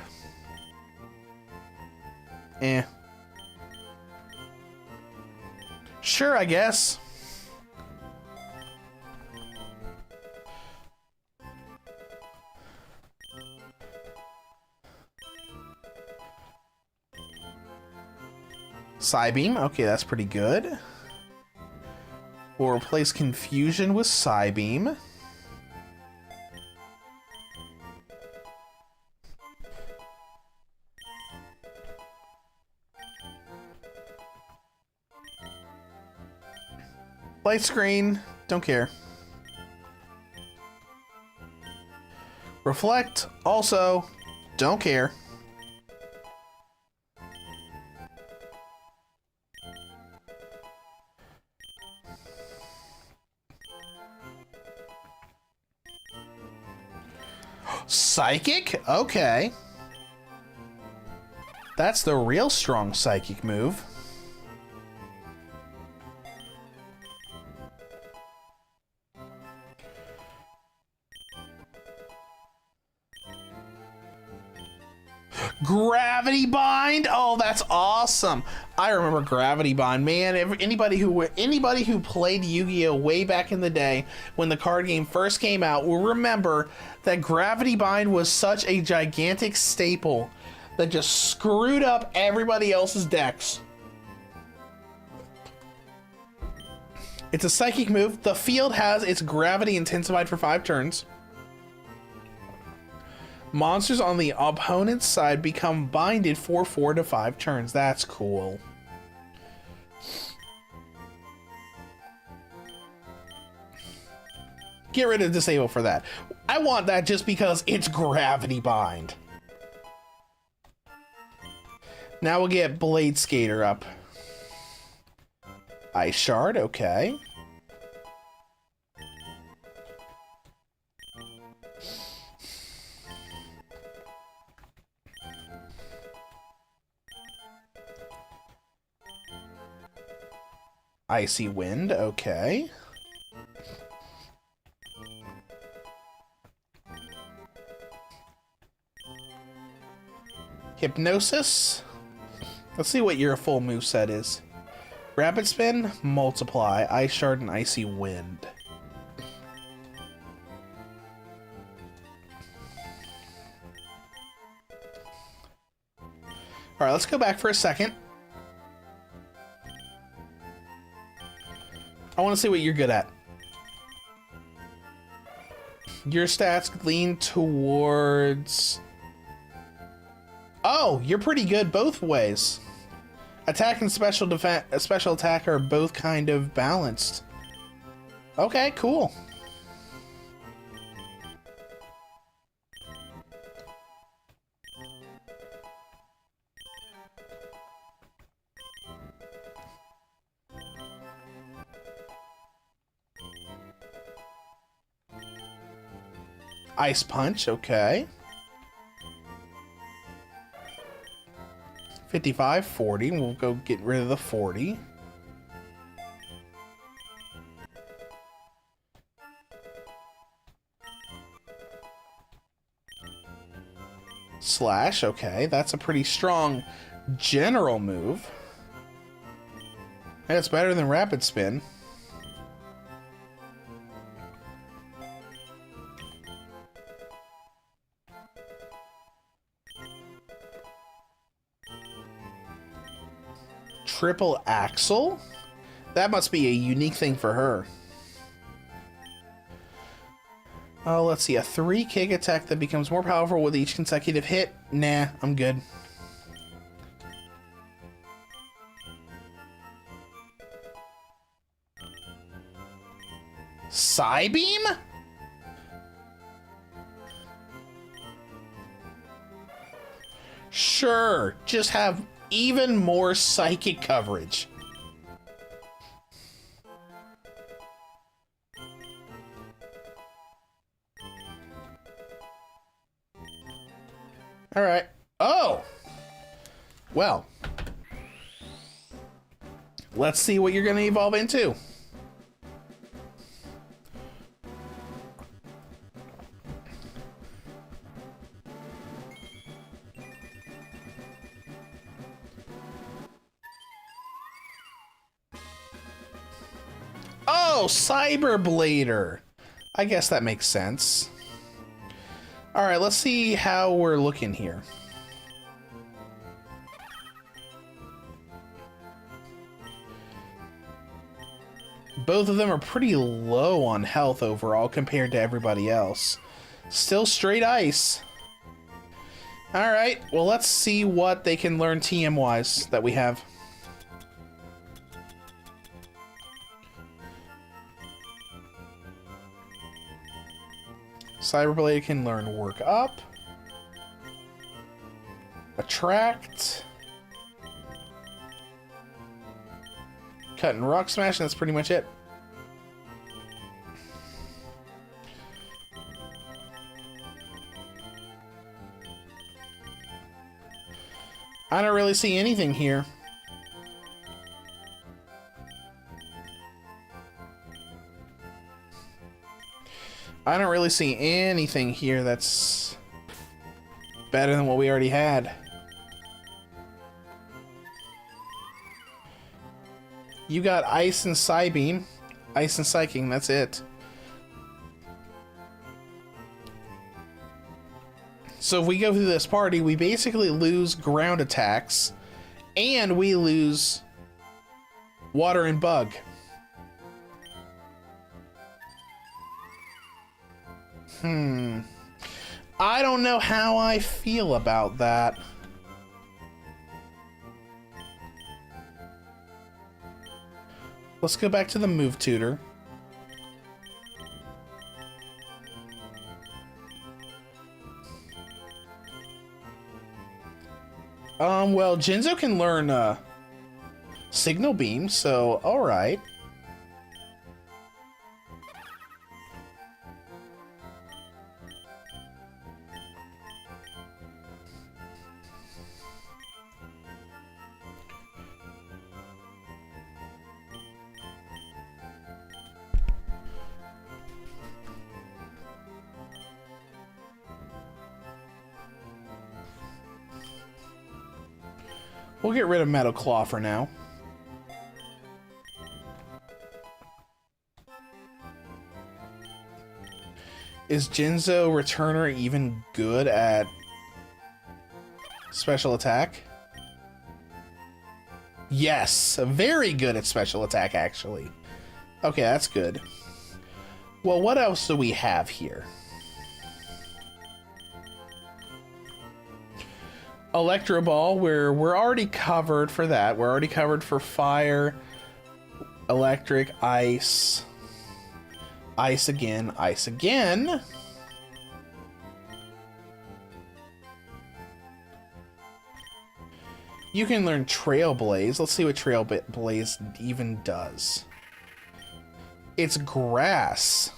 [SPEAKER 2] Eh. Sure, I guess. Psybeam, okay, that's pretty good. We'll replace Confusion with Psybeam. Light Screen, don't care. Reflect, also, don't care. Psychic? Okay. That's the real strong psychic move. Gravity Bind? Oh, that's awesome. I remember Gravity Bind, man. Anybody who played Yu-Gi-Oh way back in the day when the card game first came out will remember that Gravity Bind was such a gigantic staple that just screwed up everybody else's decks. It's a psychic move. The field has its gravity intensified for 5 turns. Monsters on the opponent's side become binded for 4 to 5 turns. That's cool. Get rid of disable for that. I want that just because it's Gravity Bind. Now we'll get Blade Skater up. Ice Shard, okay. Icy Wind, okay. Hypnosis. Let's see what your full moveset is. Rapid Spin, Multiply, Ice Shard, and Icy Wind. Alright, let's go back for a second. I want to see what you're good at. Your stats lean towards... Oh, you're pretty good both ways. Attack and special attack are both kind of balanced. Okay, cool. Ice Punch, okay. 55, 40. We'll go get rid of the 40.
[SPEAKER 1] Slash. Okay, that's a pretty strong general move. That's better than Rapid Spin. Triple Axle? That must be a unique thing for her. Oh, let's see. A 3-kick attack that becomes more powerful with each consecutive hit. Nah, I'm good. Psybeam? Sure, just have even more psychic coverage. All right. Oh! Well. Let's see what you're going to evolve into. Oh, Cyberblader. I guess that makes sense. All right, let's see how we're looking here. Both of them are pretty low on health overall compared to everybody else. Still straight ice. All right, well, let's see what they can learn TM-wise that we have. Cyberblade can learn Work Up, Attract, Cut and Rock Smash, and that's pretty much it. I don't really see anything here. I don't really see anything here that's better than what we already had. You got Ice and Psybeam. Ice and Psyking, that's it. So if we go through this party, we basically lose ground attacks, and we lose Water and Bug. I don't know how I feel about that. Let's go back to the move tutor. Well, Jinzo can learn Signal Beam, so alright. We'll get rid of Metal Claw for now. Is Jinzo Returner even good at special attack? Yes, very good at special attack, actually. Okay, that's good. Well, what else do we have here? Electro Ball, we're already covered for that. We're already covered for fire, electric, ice, ice again, ice again. You can learn Trailblaze. Let's see what Trailblaze even does. It's grass.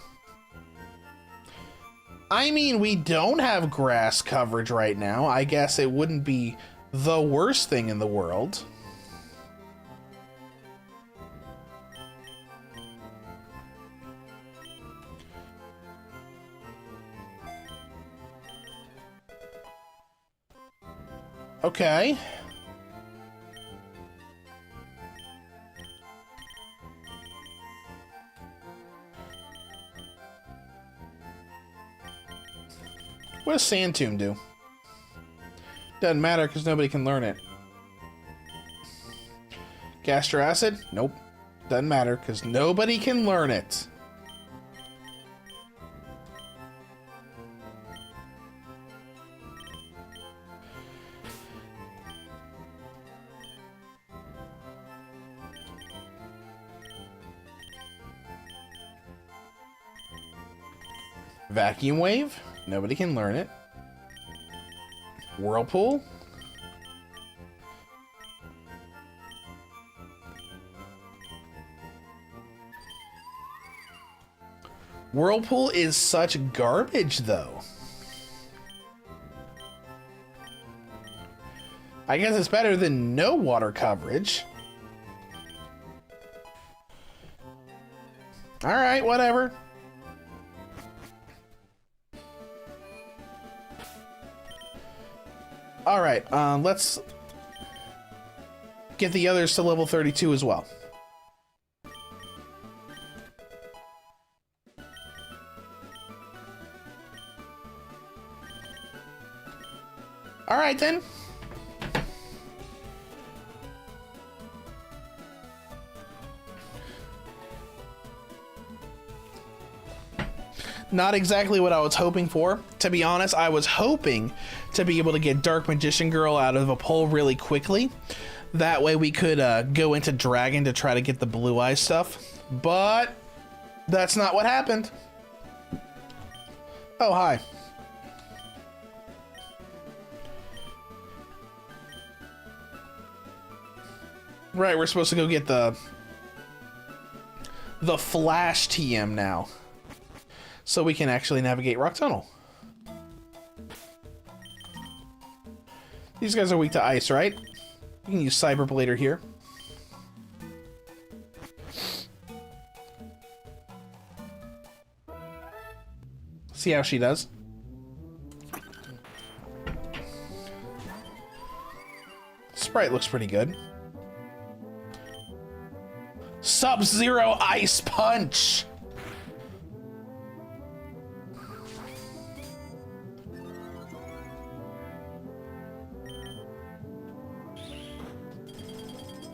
[SPEAKER 1] I mean, we don't have grass coverage right now. I guess it wouldn't be the worst thing in the world.
[SPEAKER 2] Okay. What does Sand Tomb do? Doesn't matter because nobody can learn it. Gastro Acid? Nope. Doesn't matter because nobody can learn it. Vacuum Wave? Nobody can learn it. Whirlpool? Whirlpool is such garbage, though. I guess it's better than no water coverage. Alright, whatever. Alright, let's get the others to level 32 as well. Alright then. Not exactly what I was hoping for. To be honest, I was hoping to be able to get Dark Magician Girl out of a poll really quickly. That way we could go into Dragon to try to get the Blue Eyes stuff. But that's not what happened. Oh, hi. Right, we're supposed to go get the Flash TM now. So we can actually navigate Rock Tunnel. These guys are weak to ice, right? You can use Cyber Blader here. See how she does. Sprite looks pretty good. Sub-Zero Ice Punch!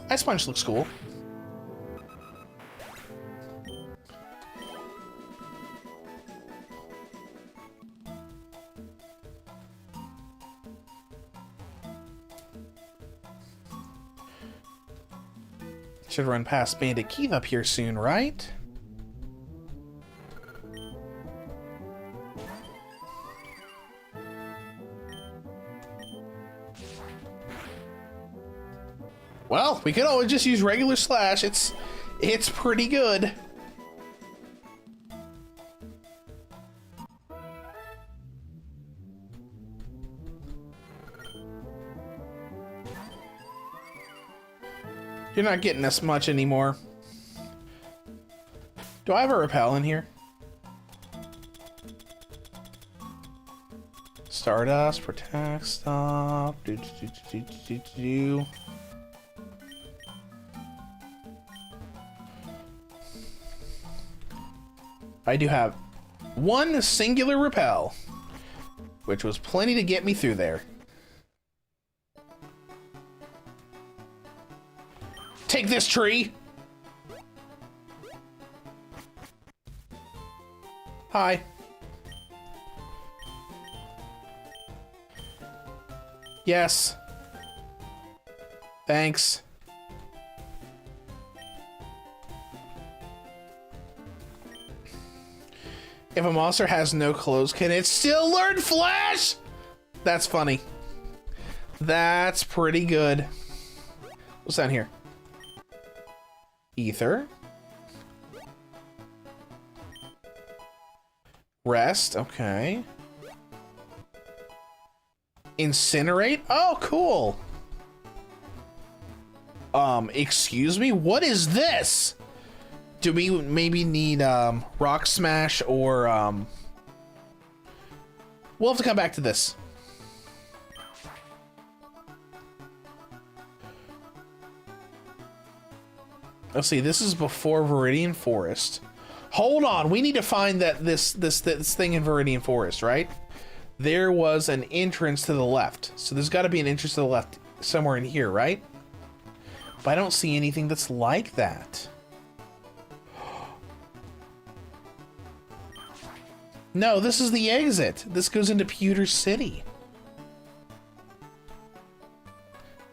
[SPEAKER 2] Ice Punch looks cool. Should run past Bandit Keith up here soon, right? Well, we could always just use regular Slash. It's pretty good. You're not getting us much anymore. Do I have a repel in here? Stardust, Protect, Stop. I do have one singular repel, which was plenty to get me through there. Take this, tree! Hi. Yes. Thanks. If a monster has no clothes, can it still learn Flash? That's funny. That's pretty good. What's down here? Ether. Rest, okay. Incinerate? Oh, cool. Excuse me? What is this? Do we maybe need Rock Smash or we'll have to come back to this. Let's see, this is before Viridian Forest. Hold on, we need to find that this thing in Viridian Forest, right? There was an entrance to the left. So there's got to be an entrance to the left somewhere in here, right? But I don't see anything that's like that. No, this is the exit. This goes into Pewter City.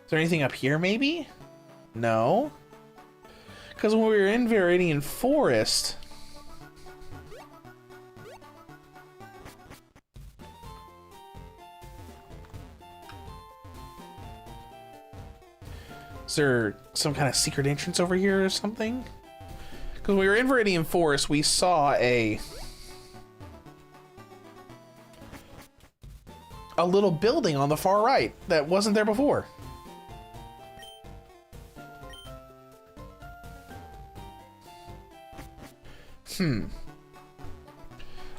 [SPEAKER 2] Is there anything up here, maybe? No. Because when we were in Viridian Forest... Is there some kind of secret entrance over here or something? Because when we were in Viridian Forest, we saw a little building on the far right that wasn't there before.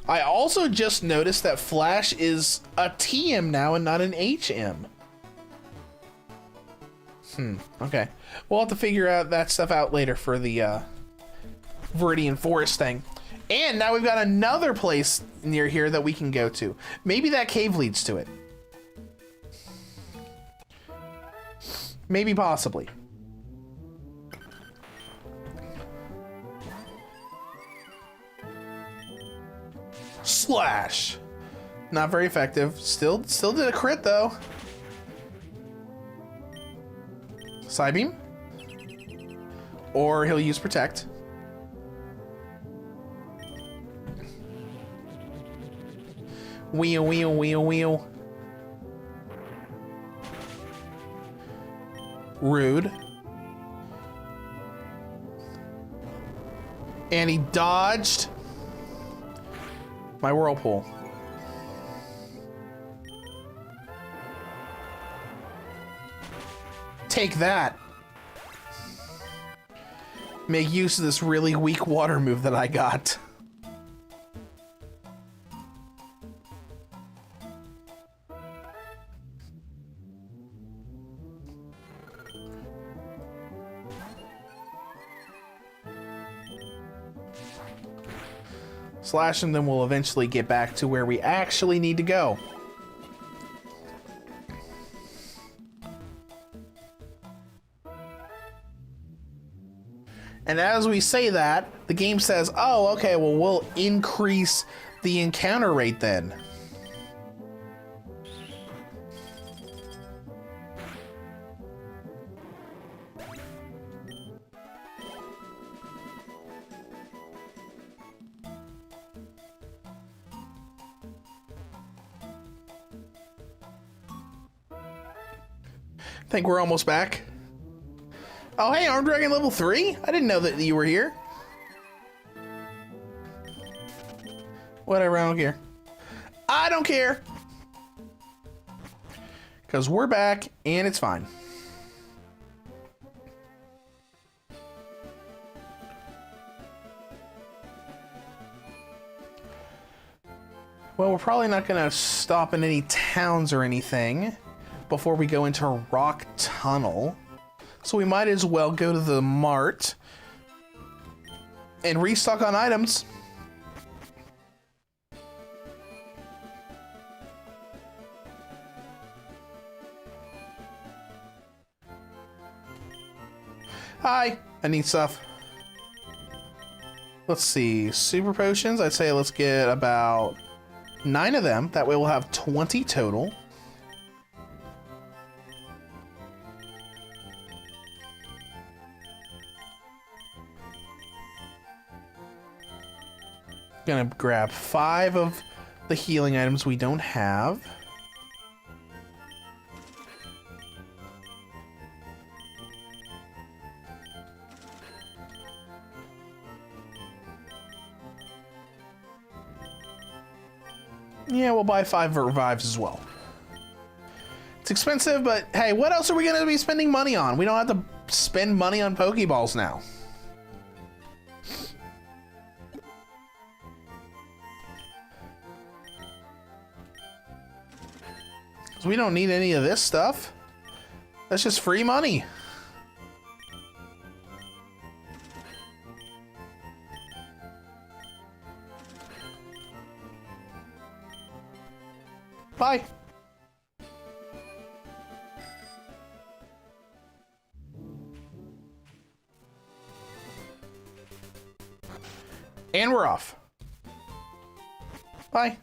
[SPEAKER 2] I also just noticed that Flash is a TM now and not an HM. Okay. We'll have to figure out that stuff out later for the Viridian Forest thing. And now we've got another place near here that we can go to. Maybe that cave leads to it. Maybe, possibly. Slash. Not very effective. Still did a crit though. Psybeam. Or he'll use Protect. Wheel, wheel, wheel, wheel. Rude. And he dodged my Whirlpool. Take that. Make use of this really weak water move that I got. Slash, and then we'll eventually get back to where we actually need to go. And as we say that, the game says, oh, okay, well, we'll increase the encounter rate then. Think we're almost back. Oh, hey, Arm Dragon level 3? I didn't know that you were here. Whatever, I don't care. I don't care. Because we're back, and it's fine. Well, we're probably not going to stop in any towns or anything before we go into a rock tunnel. So we might as well go to the mart and restock on items. Hi, I need stuff. Let's see, super potions. I'd say let's get about 9 of them. That way we'll have 20 total. Gonna grab 5 of the healing items we don't have. Yeah, we'll buy 5 revives as well. It's expensive, but hey, what else are we gonna be spending money on? We don't have to spend money on Pokeballs now. We don't need any of this stuff. That's just free money.
[SPEAKER 1] Bye. And we're off. Bye.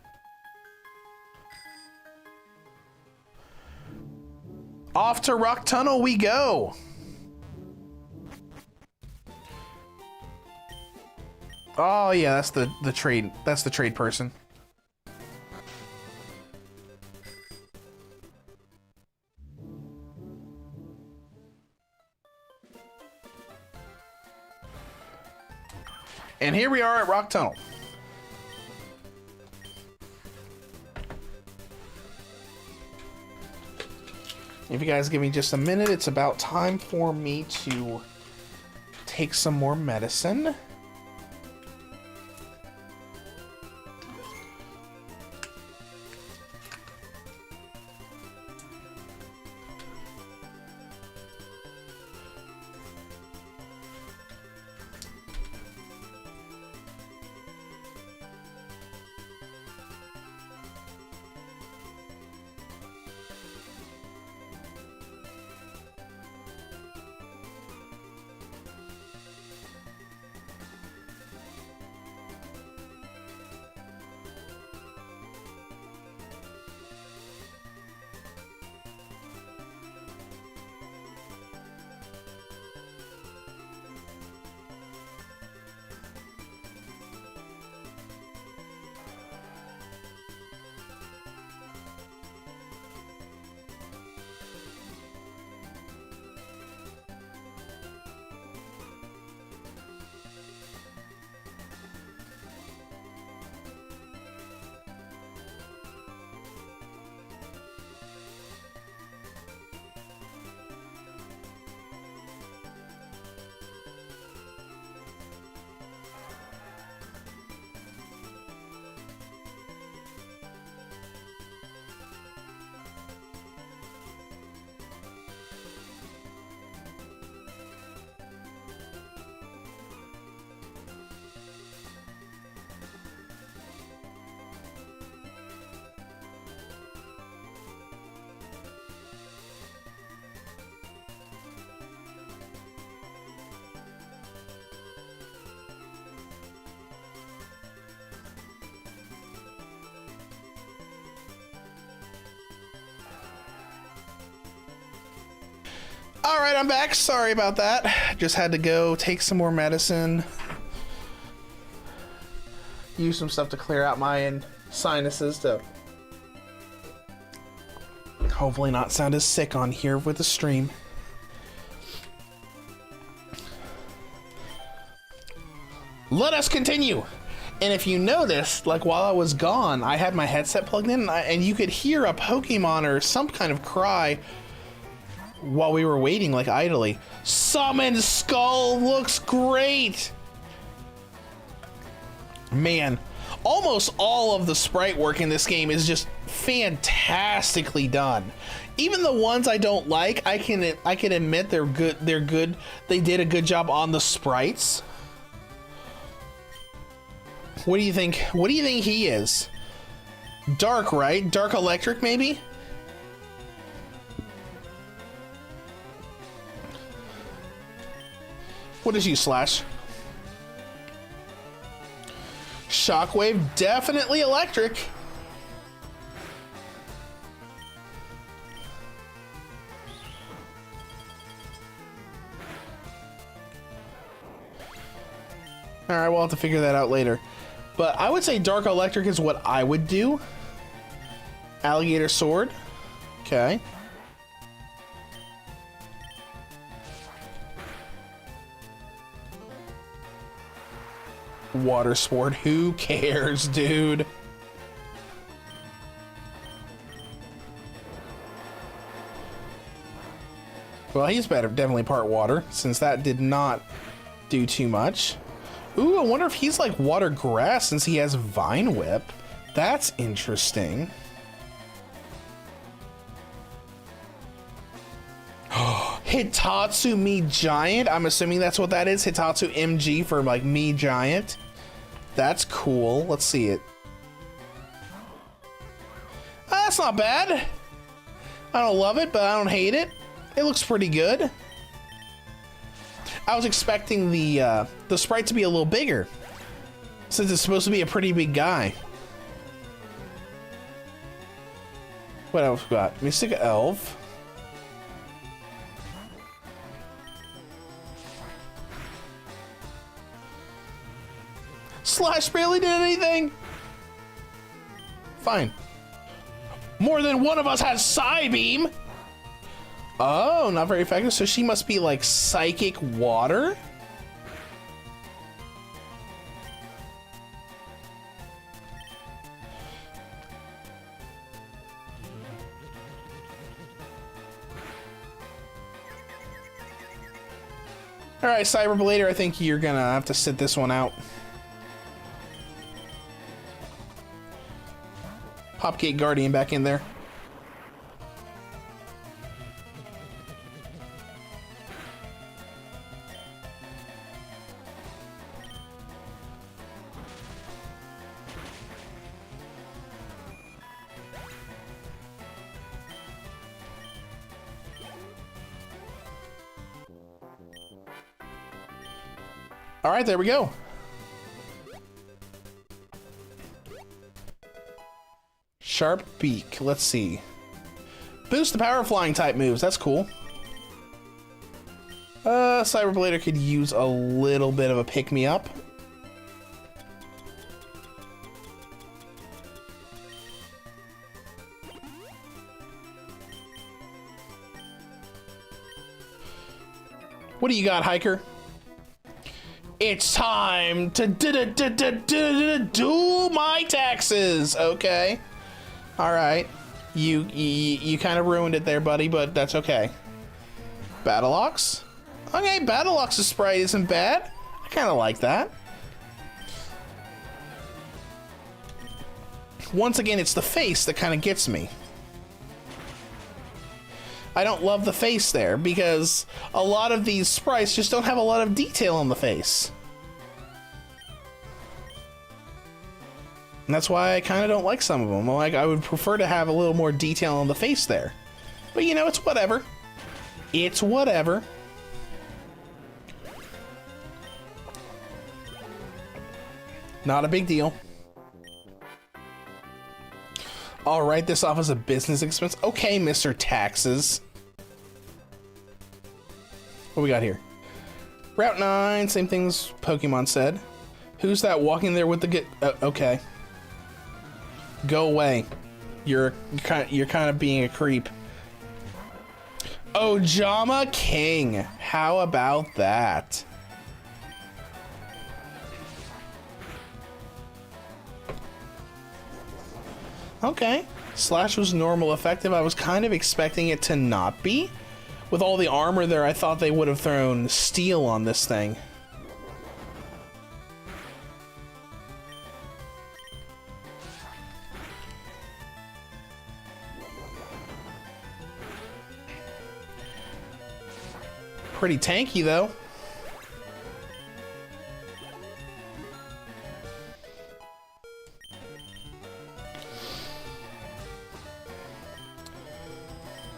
[SPEAKER 1] Off to Rock Tunnel we go. Oh yeah, that's the trade. That's the trade person. And here we are at Rock Tunnel. If you guys give me just a minute, it's about time for me to take some more medicine. All right, I'm back. Sorry about that. Just had to go take some more medicine. Use some stuff to clear out my sinuses to hopefully not sound as sick on here with the stream. Let us continue. And if you noticed, like while I was gone, I had my headset plugged in and you could hear a Pokemon or some kind of cry while we were waiting, like idly. Summon Skull looks great. Man, almost all of the sprite work in this game is just fantastically done. Even the ones I don't like, I can admit they're good. They're good. They did a good job on the sprites. What do you think? What do you think he is? Dark, right? Dark electric, maybe? What is you, Slash? Shockwave, definitely electric. Alright, we'll have to figure that out later. But I would say Dark Electric is what I would do. Alligator Sword. Okay. Water Sword. Who cares, dude? Well, he's definitely part water, since that did not do too much. Ooh, I wonder if he's like water grass since he has Vine Whip. That's interesting. Hitatsu Me Giant. I'm assuming that's what that is. Hitatsu MG for like Me Giant. That's cool. Let's see it. That's
[SPEAKER 2] That's not bad. I don't love it, but I don't hate it. It looks pretty good. I was expecting the sprite to be a little bigger, since it's supposed to be a pretty big guy. What else we got? Mystic Elf. Slash barely did anything. Fine. More than one of us has Psybeam. Oh, not very effective. So she must be like psychic water. All right, Cyberblader, I think you're gonna have to sit this one out. Popgate Guardian back in there. All right, there we go. Sharp Beak. Let's see. Boost the power flying type moves. That's cool. Cyberblader could use a little bit of a pick-me-up. What do you got, Hiker? It's time to do my taxes. Okay. All right. You kind of ruined it there, buddy, but that's okay. Battleox? Okay, Battleox's sprite isn't bad. I kind of like that. Once again, it's the face that kind of gets me. I don't love the face there because a lot of these sprites just don't have a lot of detail on the face. And that's why I kind of don't like some of them. Like, I would prefer to have a little more detail on the face there. But you know, it's whatever. It's whatever. Not a big deal. I'll write this off as a business expense. Okay, Mr. Taxes. What we got here? Route 9, same things Pokemon said. Who's that walking there with the okay. Go away. You're kind of being a creep. Ojama King. How about that? Okay. Slash was normal effective. I was kind of expecting it to not be. With all the armor there, I thought they would have thrown steel on this thing. Pretty tanky, though.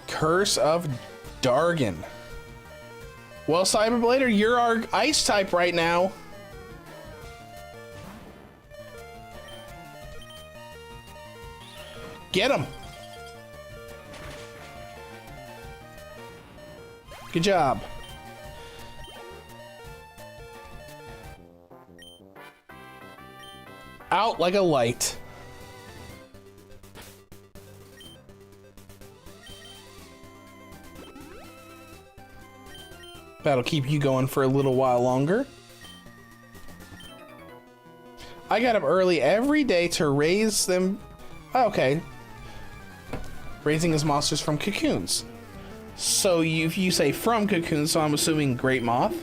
[SPEAKER 2] Curse of Dargon. Well, Cyberblader, you're our ice type right now. Get him. Good job. Out like a light. That'll keep you going for a little while longer. I got up early every day to raise them. Okay. Raising his monsters from cocoons. So if you say from cocoons, so I'm assuming Great Moth?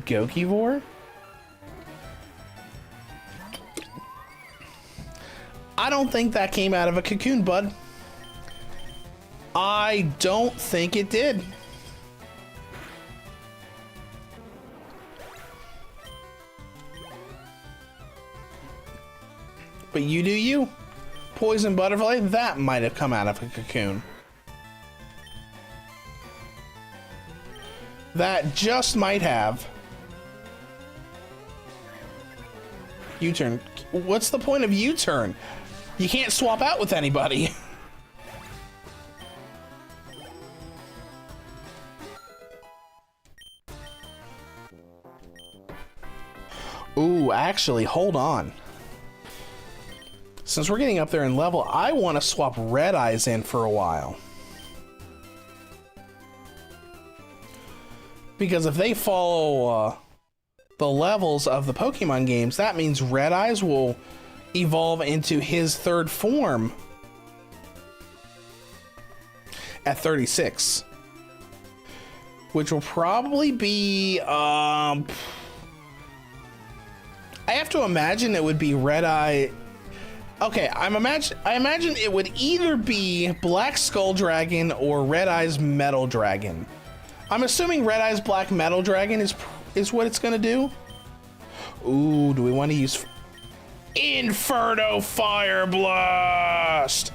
[SPEAKER 2] Gokivore? I don't think that came out of a cocoon, bud. I don't think it did. But you do you. poison butterfly, that might have come out of a cocoon. That just might have. U-turn. What's the point of U-turn? You can't swap out with anybody. Ooh, actually, hold on. Since we're getting up there in level, I want to swap Red Eyes in for a while. Because if they follow the levels of the Pokemon games, that means Red Eyes will evolve into his third form at 36. Which will probably be... I have to imagine it would be Red Eye... Okay, I imagine it would either be Black Skull Dragon or Red Eye's Metal Dragon. I'm assuming Red Eye's Black Metal Dragon is what it's gonna do. Ooh, do we want to use Inferno Fire Blast?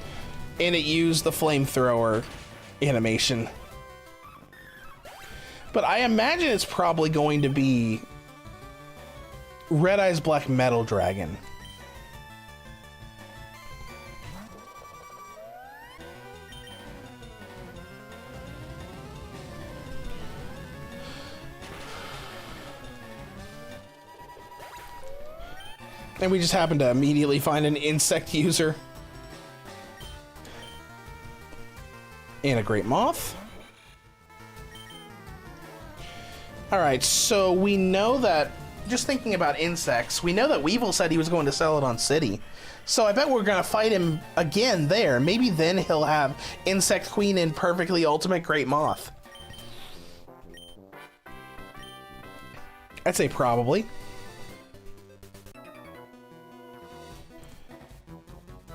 [SPEAKER 2] And it used the flamethrower animation. But I imagine it's probably going to be Red Eye's Black Metal Dragon. And we just happen to immediately find an insect user. And a great moth. Alright, so we know that, just thinking about insects, we know that Weevil said he was going to sell it on City. So I bet we're going to fight him again there. Maybe then he'll have Insect Queen and Perfectly Ultimate Great Moth. I'd say probably.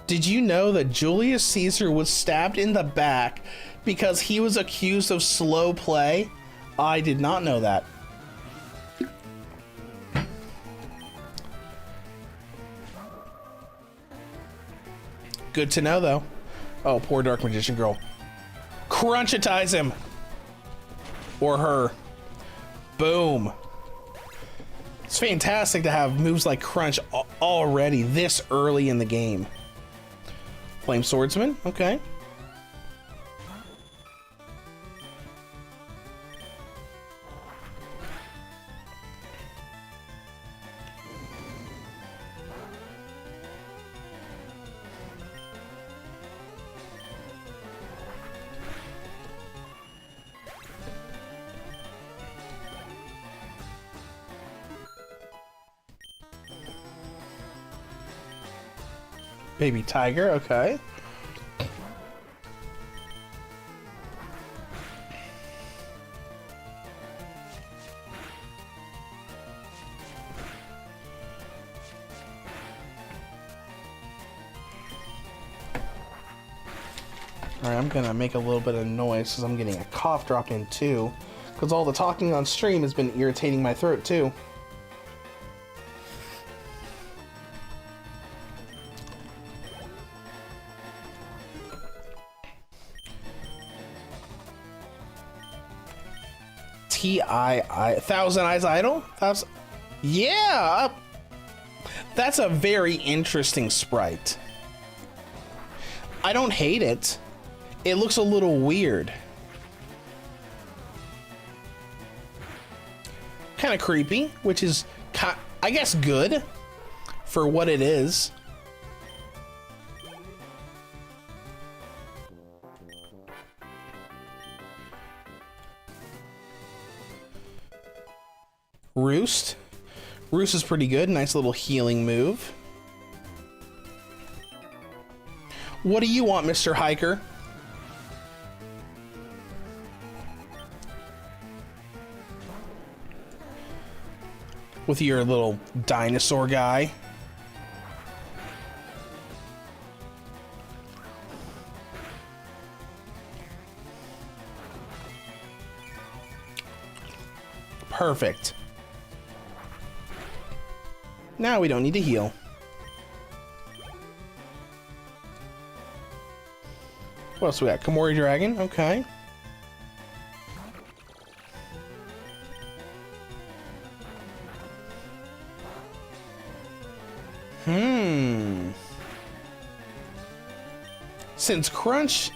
[SPEAKER 2] Did you know that Julius Caesar was stabbed in the back because he was accused of slow play? I did not know that. Good to know, though. Oh, poor Dark Magician Girl. Crunchitize him! Or her. Boom. It's fantastic to have moves like Crunch already this early in the game. Flame Swordsman, okay. Baby Tiger, okay. Alright, I'm gonna make a little bit of noise because I'm getting a cough drop in too. Because all the talking on stream has been irritating my throat too. Thousand Eyes Idol? Yeah! That's a very interesting sprite. I don't hate it. It looks a little weird. Kind of creepy, which is, I guess, good for what it is. Roost. Roost is pretty good. Nice little healing move. What do you want, Mr. Hiker? With your little dinosaur guy. Perfect. Now we don't need to heal. What else we got? Komori Dragon. Okay. Since Crunch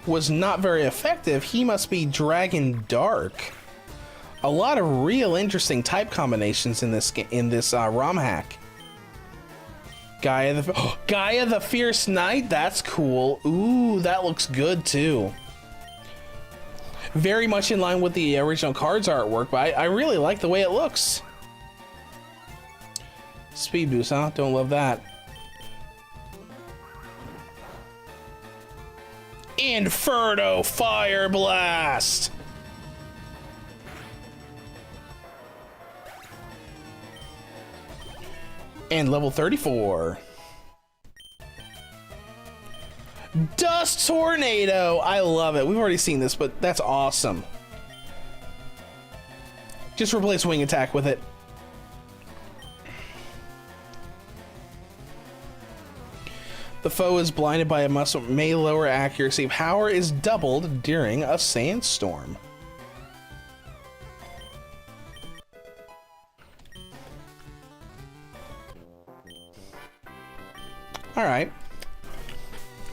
[SPEAKER 2] was not very effective, he must be Dragon Dark. A lot of real interesting type combinations in this Romhack. Gaia the Fierce Knight. That's cool. Ooh, that looks good too. Very much in line with the original cards artwork, but I really like the way it looks. Speed boost, huh? Don't love that. Inferno Fire Blast. And level 34. Dust Tornado. I love it. We've already seen this, but that's awesome. Just replace Wing Attack with it. The foe is blinded by a muscle, may lower accuracy. Power is doubled during a sandstorm. All right.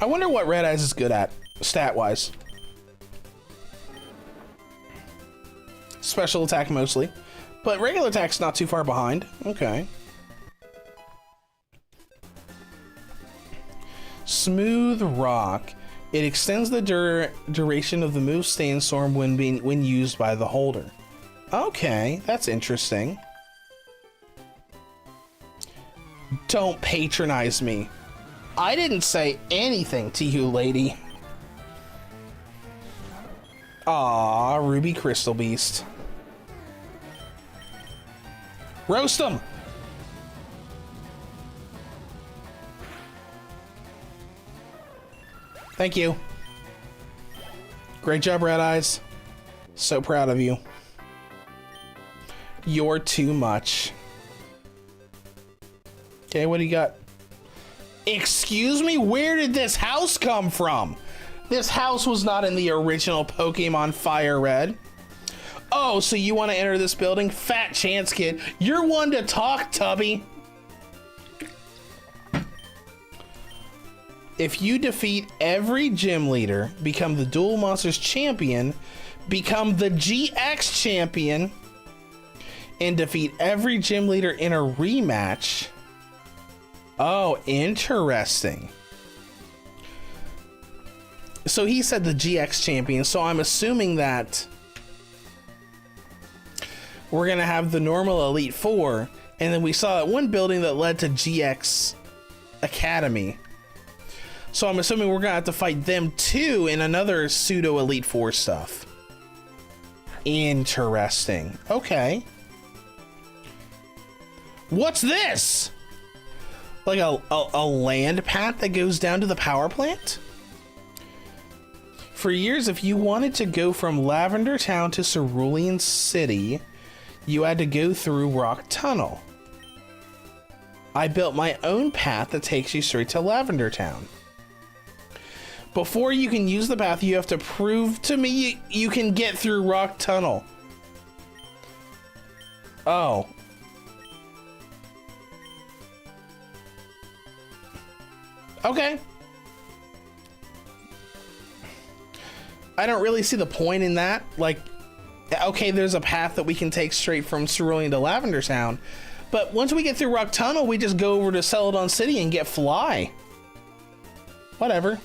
[SPEAKER 2] I wonder what Red Eyes is good at, stat-wise. Special attack mostly, but regular attack's not too far behind. Okay. Smooth Rock. It extends the duration of the move Sandstorm when used by the holder. Okay, that's interesting. Don't patronize me. I didn't say anything to you, lady. Aw, Ruby Crystal Beast. Roast him! Thank you. Great job, Red Eyes. So proud of you. You're too much. Okay, what do you got? Excuse me? Where did this house come from? This house was not in the original Pokemon Fire Red. Oh, so you want to enter this building? Fat chance, kid. You're one to talk, Tubby. If you defeat every gym leader, become the Duel Monsters champion, become the GX champion, and defeat every gym leader in a rematch. Oh, interesting. So he said the GX champion, so I'm assuming that we're gonna have the normal Elite Four, and then we saw that one building that led to GX Academy. So I'm assuming we're gonna have to fight them too in another pseudo Elite Four stuff. Interesting. Okay. What's this? Like a land path that goes down to the power plant? For years, if you wanted to go from Lavender Town to Cerulean City, you had to go through Rock Tunnel. I built my own path that takes you straight to Lavender Town. Before you can use the path, you have to prove to me you can get through Rock Tunnel. Oh. Okay. I don't really see the point in that. Like, okay, there's a path that we can take straight from Cerulean to Lavender Town, but once we get through Rock Tunnel, we just go over to Celadon City and get Fly. Whatever.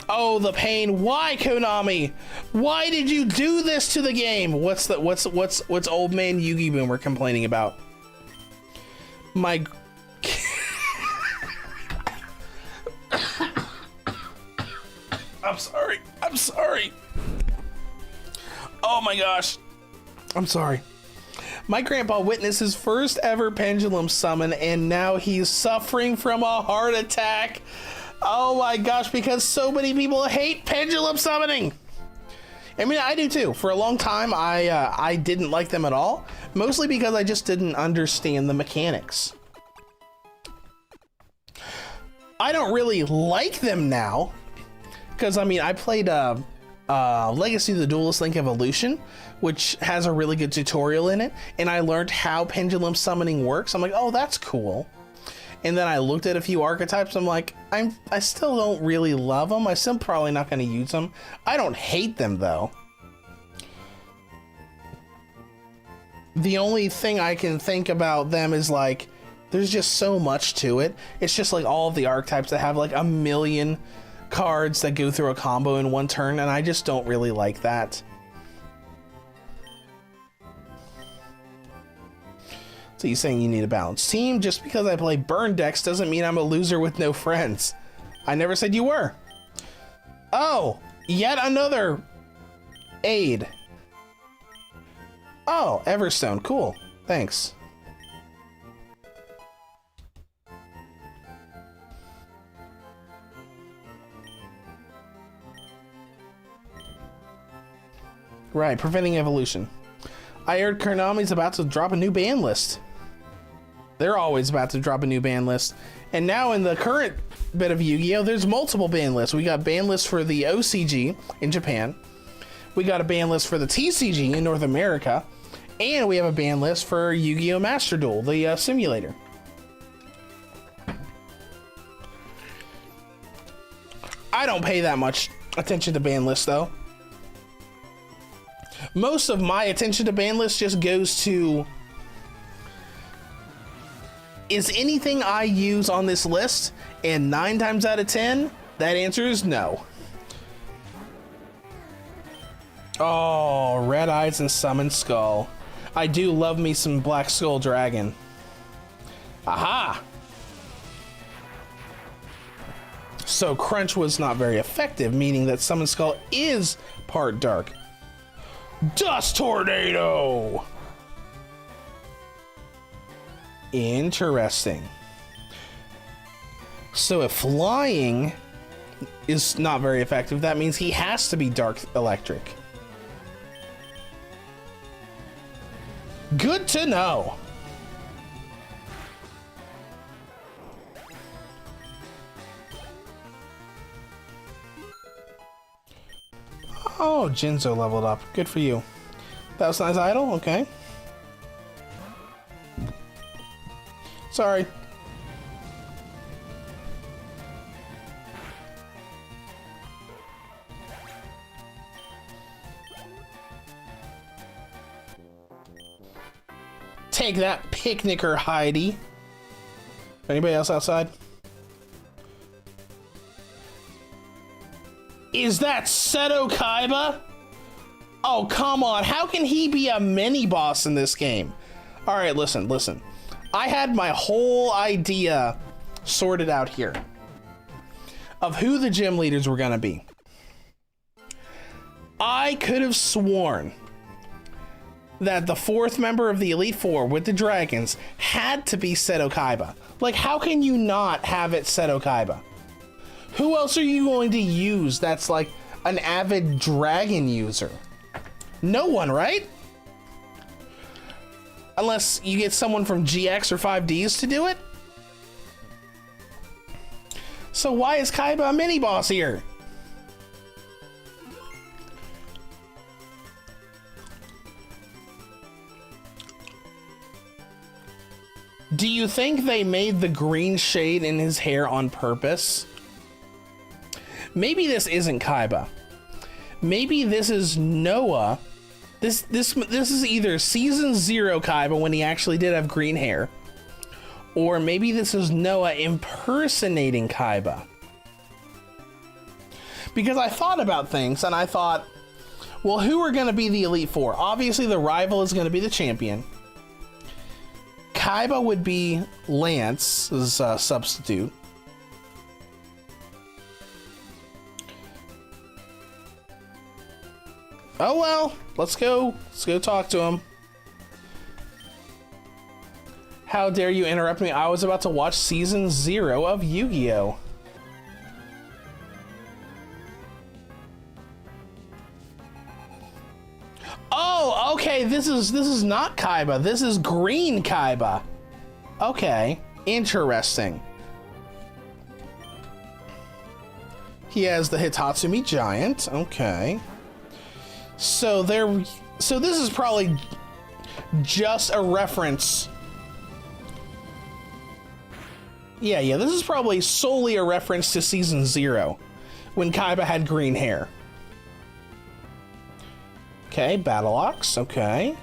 [SPEAKER 2] Oh, the pain. Why, Konami? Why did you do this to the game? What's old man Yugi Boomer complaining about? My I'm sorry. I'm sorry. Oh my gosh. I'm sorry. My grandpa witnessed his first ever pendulum summon, and now he's suffering from a heart attack. Oh my gosh, because so many people hate pendulum summoning. I mean, I do too. For a long time, I didn't like them at all, mostly because I just didn't understand the mechanics. I don't really like them now. Because, I mean, I played Legacy of the Duelist Link Evolution, which has a really good tutorial in it. And I learned how pendulum summoning works. I'm like, oh, that's cool. And then I looked at a few archetypes. I'm like, I still don't really love them. I'm still probably not going to use them. I don't hate them, though. The only thing I can think about them is like, there's just so much to it. It's just like all of the archetypes that have like a million cards that go through a combo in one turn, and I just don't really like that. So you're saying you need a balanced team? Just because I play burn decks doesn't mean I'm a loser with no friends. I never said you were. Oh, yet another aid. Oh, Everstone, cool, thanks. Right, preventing evolution. I heard Konami's about to drop a new ban list. They're always about to drop a new ban list. And now in the current bit of Yu-Gi-Oh, there's multiple ban lists. We got ban lists for the OCG in Japan. We got a ban list for the TCG in North America. And we have a ban list for Yu-Gi-Oh! Master Duel, the simulator. I don't pay that much attention to ban lists, though. Most of my attention to ban lists just goes to, is anything I use on this list? And 9 times out of 10, that answer is no. Oh, Red Eyes and Summon Skull. I do love me some Black Skull Dragon. Aha! So Crunch was not very effective, meaning that Summon Skull is part dark. Dust Tornado! Interesting. So if flying is not very effective, that means he has to be dark electric. Good to know. Oh, Jinzo leveled up. Good for you. That was nice idol? Okay. Sorry. Take that, picnicker Heidi. Anybody else outside? Is that Seto Kaiba? Oh, come on. How can he be a mini boss in this game? All right, listen. I had my whole idea sorted out here of who the gym leaders were going to be. I could have sworn that the 4th member of the Elite Four with the dragons had to be Seto Kaiba. Like, how can you not have it Seto Kaiba? Who else are you going to use that's like an avid dragon user? No one, right? Unless you get someone from GX or 5Ds to do it. So why is Kaiba a mini boss here? Do you think they made the green shade in his hair on purpose? Maybe this isn't Kaiba. Maybe this is Noah. This is either season 0 Kaiba when he actually did have green hair, or maybe this is Noah impersonating Kaiba. Because I thought about things and I thought, well, who are going to be the Elite Four? Obviously the rival is going to be the champion. Kaiba would be Lance's substitute. Oh well, let's go talk to him. How dare you interrupt me? I was about to watch season 0 of Yu-Gi-Oh! Oh, okay, this is not Kaiba. This is green Kaiba. Okay, interesting. He has the Hitatsumi Giant. Okay. So this is probably just a reference. Yeah, this is probably solely a reference to Season 0, when Kaiba had green hair. Okay, Battle Ox, okay.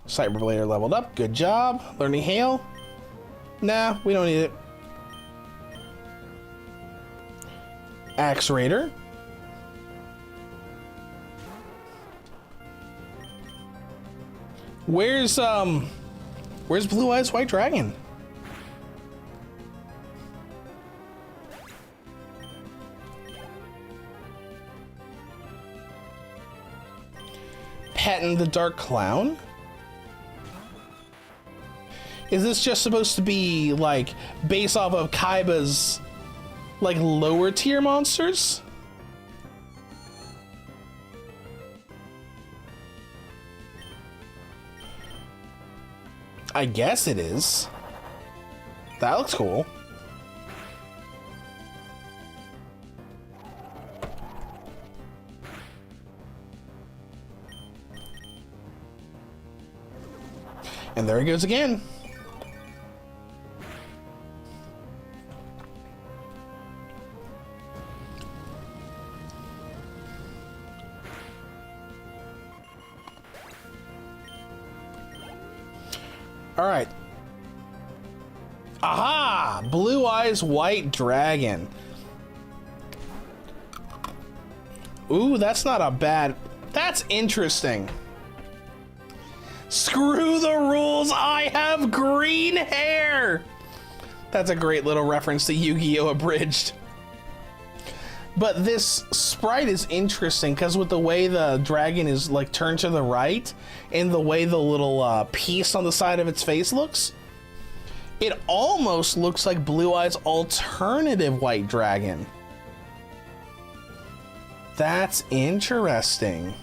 [SPEAKER 2] Cyberblader leveled up. Good job. Learning Hail. Nah, we don't need it. Axe Raider. Where's Blue Eyes White Dragon? Petting the Dark Clown. Is this just supposed to be, like, based off of Kaiba's, like, lower tier monsters? I guess it is. That looks cool. And there he goes again. All right. Aha! Blue Eyes White Dragon. Ooh, that's not a bad... That's interesting. Screw the rules, I have green hair! That's a great little reference to Yu-Gi-Oh! Abridged. But this sprite is interesting because with the way the dragon is like turned to the right and the way the little piece on the side of its face looks, it almost looks like Blue Eyes' alternative white dragon. That's interesting.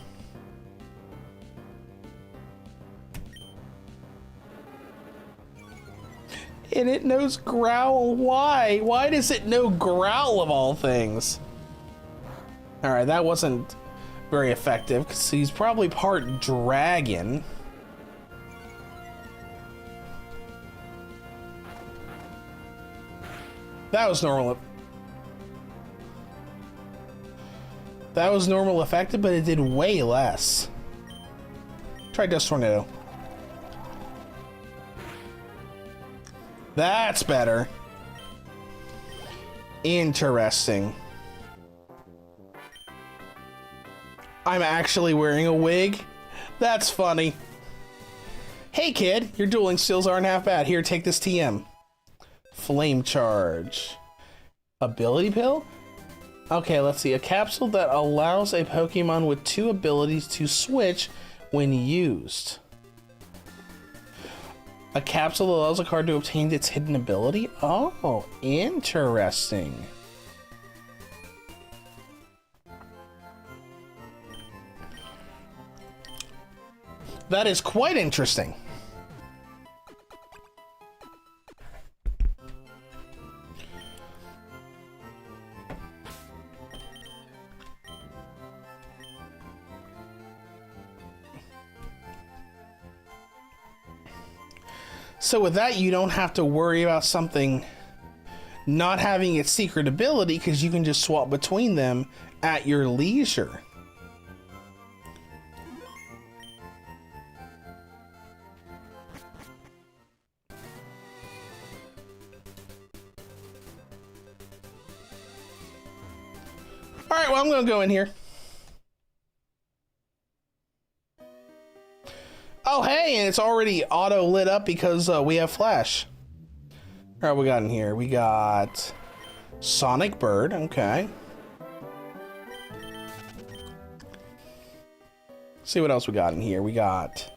[SPEAKER 2] And it knows Growl. Why? Why does it know Growl of all things? Alright, that wasn't very effective because he's probably part dragon. That was normal. That was normal effective, but it did way less. Try Dust Tornado. That's better. Interesting. I'm actually wearing a wig? That's funny. Hey kid, your dueling skills aren't half bad. Here, take this TM. Flame Charge. Ability Pill? Okay, let's see. A capsule that allows a Pokemon with 2 abilities to switch when used. A capsule that allows a card to obtain its hidden ability? Oh, interesting. That is quite interesting. So with that, you don't have to worry about something not having its secret ability because you can just swap between them at your leisure. All right, well, I'm going to go in here. Oh, hey, and it's already auto lit up because we have flash. All right, we got in here. We got Sonic Bird. Okay. See what else we got in here. We got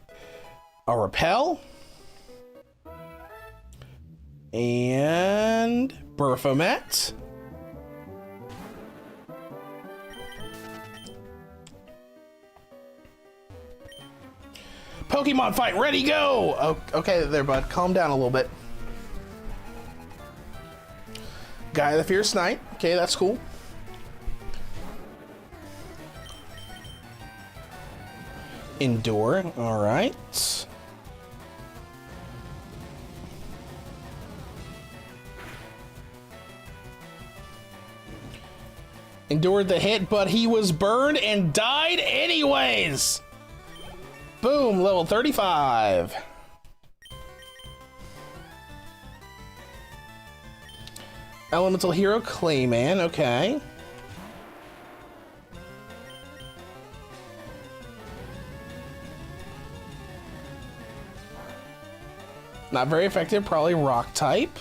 [SPEAKER 2] a Repel and Burfomet. Pokemon fight, ready, go!
[SPEAKER 1] Oh, okay there, bud. Calm down a little bit.
[SPEAKER 2] Guy of the Fierce Knight. Okay, that's cool. Endure, all right. Endured the hit, but he was burned and died anyways. Boom, level 35. Elemental Hero Clayman, okay. Not very effective, probably rock type.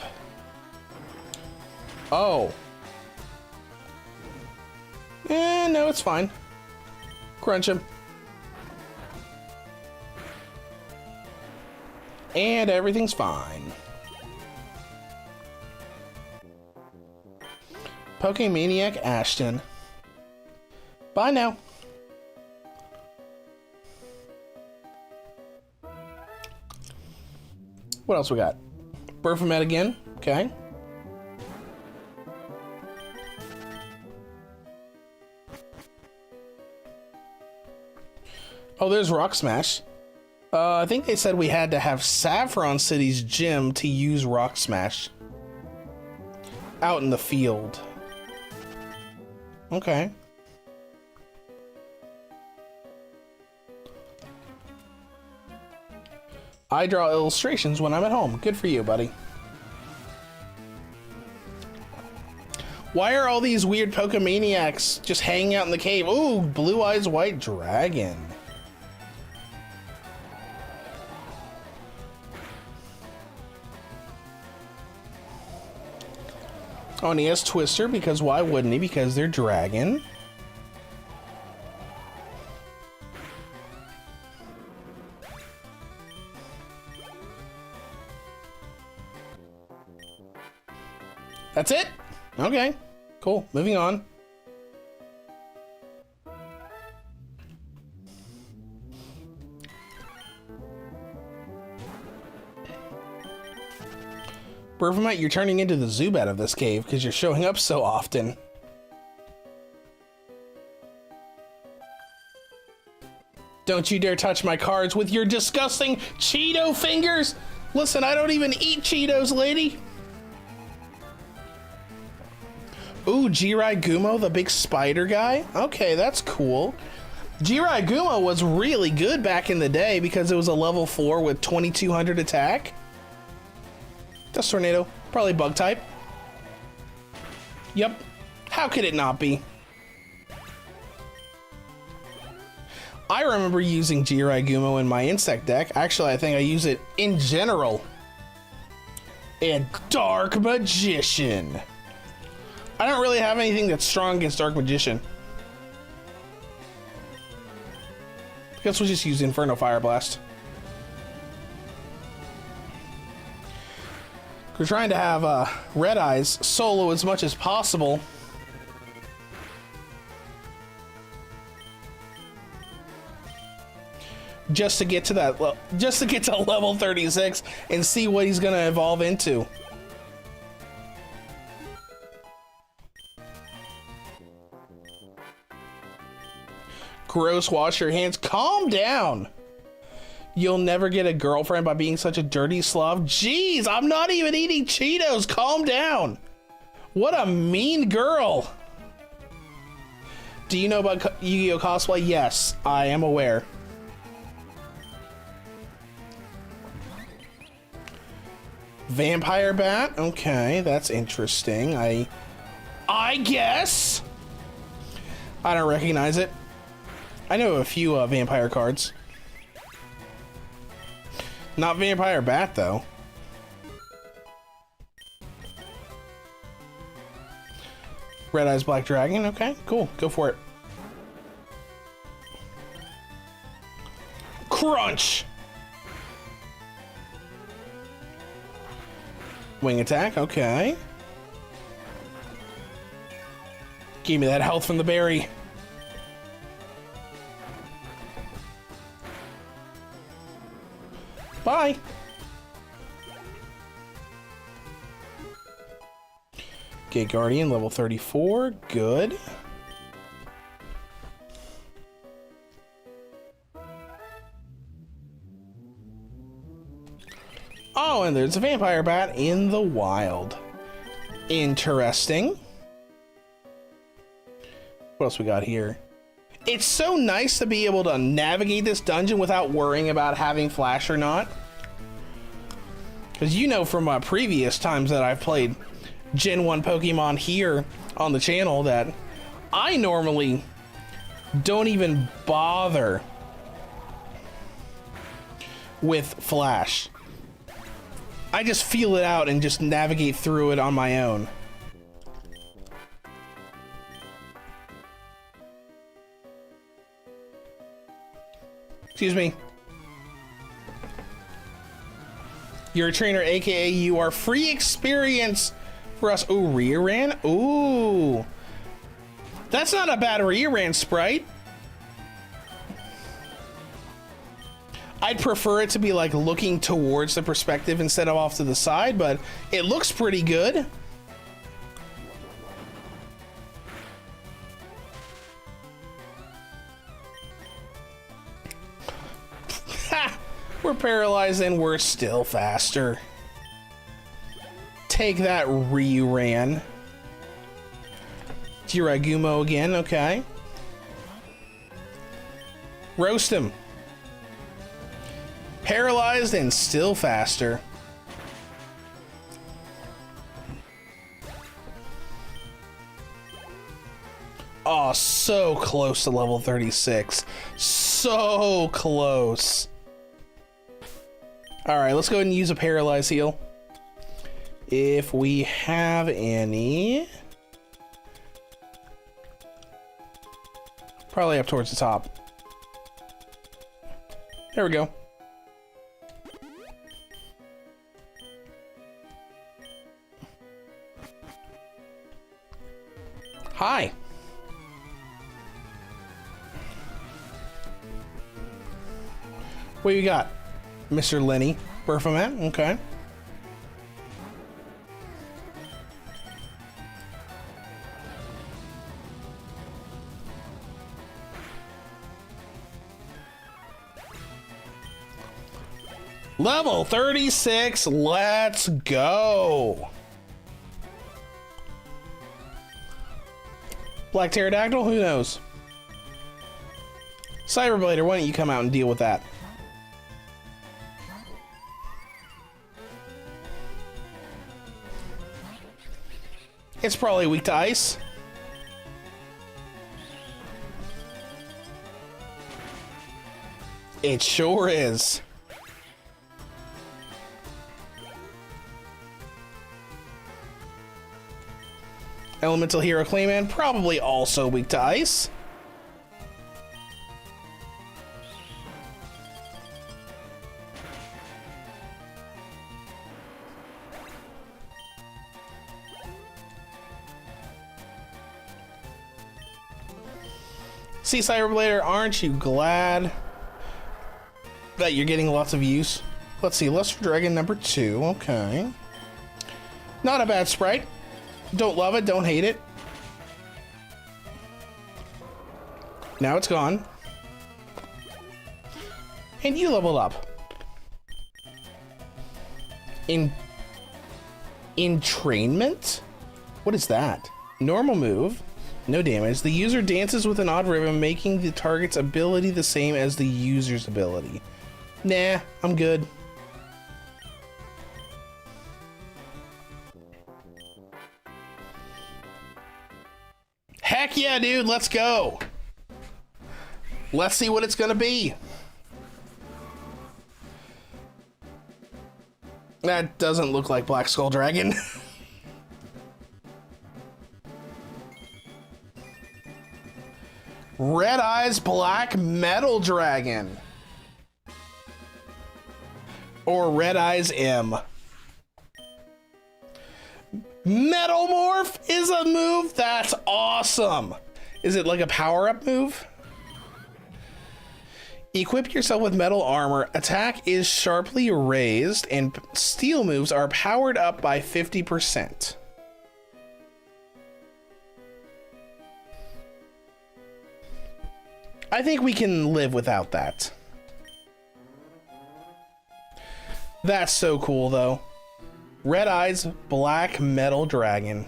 [SPEAKER 2] Oh. No, it's fine. Crunch him. And everything's fine. Pokemaniac Ashton. Bye now. What else we got? Burfamet again. Okay. Oh, there's Rock Smash. I think they said we had to have Saffron City's gym to use Rock Smash. Out in the field. Okay. I draw illustrations when I'm at home. Good for you, buddy. Why are all these weird Pokemaniacs just hanging out in the cave? Ooh, Blue Eyes White Dragon. Oh, and he has Twister, because why wouldn't he? Because they're dragon. That's it? Okay, cool. Moving on. Burfamet, you're turning into the Zubat of this cave because you're showing up so often. Don't you dare touch my cards with your disgusting Cheeto fingers! Listen, I don't even eat Cheetos, lady! Ooh, Jirai Gumo, the big spider guy? Okay, that's cool. Jirai Gumo was really good back in the day because it was a level 4 with 2200 attack. That's Tornado. Probably bug type. Yep. How could it not be? I remember using Jirai Gumo in my insect deck. Actually, I think I use it in general. And Dark Magician. I don't really have anything that's strong against Dark Magician. I guess we'll just use Inferno Fire Blast. We're trying to have Red Eyes solo as much as possible. Just to get to that, just to get to level 36 and see what he's gonna evolve into. Gross, wash your hands. Calm down. You'll never get a girlfriend by being such a dirty slob. Jeez, I'm not even eating Cheetos. Calm down. What a mean girl. Do you know about Yu-Gi-Oh cosplay? Yes, I am aware. Vampire Bat? Okay, that's interesting. I guess. I don't recognize it. I know a few vampire cards. Not Vampire Bat, though. Red Eyes Black Dragon. Okay, cool. Go for it. Crunch! Wing attack. Okay. Give me that health from the berry. Bye. Gate Guardian, level 34. Good. Oh, and there's a vampire bat in the wild. Interesting. What else we got here? It's so nice to be able to navigate this dungeon without worrying about having flash or not. Because you know from previous times that I've played Gen 1 Pokemon here on the channel that I normally don't even bother with flash. I just feel it out and just navigate through it on my own. Excuse me. You're a trainer, aka you are free experience for us. Ooh, Rearan? Ooh. That's not a bad Rearan sprite. I'd prefer it to be like looking towards the perspective instead of off to the side, but it looks pretty good. Ha! We're paralyzed and we're still faster. Take that, Rearan. Giragumo again, okay. Roast him. Paralyzed and still faster. Oh, so close to level 36. So close. All right, let's go ahead and use a paralyze heal. If we have any. Probably up towards the top. There we go. Hi. What you got, Mr. Lenny Berfamat? Okay. Level 36, let's go. Black Pterodactyl, who knows? Cyberblader, why don't you come out and deal with that? It's probably weak to ice. It sure is. Elemental Hero Clayman, probably also weak to ice. See, Cyberblader, aren't you glad that you're getting lots of use? Let's see, Luster Dragon number 2, okay. Not a bad sprite. Don't love it, don't hate it. Now it's gone. And you leveled up. Entrainment? What is that? Normal move. No damage. The user dances with an odd rhythm, making the target's ability the same as the user's ability. Nah, I'm good. Heck yeah, dude, let's go. Let's see what it's gonna be. That doesn't look like Black Skull Dragon. Red Eyes Black Metal Dragon. Or Red Eyes M. Metal Morph is a move? That's awesome. Is it like a power-up move? Equip yourself with metal armor. Attack is sharply raised, and steel moves are powered up by 50%. I think we can live without that. That's so cool, though. Red Eyes, Black Metal Dragon.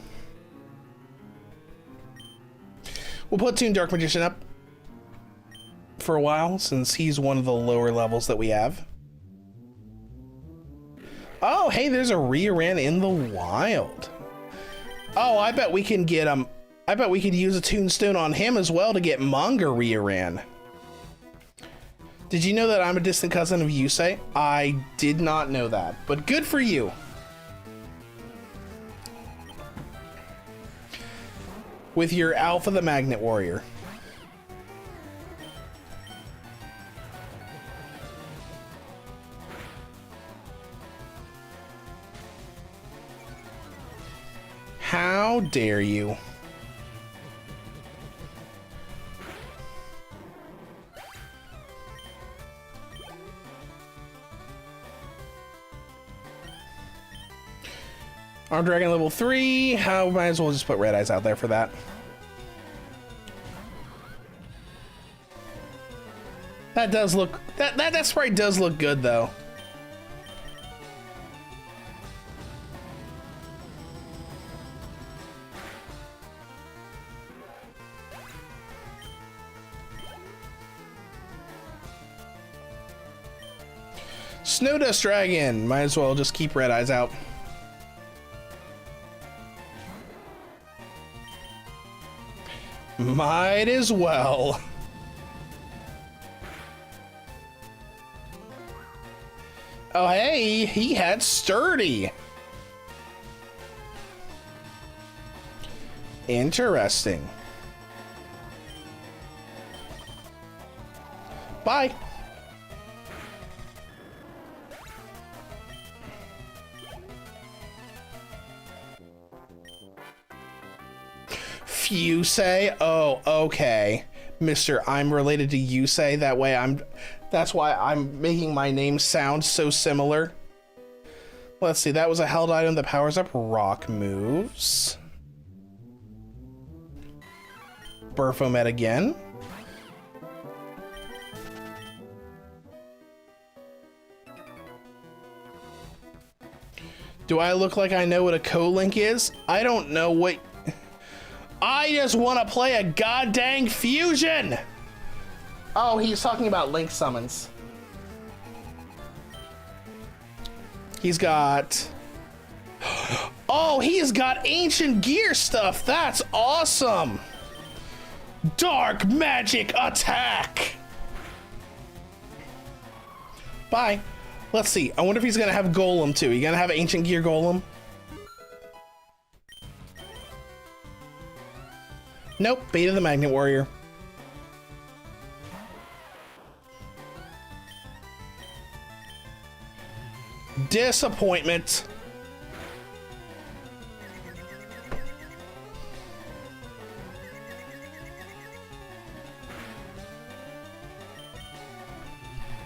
[SPEAKER 2] We'll put Toon Dark Magician up for a while, since he's one of the lower levels that we have. Oh, hey, there's a Rearan in the wild. Oh, I bet we can get I bet we could use a Toonstone on him as well to get Manga Rearan. Did you know that I'm a distant cousin of Yusei? I did not know that, but good for you. With your Alpha the Magnet Warrior. How dare you? Arm Dragon level 3. How might as well just put Red Eyes out there for that. That does look that sprite does look good though. Snowdust Dragon. Might as well just keep Red Eyes out. Might as well. Oh, hey, he had Sturdy. Interesting. Bye. Yusei? Oh, okay. Mister, I'm related to Yusei. That's why I'm making my name sound so similar. Let's see, that was a held item that powers up rock moves. Burfomet again. Do I look like I know what a co-link is? I don't know what... I just want to play a goddamn fusion! Oh, he's talking about link summons. He's got... Oh, he's got ancient gear stuff! That's awesome! Dark magic attack! Bye. Let's see. I wonder if he's gonna have Golem too. You gonna have ancient gear Golem? Nope, Beta the Magnet Warrior. Disappointment.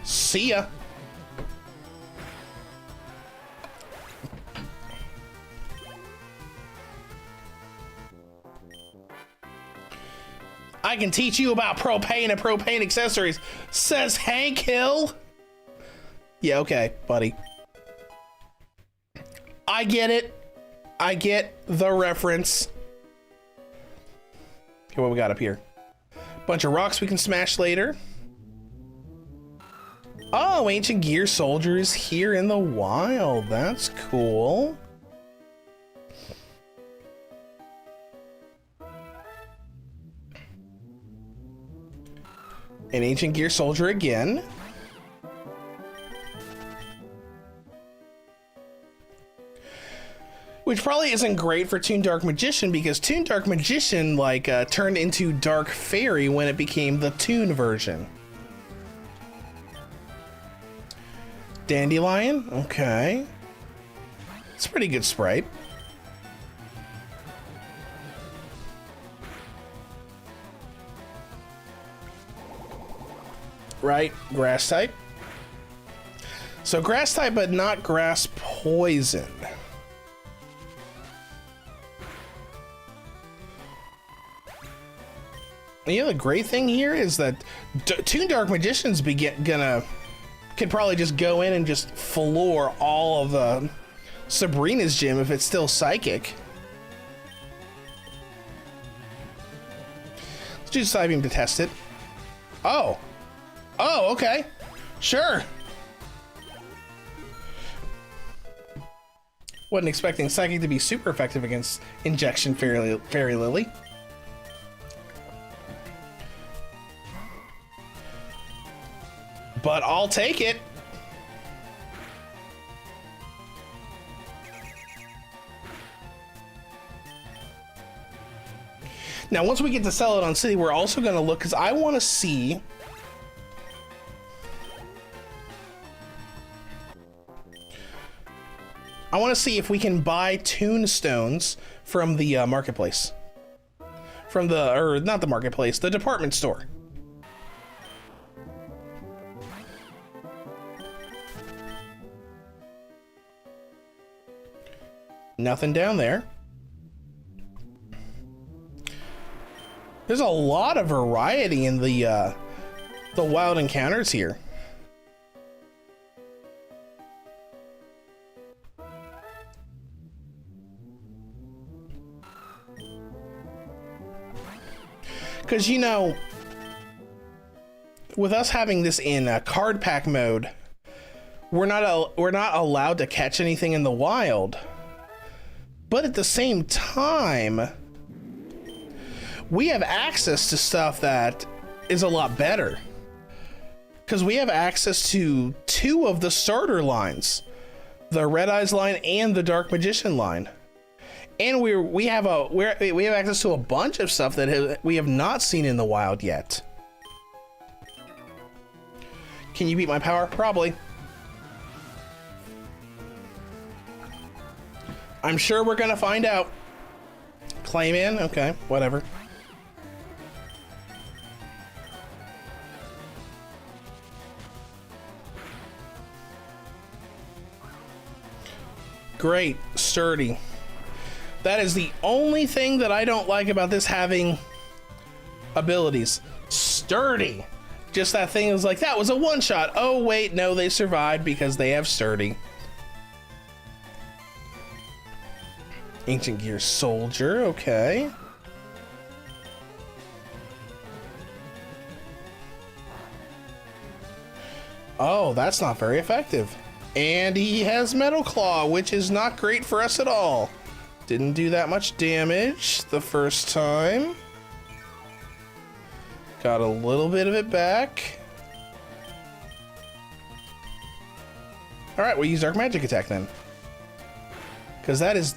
[SPEAKER 2] See ya. I can teach you about propane and propane accessories, says Hank Hill. Yeah, okay, buddy. I get it. I get the reference. Okay, what we got up here? Bunch of rocks we can smash later. Oh, Ancient Gear Soldier is here in the wild. That's cool. An Ancient Gear Soldier again. Which probably isn't great for Toon Dark Magician, because Toon Dark Magician turned into Dark Fairy when it became the Toon version. Dandelion, okay. It's a pretty good sprite. right? Grass type. So grass type, but not grass poison. The other great thing here is that two Dark Magicians could probably just go in and just floor all of Sabrina's gym if it's still psychic. Let's do Psybeam to test it. Oh, okay, sure. Wasn't expecting Psychic to be super effective against Injection Fairy Lily. But I'll take it. Now, once we get to Celadon City, we're also going to look, because I want to see... if we can buy Toonstones from the marketplace. Or not the marketplace, the department store. Nothing down there. There's a lot of variety in the wild encounters here. Because, you know, with us having this in card pack mode, we're not allowed to catch anything in the wild. But at the same time, we have access to stuff that is a lot better. Because we have access to two of the starter lines, the Red Eyes line and the Dark Magician line. And we have access to a bunch of stuff that we have not seen in the wild yet. Can you beat my power? Probably. I'm sure we're gonna find out. Clayman? Okay, whatever. Great, sturdy. That is the only thing that I don't like about this having abilities. Sturdy. Just that thing is like, that was a one-shot. Oh, wait, no, they survived because they have sturdy. Ancient Gear Soldier, okay. Oh, that's not very effective. And he has Metal Claw, which is not great for us at all. Didn't do that much damage the first time. Got a little bit of it back. Alright, we'll use Dark Magic Attack then. Because that is...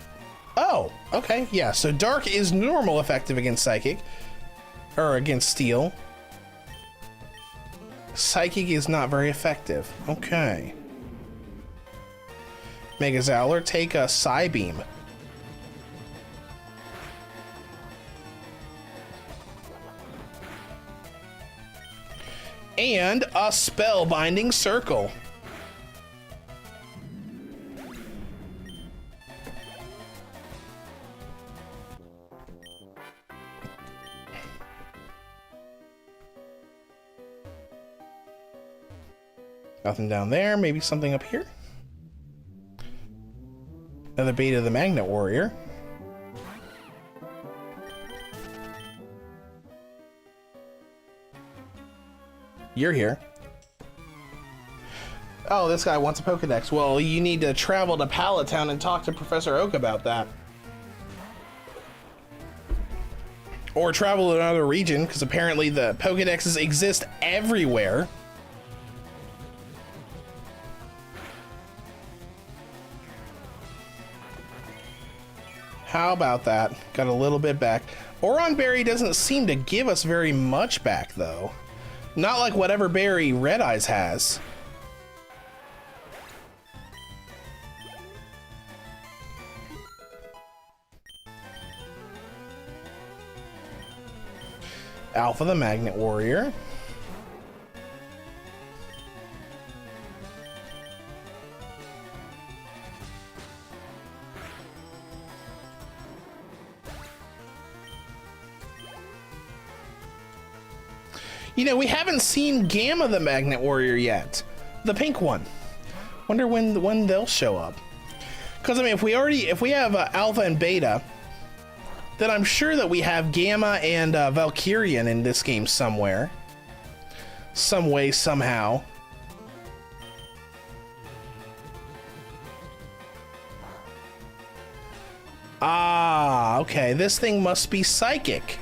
[SPEAKER 2] Oh, okay, yeah. So Dark is normal effective against Psychic. Or against Steel. Psychic is not very effective. Okay. Mega Zowler, take a Psybeam. And a Spellbinding Circle. Nothing down there, maybe something up here. Another Beta of the Magnet Warrior. You're here. Oh, this guy wants a Pokedex. Well, you need to travel to Pallet Town and talk to Professor Oak about that. Or travel to another region, because apparently the Pokedexes exist everywhere. How about that? Got a little bit back. Oron Berry doesn't seem to give us very much back, though. Not like whatever berry Red Eyes has. Alpha the Magnet Warrior. You know, we haven't seen Gamma the Magnet Warrior yet. The pink one. Wonder when they'll show up. Because, I mean, if we have Alpha and Beta, then I'm sure that we have Gamma and Valkyrian in this game somewhere. Some way, somehow. Ah, okay. This thing must be psychic.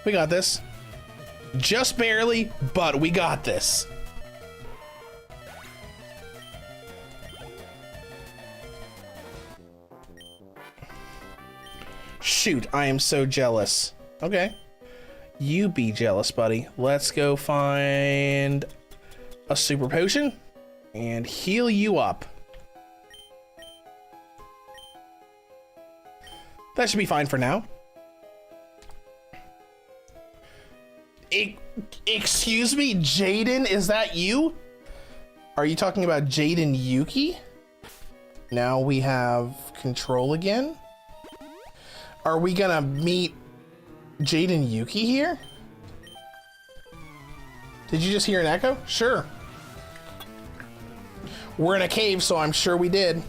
[SPEAKER 2] We got this. Just barely, but we got this. Shoot, I am so jealous. Okay. You be jealous, buddy. Let's go find a super potion and heal you up. That should be fine for now. Excuse me, Jaden, is that you? Are you talking about Jaden Yuki? Now we have control again. Are we gonna meet Jaden Yuki here? Did you just hear an echo? Sure. We're in a cave, so I'm sure we did.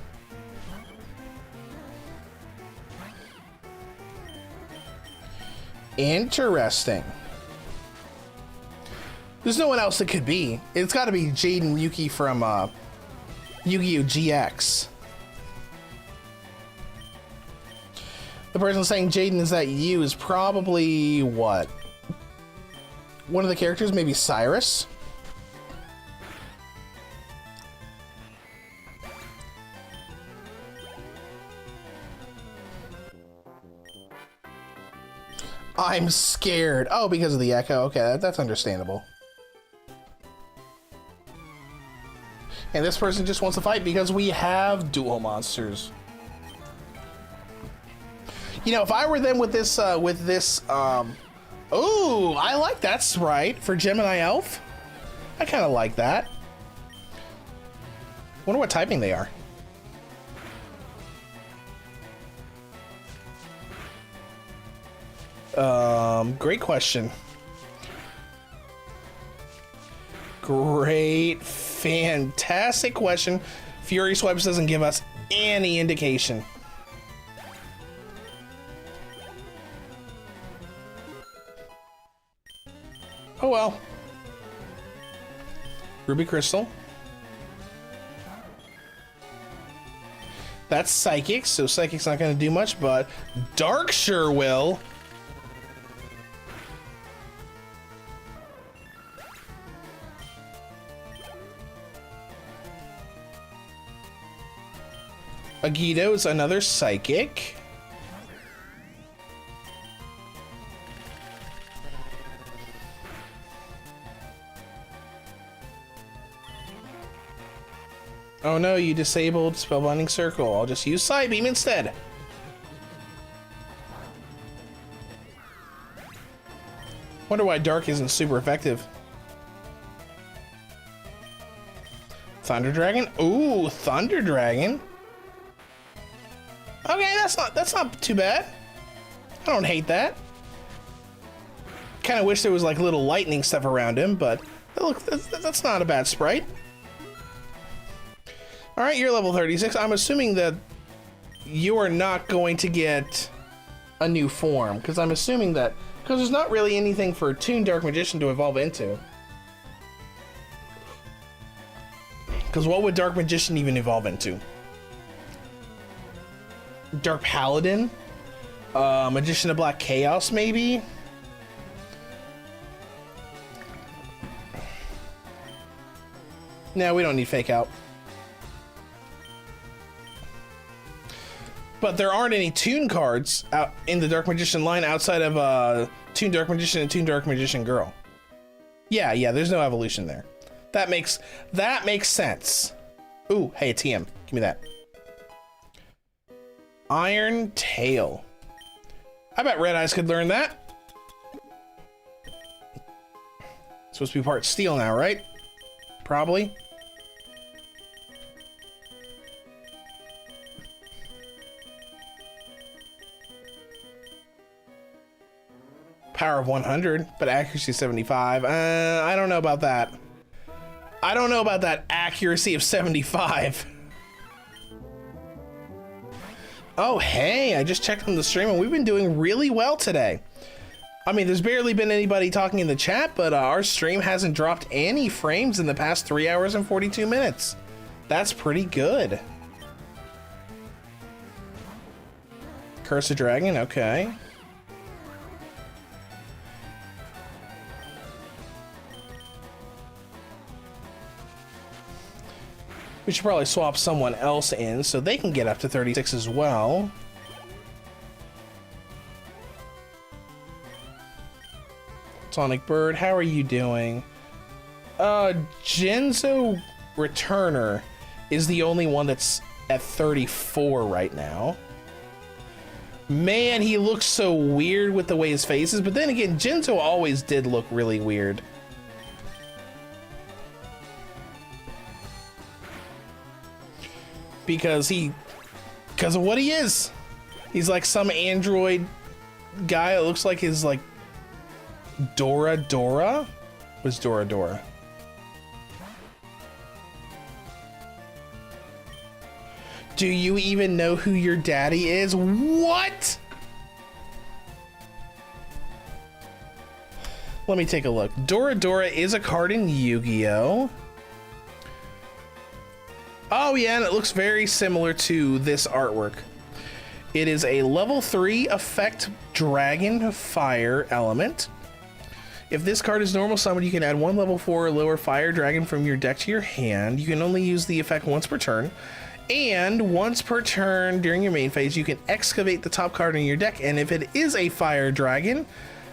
[SPEAKER 2] Interesting. There's no one else it could be. It's got to be Jaden Yuki from Yu-Gi-Oh! GX. The person saying Jaden, is that you, is probably what? One of the characters, maybe Cyrus? I'm scared. Oh, because of the echo. Okay, that's understandable. And this person just wants to fight because we have dual monsters. You know, if I were them with this, ooh, I like that sprite for Gemini Elf. I kind of like that. Wonder what typing they are. Great question. Great, fantastic question. Fury Swipes doesn't give us any indication. Oh well. Ruby Crystal. That's Psychic, so Psychic's not going to do much, but Dark sure will. Yugioh is another Psychic. Oh no, you disabled Spellbinding Circle. I'll just use Side Beam instead. Wonder why Dark isn't super effective. Thunder Dragon? Ooh, Thunder Dragon. Okay, that's not too bad. I don't hate that. Kind of wish there was like little lightning stuff around him, but look, that's not a bad sprite. All right, you're level 36. I'm assuming that you are not going to get a new form, because I'm assuming that because there's not really anything for Toon Dark Magician to evolve into. Because what would Dark Magician even evolve into? Dark Paladin? Magician of Black Chaos, maybe? No, we don't need Fake Out. But there aren't any Toon cards out in the Dark Magician line outside of Toon Dark Magician and Toon Dark Magician Girl. Yeah, there's no evolution there. That makes sense. Ooh, hey, a TM. Give me that. Iron Tail. I bet Red Eyes could learn that. It's supposed to be part steel now, right? Probably. of 100, but accuracy 75. I don't know about that. I don't know about that accuracy of 75. Oh, hey, I just checked on the stream and we've been doing really well today. I mean, there's barely been anybody talking in the chat, but our stream hasn't dropped any frames in the past 3 hours and 42 minutes. That's pretty good. Curse a Dragon, okay. We should probably swap someone else in so they can get up to 36 as well. Sonic Bird, how are you doing? Genzo Returner is the only one that's at 34 right now. Man, he looks so weird with the way his face is, but then again, Genzo always did look really weird. Because of what he is. He's like some android guy. It looks like his like Dora? What's Dora? Do you even know who your daddy is? What? Let me take a look. Dora is a card in Yu-Gi-Oh! Oh yeah, and it looks very similar to this artwork. It is a level 3 effect dragon fire element. If this card is normal summoned, you can add one level 4 or lower fire dragon from your deck to your hand. You can only use the effect once per turn. And once per turn during your main phase, you can excavate the top card in your deck. And if it is a fire dragon,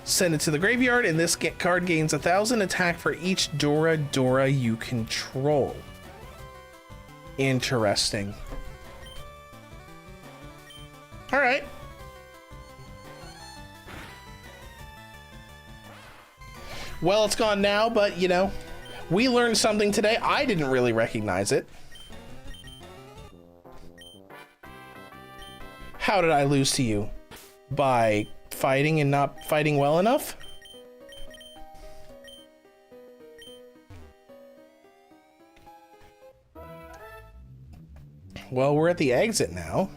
[SPEAKER 2] send it to the graveyard. And this card gains 1,000 attack for each Dora you control. Interesting. All right. Well, it's gone now, but you know, we learned something today. I didn't really recognize it. How did I lose to you? By fighting and not fighting well enough? Well, we're at the exit now.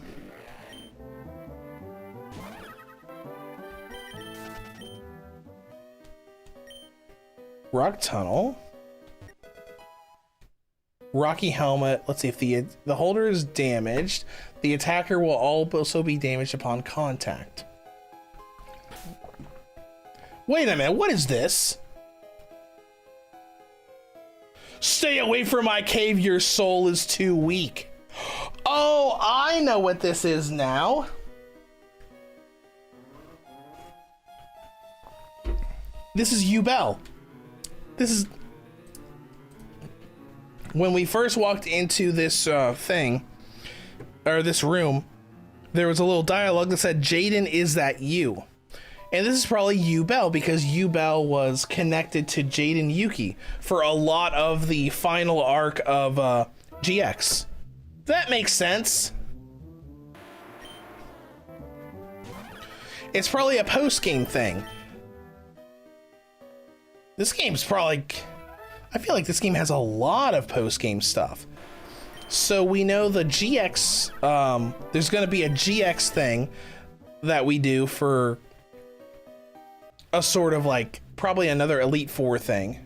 [SPEAKER 2] Rock tunnel. Rocky helmet. Let's see if the holder is damaged. The attacker will also be damaged upon contact. Wait a minute, what is this? Stay away from my cave, your soul is too weak. Oh, I know what this is now. This is Yubel. This is... When we first walked into this thing, or this room, there was a little dialogue that said, Jaden, is that you? And this is probably Yubel, because Yubel was connected to Jaden Yuki for a lot of the final arc of GX. That makes sense. It's probably a post-game thing. This game's probably... I feel like this game has a lot of post-game stuff. So we know the GX... there's going to be a GX thing that we do for a sort of like... probably another Elite Four thing.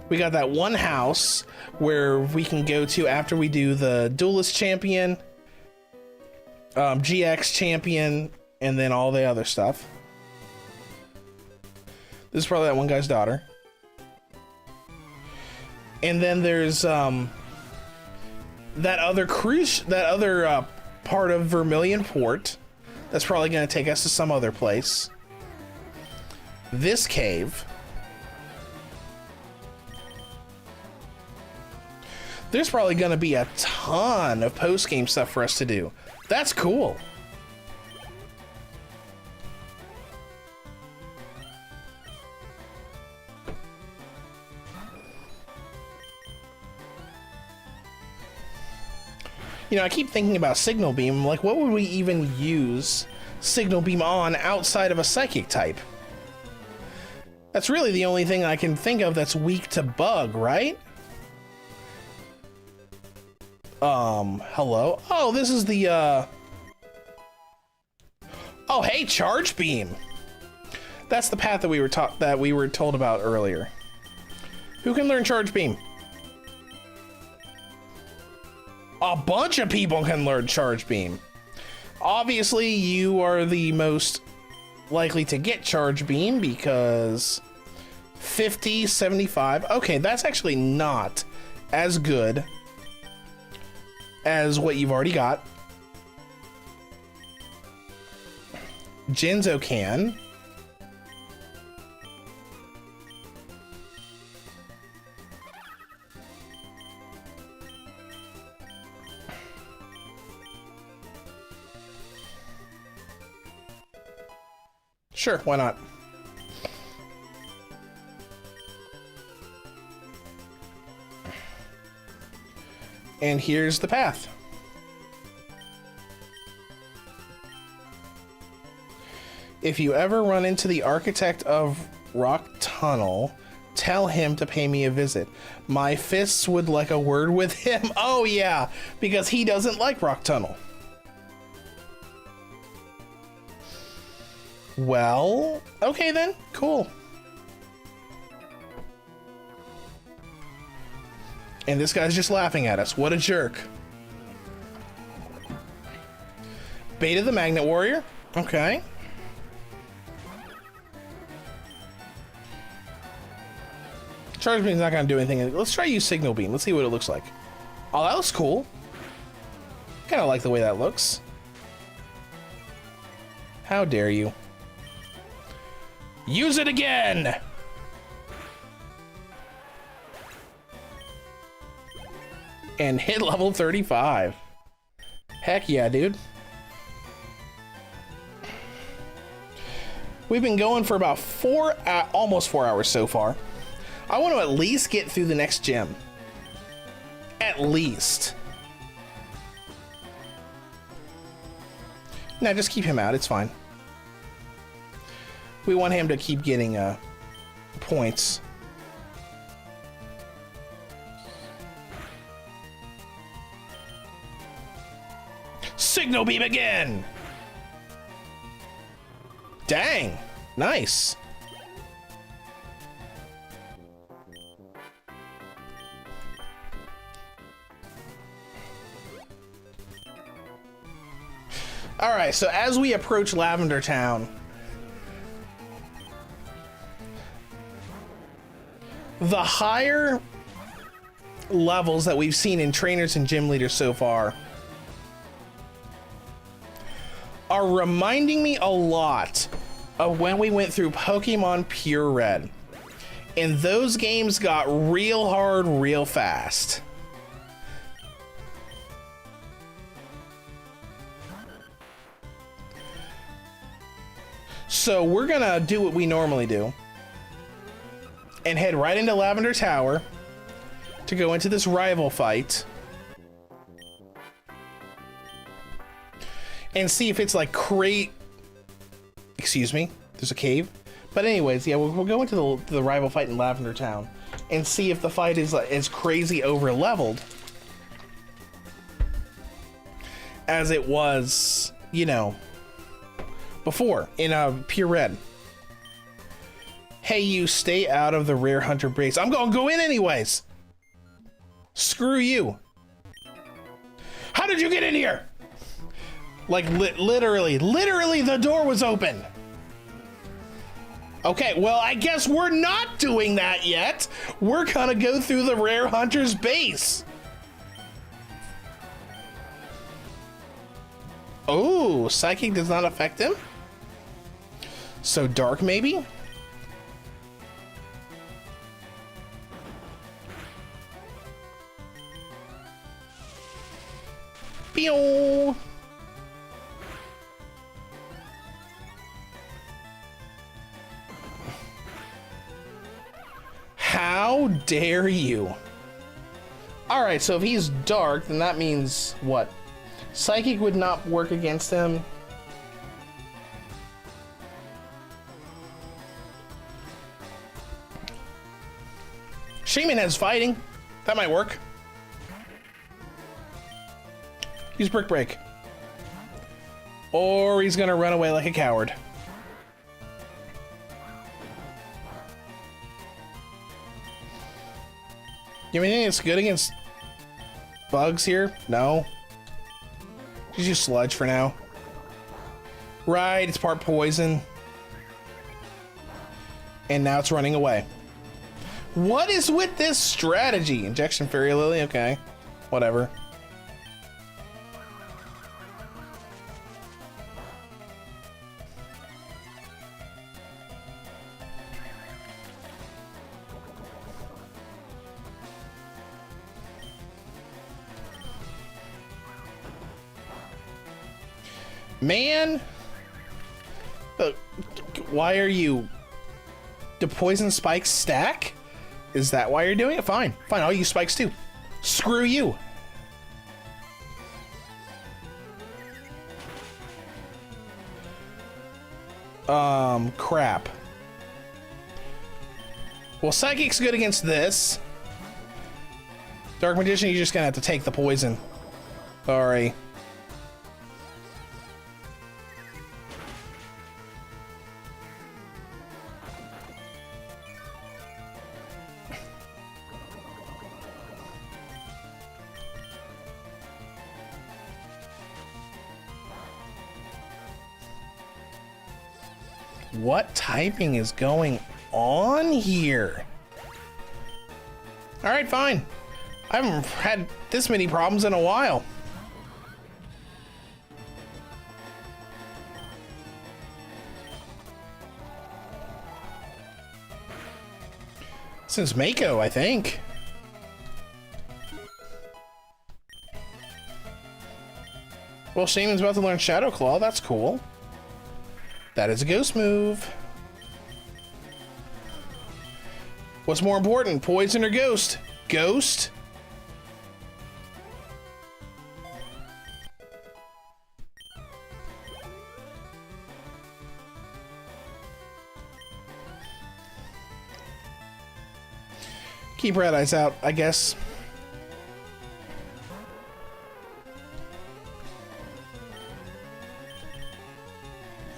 [SPEAKER 2] We got that one house where we can go to after we do the Duelist Champion, GX Champion, and then all the other stuff. This is probably that one guy's daughter. And then there's that other cruise, part of Vermilion Port. That's probably going to take us to some other place. This cave. There's probably going to be a ton of post-game stuff for us to do. That's cool. You know, I keep thinking about Signal Beam. Like, what would we even use Signal Beam on outside of a Psychic type. That's really the only thing I can think of that's weak to Bug, right? Hello? Oh, this is the, Oh, hey, Charge Beam! That's the path that we were told about earlier. Who can learn Charge Beam? A bunch of people can learn Charge Beam. Obviously, you are the most likely to get Charge Beam because 50, 75. Okay, that's actually not as good as what you've already got. Jinzo can. Sure, why not? And here's the path. If you ever run into the architect of Rock Tunnel, tell him to pay me a visit. My fists would like a word with him. Oh yeah, because he doesn't like Rock Tunnel. Well, okay then, cool. And this guy's just laughing at us. What a jerk. Beta the Magnet Warrior. Okay. Charge Beam's not gonna do anything. Let's try use Signal Beam. Let's see what it looks like. Oh, that looks cool. Kinda like the way that looks. How dare you? Use it again! And hit level 35. Heck yeah, dude. We've been going for about almost 4 hours so far. I want to at least get through the next gym. At least. Now just keep him out, it's fine. We want him to keep getting points. Signal Beam again! Dang, nice. All right, so as we approach Lavender Town, the higher levels that we've seen in trainers and gym leaders so far are reminding me a lot of when we went through Pokemon Pure Red. And those games got real hard real fast. So we're gonna do what we normally do and head right into Lavender Tower to go into this rival fight and see if it's like excuse me, there's a cave. But anyways, yeah, we'll go into the rival fight in Lavender Town and see if the fight is like as crazy over leveled as it was, you know, before in Pure Red. Hey, you, stay out of the Rare Hunter base. I'm gonna go in anyways. Screw you. How did you get in here? Like literally the door was open. Okay, well, I guess we're not doing that yet. We're gonna go through the Rare Hunter's base. Oh, Psychic does not affect him? So Dark, maybe? Pew! How dare you? Alright, so if he's Dark, then that means what? Psychic would not work against him. Shaman has fighting. That might work. Use Brick Break. Or he's gonna run away like a coward. You mean it's good against bugs here? No. Just use Sludge for now. Right, it's part poison. And now it's running away. What is with this strategy? Injection Fairy Lily? Okay. Whatever. Man! Why are you... Do poison spikes stack? Is that why you're doing it? Fine. Fine, I'll use spikes too. Screw you. Crap. Well, Psychic's good against this. Dark Magician, you're just gonna have to take the poison. Sorry. What typing is going on here? All right, fine. I haven't had this many problems in a while. Since Mako, I think. Well, Shaman's about to learn Shadow Claw. That's cool. That is a ghost move. What's more important, poison or ghost? Ghost? Keep Red Eyes out, I guess.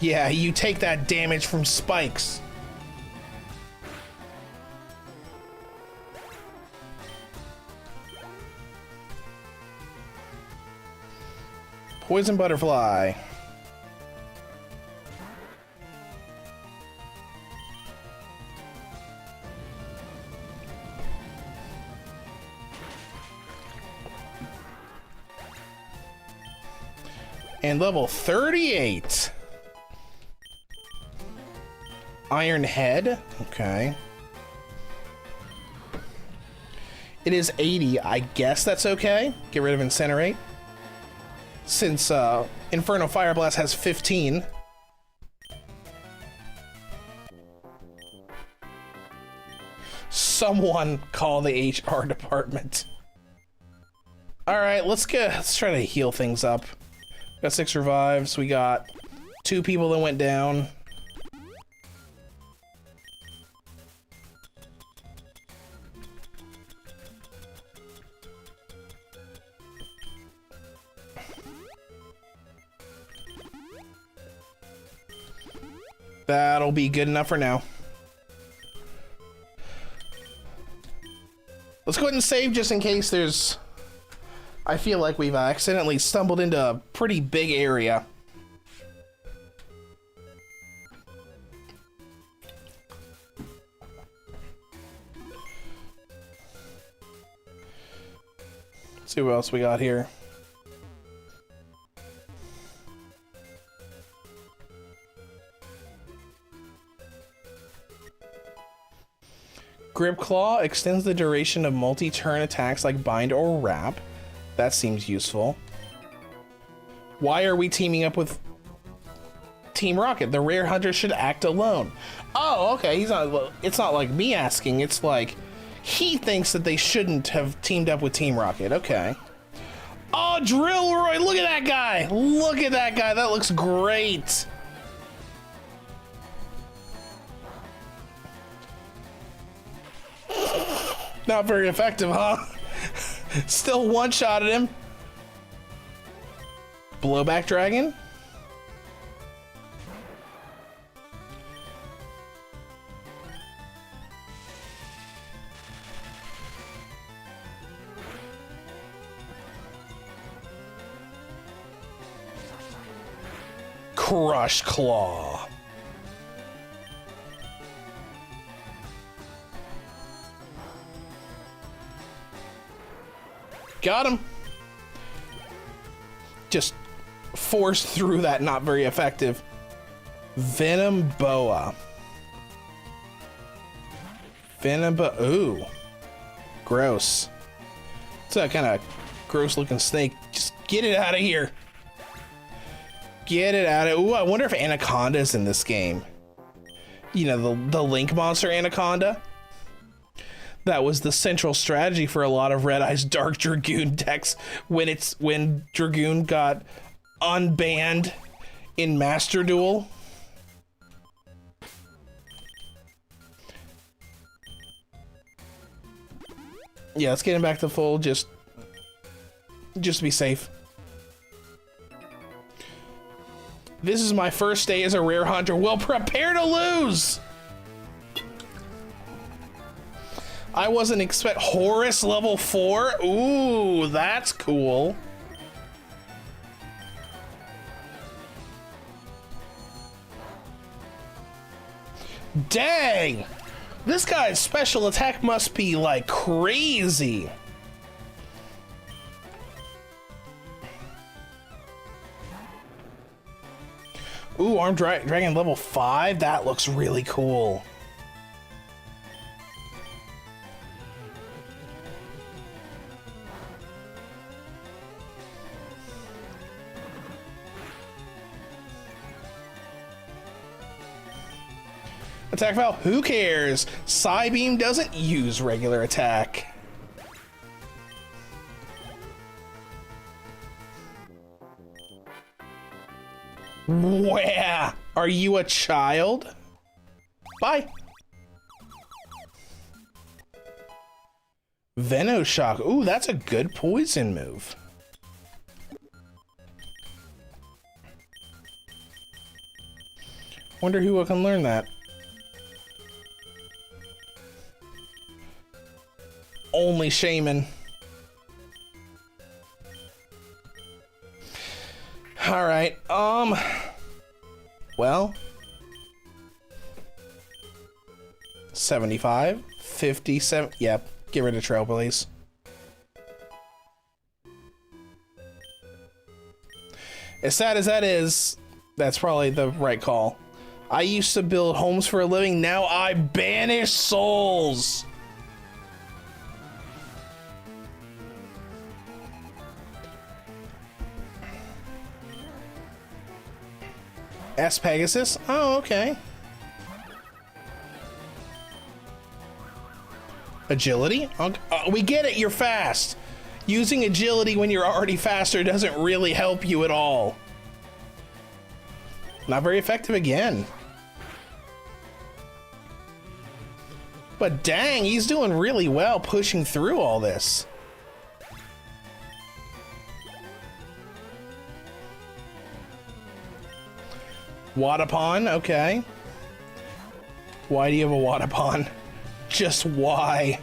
[SPEAKER 2] Yeah, you take that damage from spikes. Poison Butterfly. And level 38. Iron Head, okay. It is 80, I guess that's okay. Get rid of Incinerate. Since Inferno Fire Blast has 15. Someone call the HR department. Alright, let's try to heal things up. Got 6 revives, we got 2 people that went down. That'll be good enough for now. Let's go ahead and save just in case there's... I feel like we've accidentally stumbled into a pretty big area. Let's see what else we got here. Grip Claw extends the duration of multi-turn attacks like Bind or Wrap. That seems useful. Why are we teaming up with Team Rocket? The rare hunter should act alone. Oh, okay. It's not like me asking. It's like he thinks that they shouldn't have teamed up with Team Rocket. Okay. Oh, Drillroy! Look at that guy! Look at that guy! That looks great! Not very effective, huh? Still one-shotted him. Blowback dragon. Crush Claw. Got him. Just forced through that, not very effective. Venom Boa. Ooh. Gross. It's a kind of gross looking snake. Just get it out of here. Get it out of. Ooh, I wonder if Anaconda's in this game. You know, the Link monster Anaconda. That was the central strategy for a lot of Red Eye's Dark Dragoon decks when Dragoon got unbanned in Master Duel. Yeah, let's get him back to full, just to be safe. This is my first day as a rare hunter. Well, prepare to lose! I wasn't expect Horus level 4. Ooh, that's cool. Dang! This guy's special attack must be like crazy. Ooh, Armed Dragon level 5? That looks really cool. Attack Val, who cares? Psybeam doesn't use regular attack. Wah! Are you a child? Bye. Venoshock. Ooh, that's a good poison move. Wonder who can learn that. Only Shaman. All right. Well, 75, 57. Yep. Get rid of Trail, please. As sad as that is, that's probably the right call. I used to build homes for a living. Now I banish souls. S Pegasus? Oh, okay. Agility? We get it, you're fast. Using agility when you're already faster doesn't really help you at all. Not very effective again. But dang, he's doing really well pushing through all this. Wadapon, okay. Why do you have a Wadapon? Just why?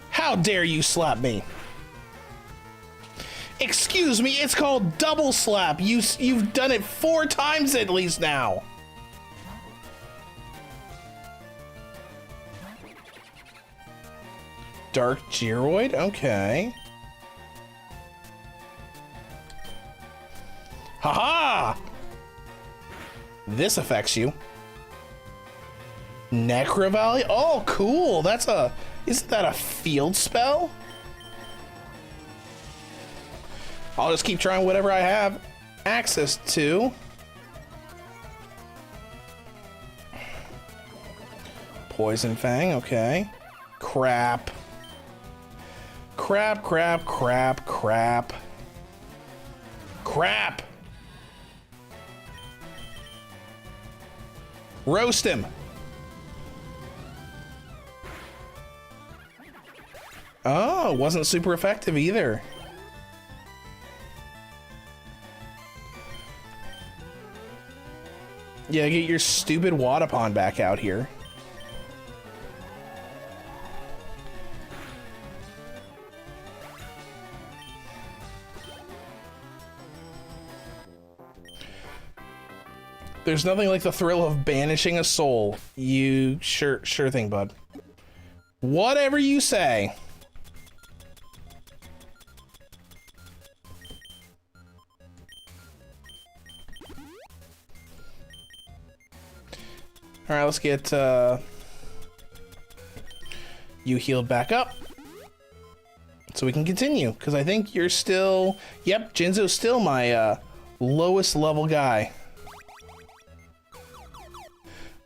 [SPEAKER 2] How dare you slap me? Excuse me, it's called double slap. You've done it 4 times at least now. Dark Geroid, okay. Haha! This affects you. Necro Valley? Oh, cool. That's a... Isn't that a field spell? I'll just keep trying whatever I have access to. Poison Fang, okay. Crap. Crap, crap, crap, crap. Crap! Roast him. Oh, wasn't super effective either. Yeah, get your stupid Wadapon back out here. There's nothing like the thrill of banishing a soul. You sure thing, bud. Whatever you say. All right, let's get you healed back up so we can continue, because I think you're still, yep, Jinzo's still my lowest level guy.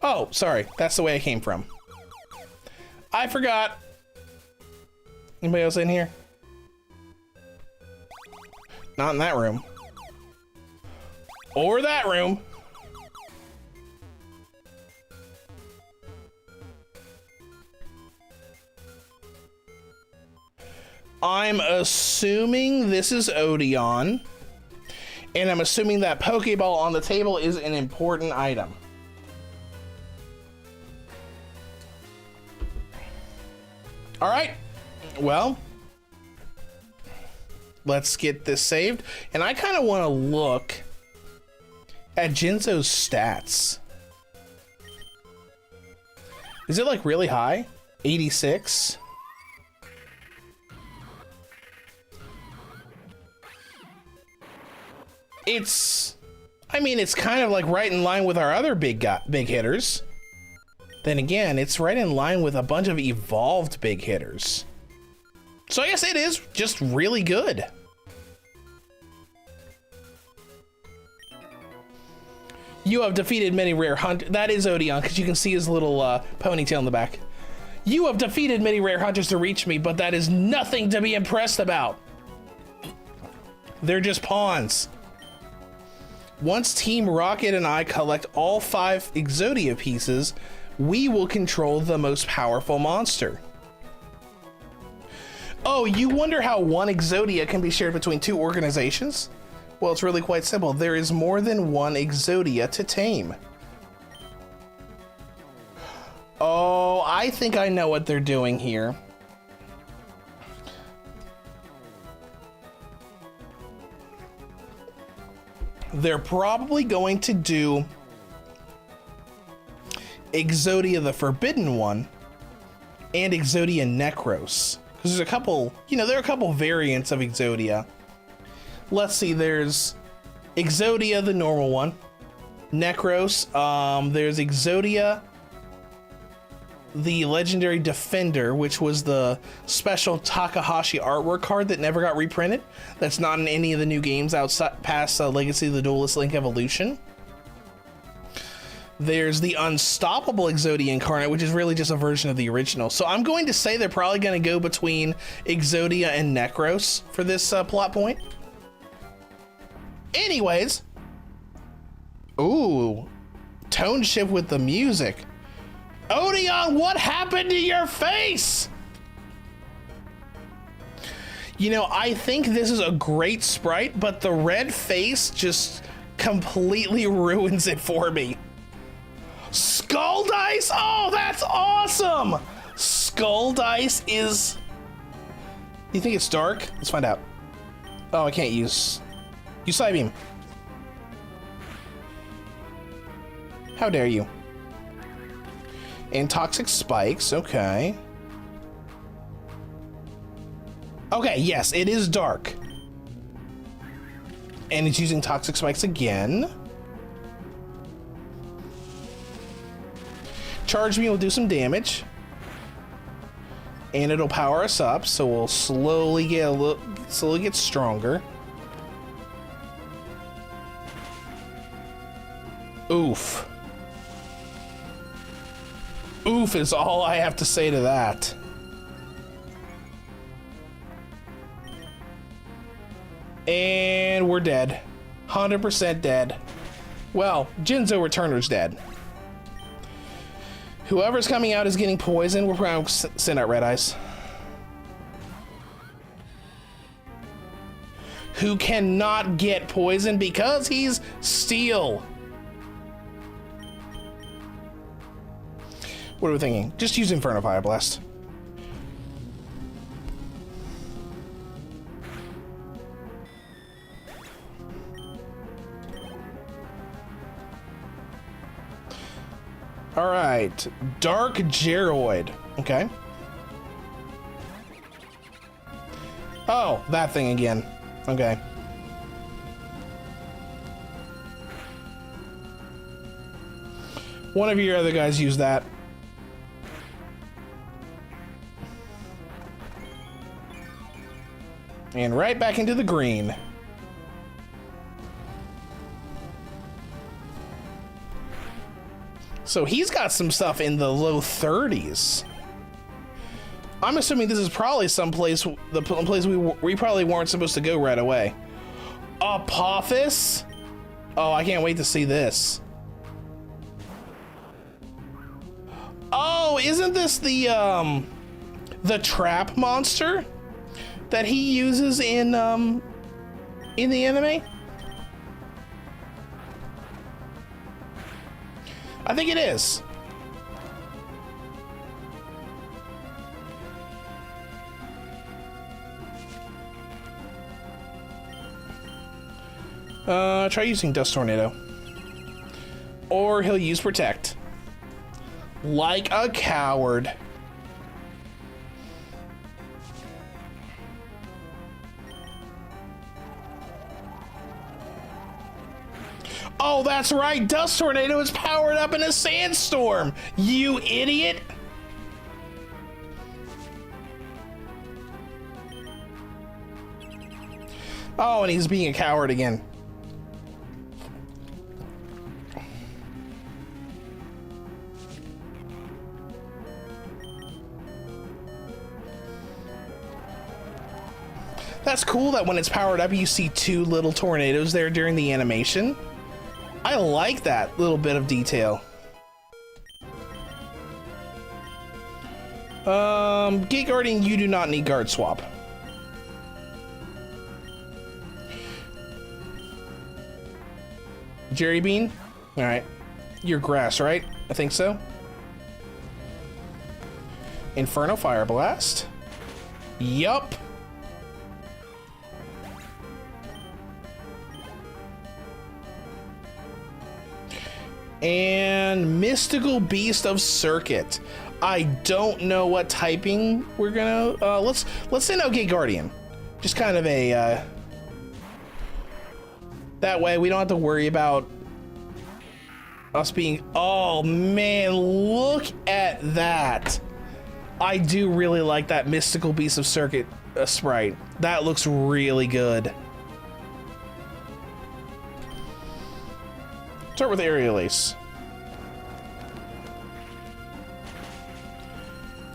[SPEAKER 2] Oh, sorry, that's the way I came from. I forgot. Anybody else in here? Not in that room. Or that room. I'm assuming this is Odeon, and I'm assuming that Pokeball on the table is an important item. All right, well, let's get this saved, and I kind of want to look at Jinzo's stats. Is it like really high? 86? I mean, it's kind of like right in line with our other big hitters. Then again, it's right in line with a bunch of evolved big hitters. So I guess it is just really good. You have defeated many rare hunters. That is Odeon, because you can see his little ponytail in the back. You have defeated many rare hunters to reach me, but that is nothing to be impressed about. They're just pawns. Once Team Rocket and I collect all 5 Exodia pieces, we will control the most powerful monster. Oh, you wonder how one Exodia can be shared between 2 organizations? Well, it's really quite simple. There is more than one Exodia to tame. Oh, I think I know what they're doing here. They're probably going to do Exodia the Forbidden One and Exodia Necros. Because there's a couple, there are a couple variants of Exodia. Let's see, there's Exodia the normal one, Necros, there's Exodia the Legendary Defender, which was the special Takahashi artwork card that never got reprinted. That's not in any of the new games outside past Legacy of the Duelist Link Evolution. There's the Unstoppable Exodia Incarnate, which is really just a version of the original. So I'm going to say they're probably going to go between Exodia and Necros for this plot point. Anyways. Ooh. Tone shift with the music. Odeon, what happened to your face? I think this is a great sprite, but the red face just completely ruins it for me. Skull Dice? Oh, that's awesome! Skull Dice is... You think it's dark? Let's find out. Oh, I can't use Psybeam. How dare you? And Toxic Spikes, okay. Okay, yes, it is dark. And it's using Toxic Spikes again. Charge Beam will do some damage. And it'll power us up, so we'll slowly get stronger. Oof. Oof is all I have to say to that. And we're dead. 100% dead. Well, Jinzo Returner's dead. Whoever's coming out is getting poisoned. We're going to send out Red Eyes. Who cannot get poisoned because he's steel. What are we thinking? Just use Inferno Fire Blast. All right, Dark Geroid. Okay. Oh, that thing again. Okay. One of your other guys use that. And right back into the green. So he's got some stuff in the low 30s. I'm assuming this is probably someplace, the place we probably weren't supposed to go right away. Apophis? Oh, I can't wait to see this. Oh, isn't this the trap monster that he uses in the anime? I think it is. Try using Dust Tornado. Or he'll use Protect. Like a coward. Oh, that's right. Dust Tornado is powered up in a sandstorm. You idiot. Oh, and he's being a coward again. That's cool that when it's powered up, you see two little tornadoes there during the animation. I like that little bit of detail. Gate Guardian, you do not need guard swap. Jerry Bean? Alright. You're grass, right? I think so. Inferno Fire Blast. Yup. And Mystical Beast of Circuit. I don't know what typing we're gonna let's send out Gate Guardian. Just kind of a that way we don't have to worry about us being, oh man, look at that. I do really like that Mystical Beast of Circuit sprite. That looks really good. Start with Aerial Ace.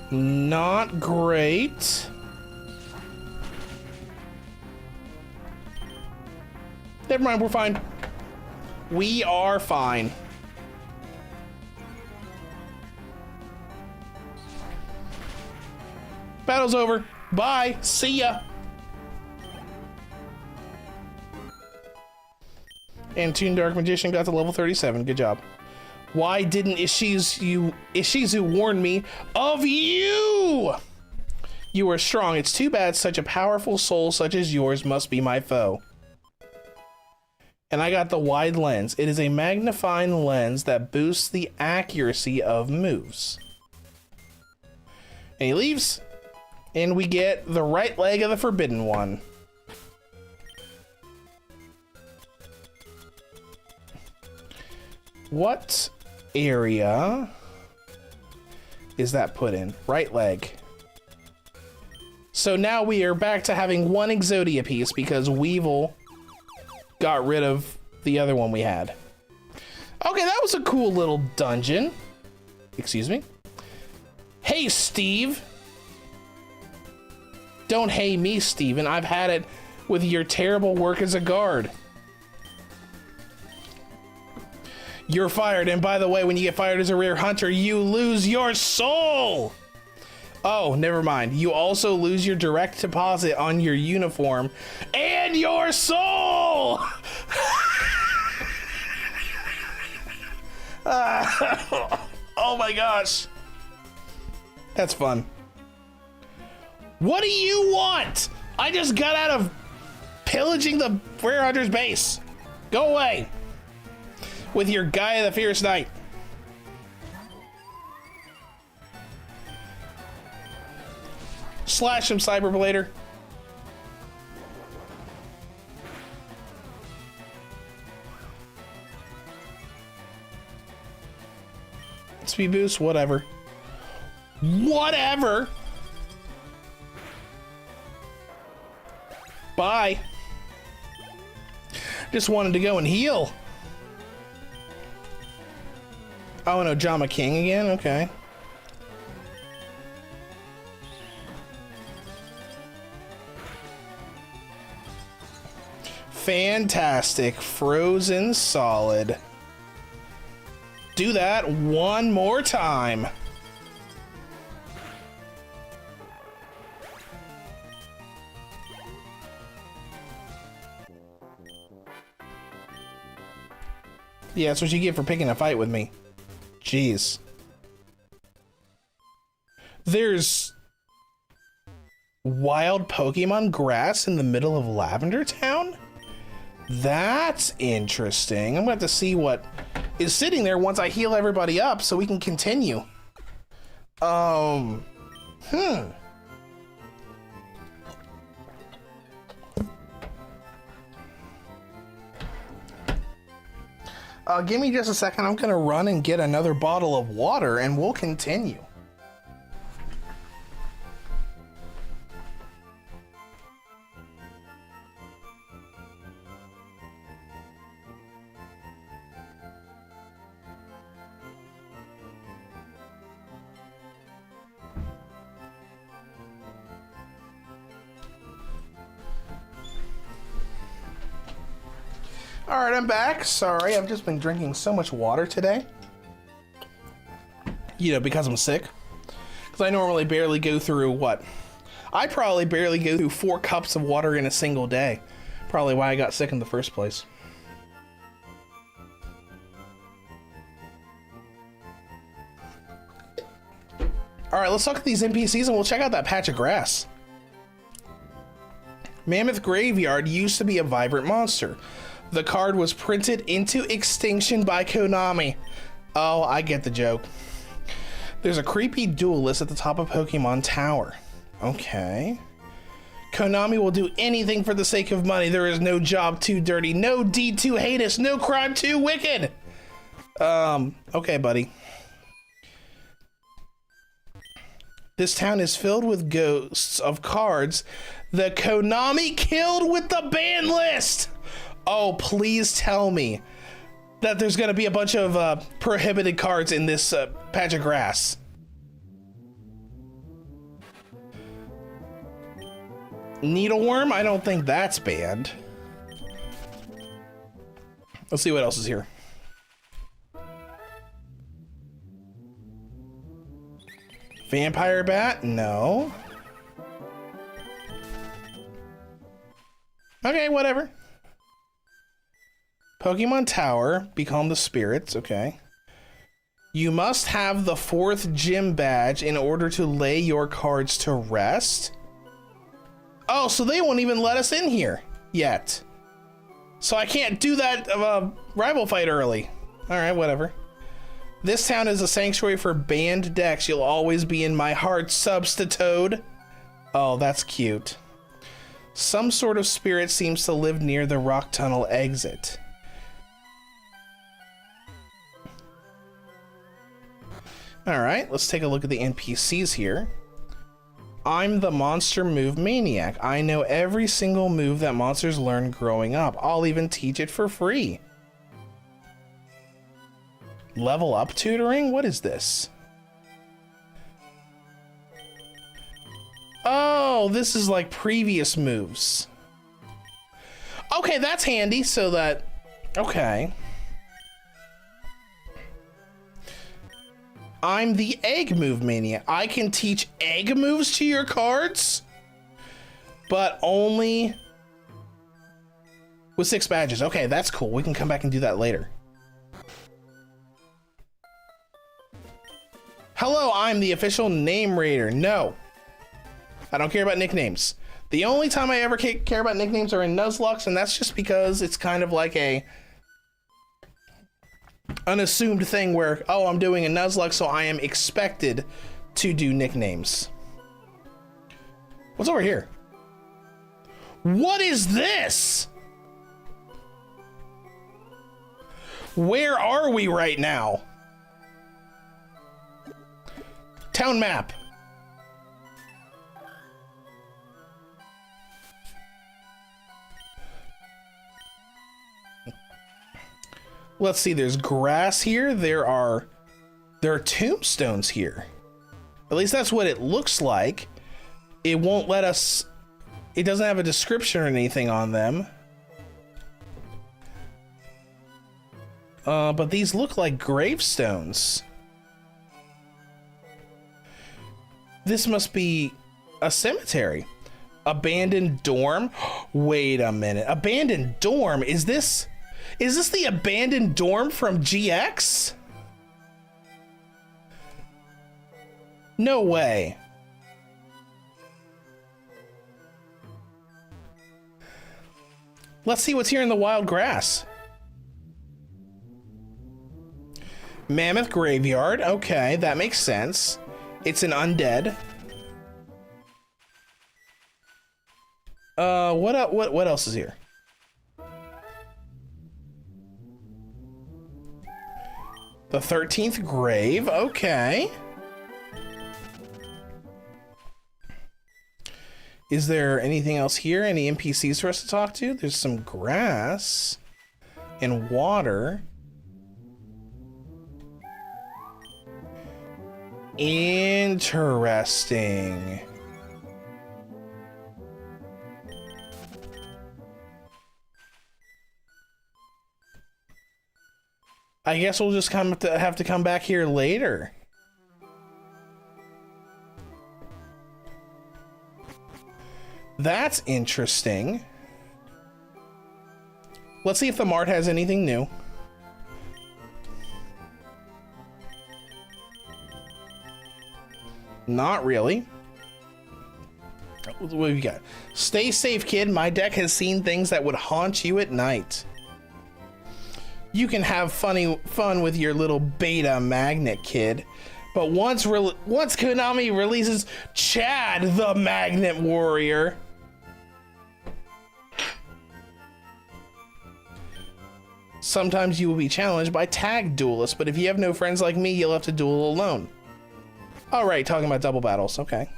[SPEAKER 2] Not great. Never mind, we're fine. We are fine. Battle's over. Bye. See ya. And Toon Dark Magician got to level 37. Good job. Why didn't Ishizu warn me of you? You are strong. It's too bad such a powerful soul such as yours must be my foe. And I got the wide lens. It is a magnifying lens that boosts the accuracy of moves. And he leaves. And we get the right leg of the Forbidden One. What area is that put in? Right leg. So now we are back to having one Exodia piece because Weevil got rid of the other one we had. Okay, that was a cool little dungeon. Excuse me. Hey, Steve. Don't hey me, Steven. I've had it with your terrible work as a guard. You're fired, and by the way, when you get fired as a rare hunter, you lose your soul! Oh, never mind. You also lose your direct deposit on your uniform and your soul! Oh my gosh. That's fun. What do you want? I just got out of pillaging the Rare Hunter's base. Go away. With your Guy of the Fierce Knight. Slash him, Cyberblader. Speed boost, whatever. Whatever. Bye. Just wanted to go and heal. Oh no, Jama King again? Okay. Fantastic. Frozen solid. Do that one more time. Yeah, that's what you get for picking a fight with me. Jeez. There's wild Pokemon grass in the middle of Lavender Town? That's interesting. I'm gonna have to see what is sitting there once I heal everybody up so we can continue. Give me just a second. I'm gonna run and get another bottle of water and we'll continue. All right, I'm back. Sorry, I've just been drinking so much water today. You know, because I'm sick. Because I normally barely go through, what? I probably barely go through 4 cups of water in a single day. Probably why I got sick in the first place. All right, let's look at these NPCs and we'll check out that patch of grass. Mammoth Graveyard used to be a vibrant monster. The card was printed into extinction by Konami. Oh, I get the joke. There's a creepy duelist at the top of Pokemon Tower. Okay. Konami will do anything for the sake of money. There is no job too dirty, no deed too heinous, no crime too wicked. Okay, buddy. This town is filled with ghosts of cards that Konami killed with the ban list. Oh, please tell me that there's going to be a bunch of prohibited cards in this patch of grass. Needleworm? I don't think that's banned. Let's see what else is here. Vampire Bat? No. Okay, whatever. Pokemon Tower, become the spirits, okay. You must have the 4th gym badge in order to lay your cards to rest. Oh, so they won't even let us in here yet. So I can't do that rival fight early. All right, whatever. This town is a sanctuary for banned decks. You'll always be in my heart, Substitute. Oh, that's cute. Some sort of spirit seems to live near the rock tunnel exit. All right, let's take a look at the NPCs here. I'm the monster move maniac. I know every single move that monsters learn growing up. I'll even teach it for free. Level up tutoring? What is this? Oh, this is like previous moves. Okay, that's handy so that... Okay. I'm the egg move mania. I can teach egg moves to your cards, but only with 6 badges. Okay, that's cool. We can come back and do that later. Hello, I'm the official name raider. No, I don't care about nicknames. The only time I ever care about nicknames are in Nuzlocke, and that's just because it's kind of like an assumed thing where, oh, I'm doing a Nuzlocke, so I am expected to do nicknames. What's over here? What is this? Where are we right now? Town map. Let's see, there's grass here. There are tombstones here. At least that's what it looks like. It won't let us, it doesn't have a description or anything on them. But these look like gravestones. This must be a cemetery. Abandoned dorm? Wait a minute. Abandoned dorm? Is this the abandoned dorm from GX? No way. Let's see what's here in the wild grass. Mammoth graveyard. Okay, that makes sense. It's an undead. What else is here? The 13th grave. Okay. Is there anything else here? Any NPCs for us to talk to? There's some grass and water. Interesting. I guess we'll just have to come back here later. That's interesting. Let's see if the mart has anything new. Not really. What have we got? Stay safe, kid. My deck has seen things that would haunt you at night. You can have fun with your little beta magnet, kid. But once Konami releases Chad the Magnet Warrior, sometimes you will be challenged by tag duelists, but if you have no friends like me, you'll have to duel alone. All right, talking about double battles. Okay.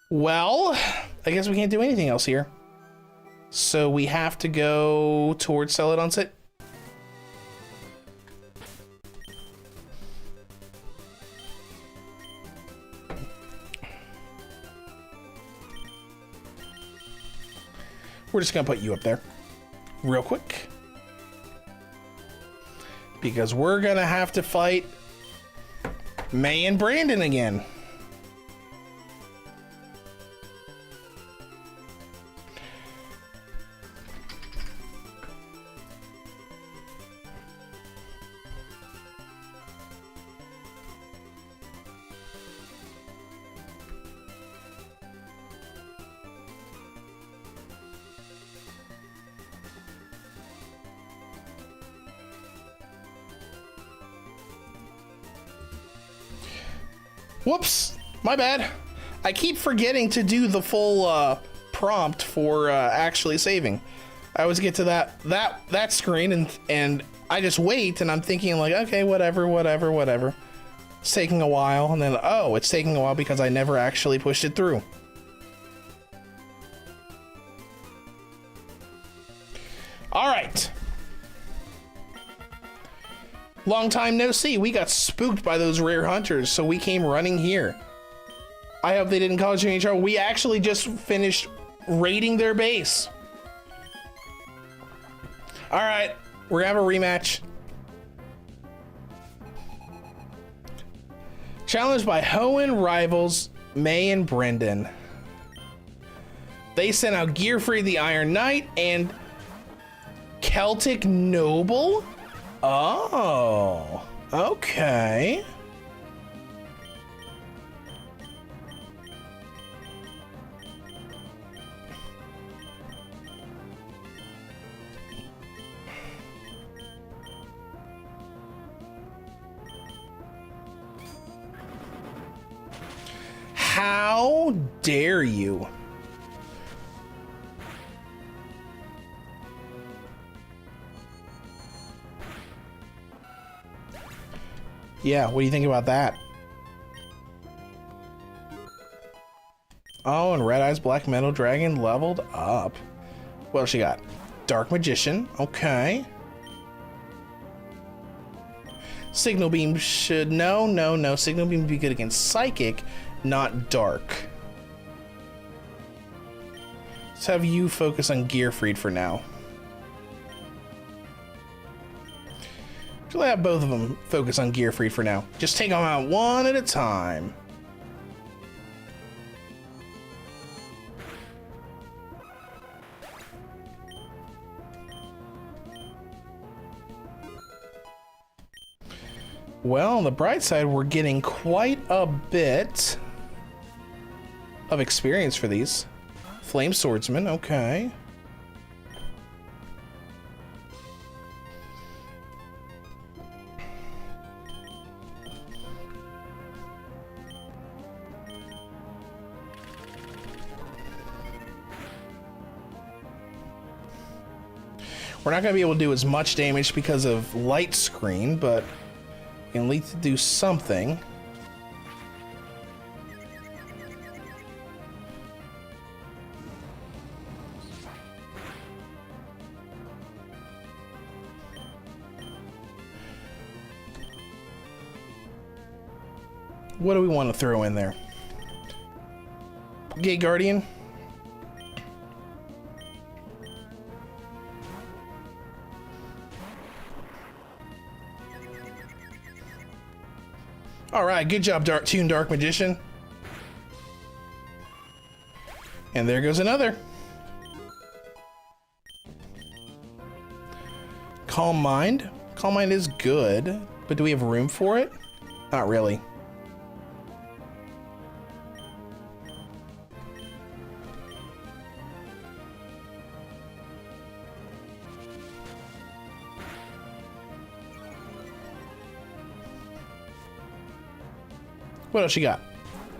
[SPEAKER 2] Well, I guess we can't do anything else here. So we have to go towards Celadon City. We're just gonna put you up there real quick, because we're gonna have to fight May and Brandon again. Whoops, my bad. I keep forgetting to do the full prompt for actually saving. I always get to that screen and I just wait and I'm thinking like, okay, whatever. It's taking a while, and then oh, it's taking a while because I never actually pushed it through. All right. Long time no see. We got spooked by those rare hunters, so we came running here. I hope they didn't cause you any trouble. We actually just finished raiding their base. All right, We're gonna have a rematch. Challenged by Hoenn rivals May and Brendan. They sent out Gearfried the Iron Knight and Celtic Noble? Oh, okay. How dare you? Yeah, what do you think about that? Oh, and Red Eyes Black Metal Dragon leveled up. What else she got? Dark Magician, okay. Signal Beam should, no. Signal Beam would be good against Psychic, not Dark. Let's have you focus on Gearfried for now. Actually, have both of them focus on Gearfried for now. Just take them out one at a time. Well, on the bright side, we're getting quite a bit of experience for these. Flame Swordsman, okay. We're not going to be able to do as much damage because of light screen, but we can at least do something. What do we want to throw in there? Gate Guardian? All right, good job, Dark Magician. And there goes another. Calm Mind. Calm Mind is good, but do we have room for it? Not really. What else you got?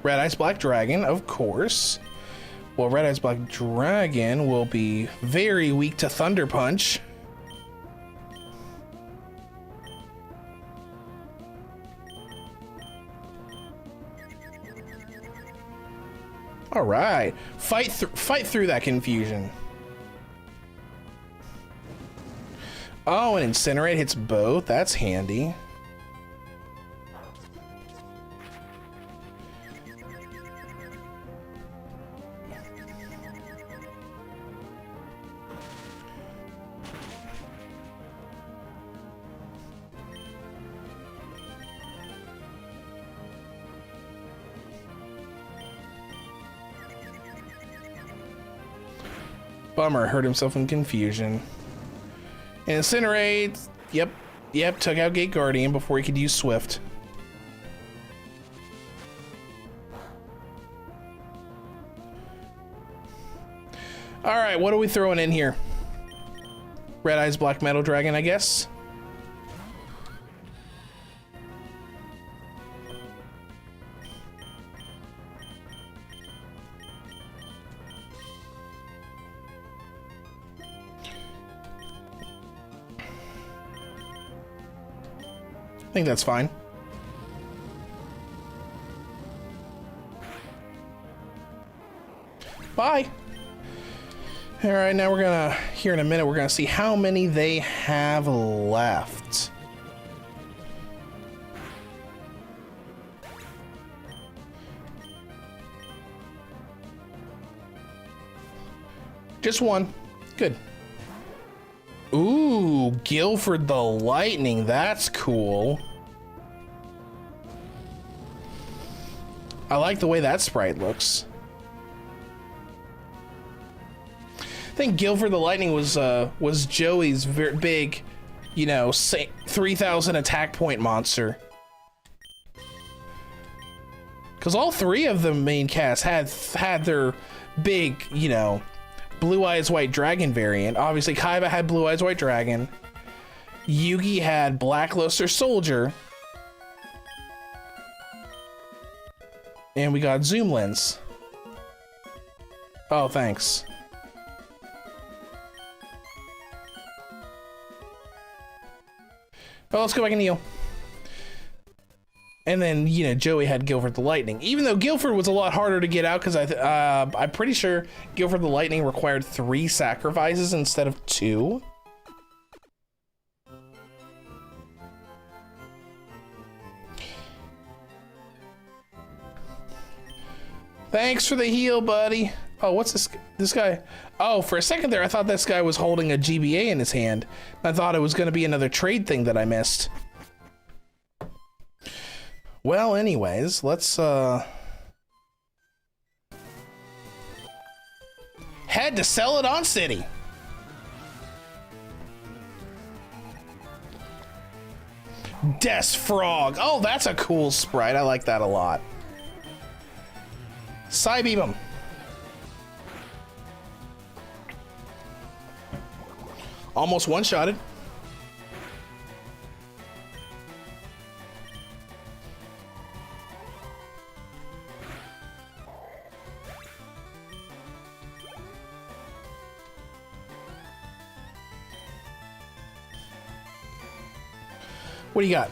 [SPEAKER 2] Red Eyes Black Dragon, of course. Well, Red Eyes Black Dragon will be very weak to Thunder Punch. All right, fight through that confusion. Oh, and Incinerate hits both. That's handy. Bummer, hurt himself in confusion. Incinerate. Yep, took out Gate Guardian before he could use Swift. Alright, what are we throwing in here? Red Eyes Black Metal Dragon, I guess? I think that's fine. Bye. All right, now we're gonna, here in a minute, we're gonna see how many they have left. Just one. Good. Ooh, Guilford the Lightning. That's cool. I like the way that sprite looks. I think Guilford the Lightning was Joey's very big, you know, 3,000 attack point monster. Because all three of the main casts had their big, you know, Blue Eyes White Dragon variant. Obviously, Kaiba had Blue Eyes White Dragon. Yugi had Blackluster Soldier. And we got Zoom Lens. Oh, thanks. Oh, let's go back and heal. And then, you know, Joey had Guilford the Lightning. Even though Guilford was a lot harder to get out, because I'm pretty sure Guilford the Lightning required 3 sacrifices instead of 2. Thanks for the heal, buddy. Oh, what's this guy? Oh, for a second there, I thought this guy was holding a GBA in his hand. I thought it was going to be another trade thing that I missed. Well, anyways, let's head to Celadon City. Des Frog. Oh, that's a cool sprite. I like that a lot. Psybeam him. Almost one-shotted. What do you got?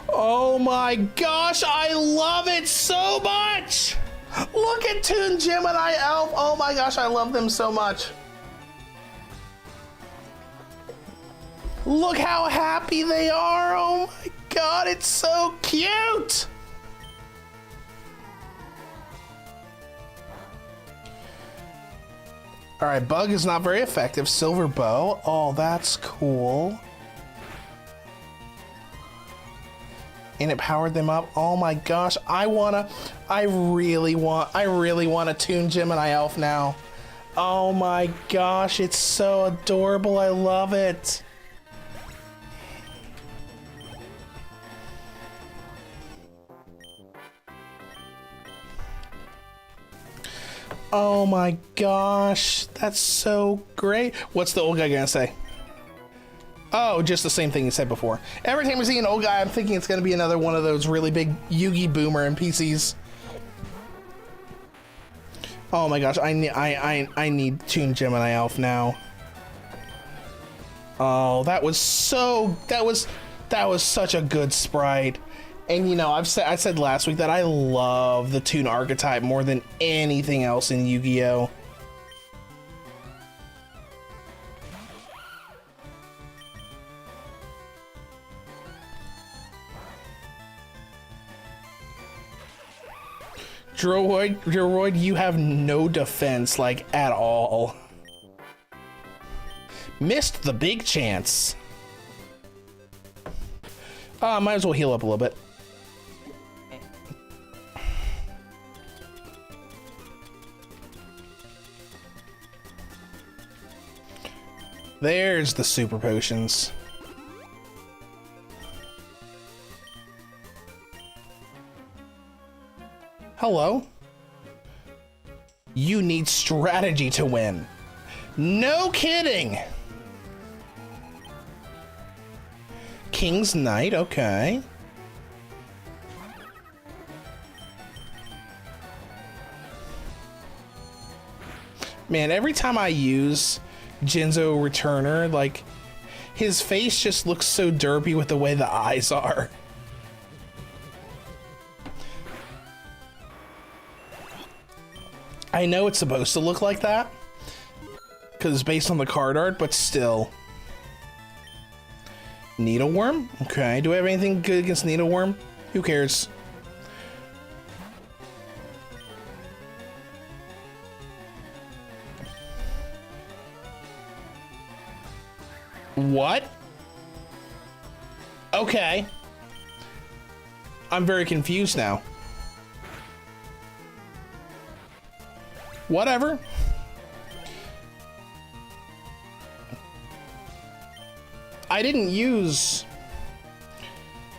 [SPEAKER 2] Oh my gosh, I love it so much! Look at Toon Gemini Elf. Oh my gosh, I love them so much. Look how happy they are. Oh my god, it's so cute. All right, Bug is not very effective. Silver Bow. Oh, that's cool. And it powered them up. Oh my gosh, I really want a Toon Gemini Elf now. Oh my gosh, it's so adorable. I love it. Oh my gosh, that's so great. What's the old guy gonna say? Oh, just the same thing you said before. Every time I see an old guy, I'm thinking it's gonna be another one of those really big Yugi boomer NPCs. Oh my gosh, I need Toon Gemini Elf now. Oh, that was such a good sprite. And you know, I said last week that I love the Toon archetype more than anything else in Yu-Gi-Oh! Droid, you have no defense, like, at all. Missed the big chance. Might as well heal up a little bit. There's the super potions. Hello? You need strategy to win. No kidding! King's Knight, okay. Man, every time I use Jinzo Returner, like, his face just looks so derpy with the way the eyes are. I know it's supposed to look like that, because it's based on the card art, but still. Needleworm? Okay, do I have anything good against Needleworm? Who cares? What? Okay. I'm very confused now. Whatever. I didn't use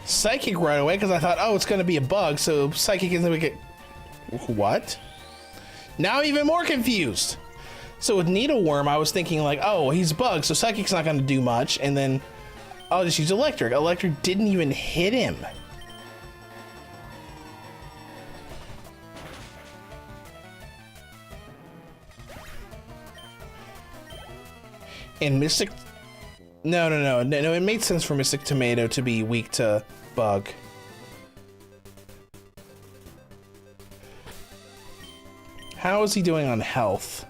[SPEAKER 2] Psychic right away because I thought, oh, it's going to be a bug, so Psychic isn't going to get... What? Now I'm even more confused. So with Needleworm, I was thinking like, oh, he's bugged, so Psychic's not going to do much, and then I'll just use Electric. Electric didn't even hit him. And Mystic... No, it made sense for Mystic Tomato to be weak to Bug. How is he doing on health?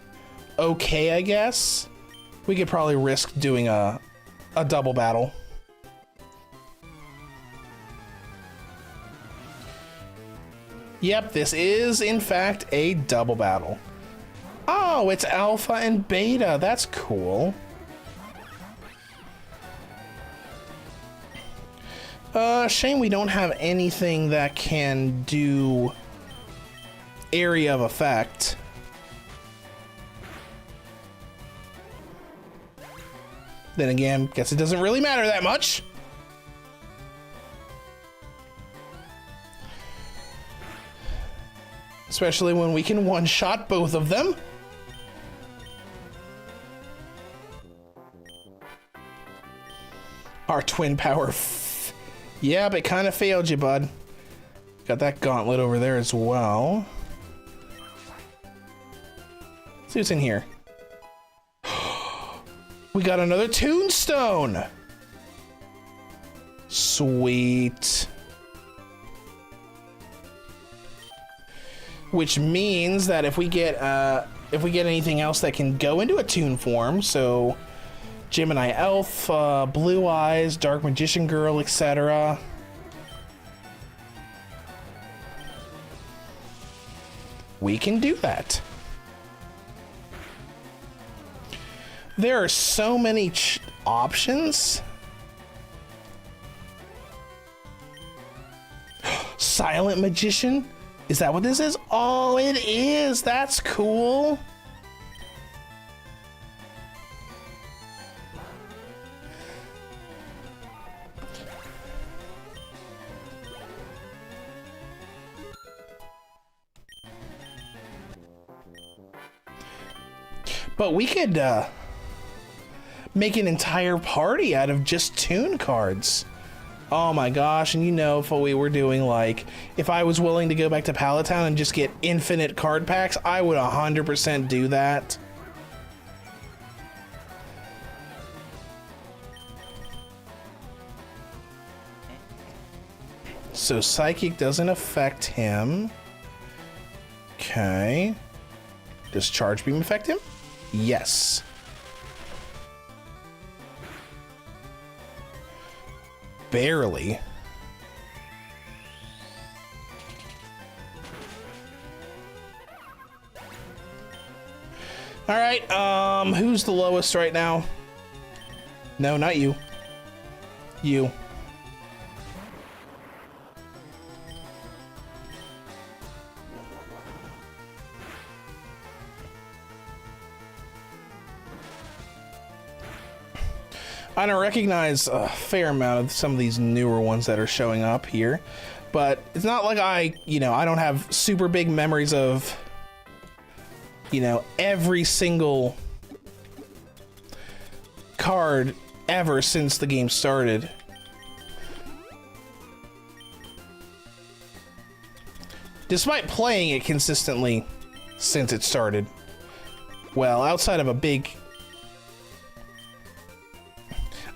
[SPEAKER 2] Okay, I guess. We could probably risk doing a double battle. Yep, this is in fact a double battle. Oh, it's Alpha and Beta. That's cool. Shame we don't have anything that can do area of effect. Then again, guess it doesn't really matter that much. Especially when we can one-shot both of them. Our twin power. Yeah, but it kind of failed you, bud. Got that gauntlet over there as well. Let's see what's in here. We got another tombstone. Sweet. Which means that if we get anything else that can go into a toon form, so Gemini Elf, Blue Eyes, Dark Magician Girl, etc. We can do that. There are so many options. Silent Magician? Is that what this is? Oh, it is. That's cool. But we could make an entire party out of just toon cards. Oh my gosh, and you know, if we were doing like, if I was willing to go back to Pallet Town and just get infinite card packs, I would 100% do that. So Psychic doesn't affect him. Okay. Does Charge Beam affect him? Yes. Barely. All right, who's the lowest right now? No, not you. You. I don't recognize a fair amount of some of these newer ones that are showing up here, but it's not like I don't have super big memories of, every single card ever since the game started. Despite playing it consistently since it started. Well, outside of a big...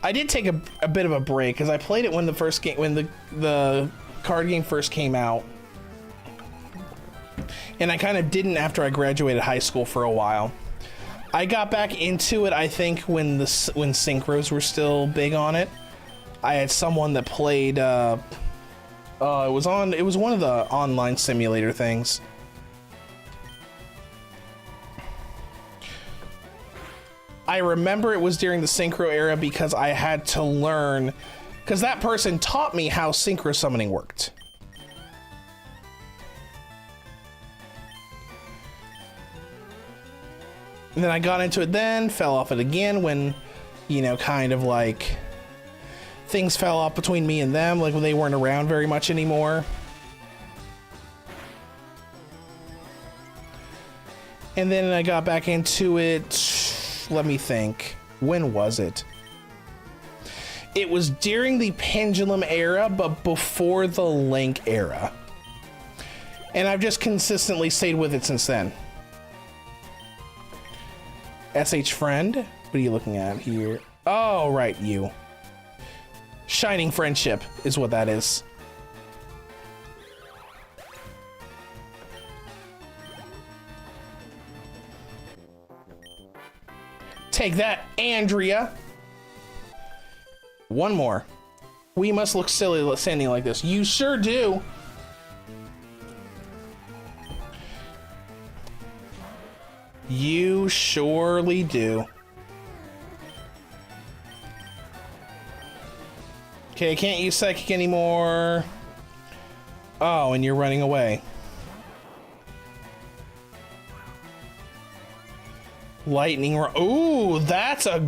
[SPEAKER 2] I did take a bit of a break because I played it when the first game, when the card game first came out, and I kind of didn't after I graduated high school for a while. I got back into it, I think, when synchros were still big on it. I had someone that played. It was one of the online simulator things. I remember it was during the Synchro era because I had to learn, because that person taught me how Synchro summoning worked. And then I got into it then, fell off it again when, you know, kind of like things fell off between me and them, like when they weren't around very much anymore. And then I got back into it, let me think, when was it? It was during the Pendulum era, but before the Link era. And I've just consistently stayed with it since then. SH friend? What are you looking at here? Oh, right, you. Shining friendship is what that is. Take that, Andrea. One more. We must look silly standing like this. You sure do. You surely do. Okay, I can't use psychic anymore. Oh, and you're running away. Lightning. Ooh, that's a